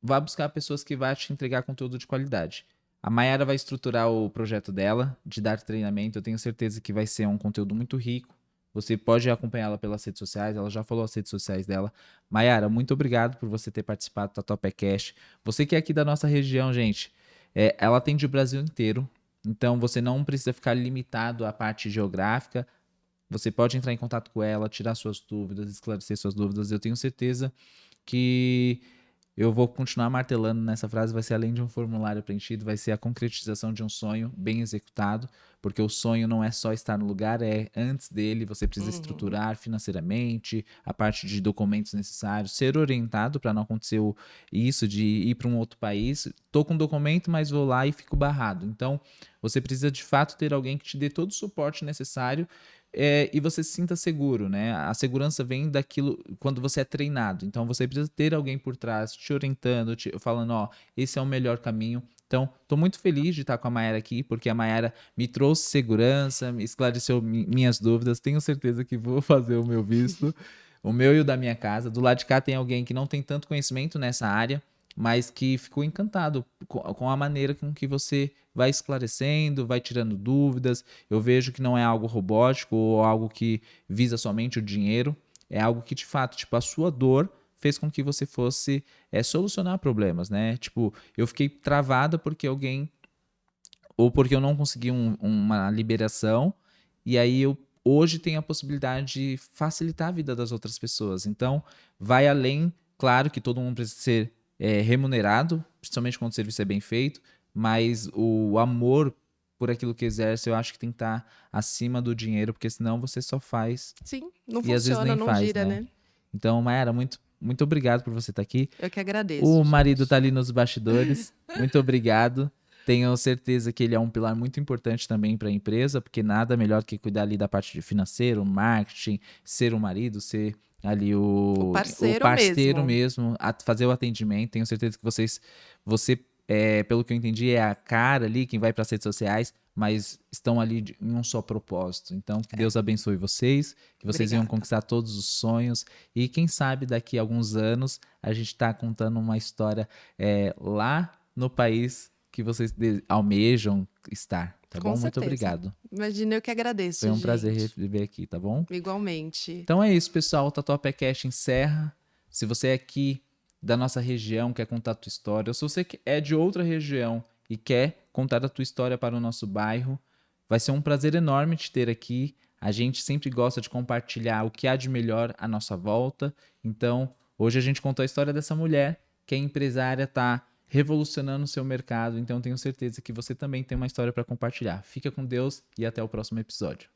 vá buscar pessoas que vão te entregar conteúdo de qualidade. A Maiara vai estruturar o projeto dela de dar treinamento. Eu tenho certeza que vai ser um conteúdo muito rico. Você pode acompanhá-la pelas redes sociais, ela já falou as redes sociais dela. Maiara, muito obrigado por você ter participado do Tatuapé-Cast. Você que é aqui da nossa região, gente, ela atende o Brasil inteiro, então você não precisa ficar limitado à parte geográfica. Você pode entrar em contato com ela, tirar suas dúvidas, esclarecer suas dúvidas. Eu tenho certeza que eu vou continuar martelando nessa frase, vai ser além de um formulário preenchido, vai ser a concretização de um sonho bem executado, porque o sonho não é só estar no lugar, antes dele você precisa estruturar financeiramente, a parte de documentos necessários, ser orientado para não acontecer isso de ir para um outro país. Tô com um documento, mas vou lá e fico barrado. Então, você precisa de fato ter alguém que te dê todo o suporte necessário e você se sinta seguro, né? A segurança vem daquilo quando você é treinado. Então você precisa ter alguém por trás te orientando, falando, ó, esse é o melhor caminho. Então, estou muito feliz de estar com a Maiara aqui, porque a Maiara me trouxe segurança, me esclareceu minhas dúvidas. Tenho certeza que vou fazer o meu visto, o meu e o da minha casa. Do lado de cá tem alguém que não tem tanto conhecimento nessa área, mas que ficou encantado com a maneira com que você vai esclarecendo, vai tirando dúvidas. Eu vejo que não é algo robótico ou algo que visa somente o dinheiro, é algo que de fato, tipo, a sua dor fez com que você fosse solucionar problemas, né? Tipo, eu fiquei travada porque alguém ou porque eu não consegui uma liberação, e aí eu hoje tenho a possibilidade de facilitar a vida das outras pessoas. Então, vai além, claro que todo mundo precisa ser remunerado, principalmente quando o serviço é bem feito, mas o amor por aquilo que exerce, eu acho que tem que estar acima do dinheiro, porque senão você só faz Sim, não e às vezes funciona, nem não faz, gira, né? né? Então, Mayara, muito, muito obrigado por você estar aqui. Eu que agradeço, O marido tá gente. ali nos bastidores. Muito obrigado. Tenho certeza que ele é um pilar muito importante também para a empresa, porque nada melhor que cuidar ali da parte de financeiro, marketing, ser o marido, ser ali O o parceiro parceiro mesmo. mesmo, fazer o atendimento. Tenho certeza que você, pelo que eu entendi, é a cara ali, quem vai para as redes sociais, mas estão ali em um só propósito. Então, que É, Deus abençoe vocês, que vocês venham obrigada. conquistar todos os sonhos e quem sabe daqui a alguns anos a gente está contando uma história lá no país que vocês almejam estar, tá Com bom? Muito certeza. obrigado. Imagina, eu que Foi agradeço, um prazer gente. receber aqui, tá bom? Igualmente. Então é isso, pessoal. O Tatuapé Cast encerra. Se você é aqui da nossa região, quer contar a tua história, ou se você é de outra região e quer contar a tua história para o nosso bairro, vai ser um prazer enorme te ter aqui. A gente sempre gosta de compartilhar o que há de melhor à nossa volta. Então, hoje a gente contou a história dessa mulher que é empresária, tá revolucionando o seu mercado. Então, tenho certeza que você também tem uma história para compartilhar. Fica com Deus e até o próximo episódio.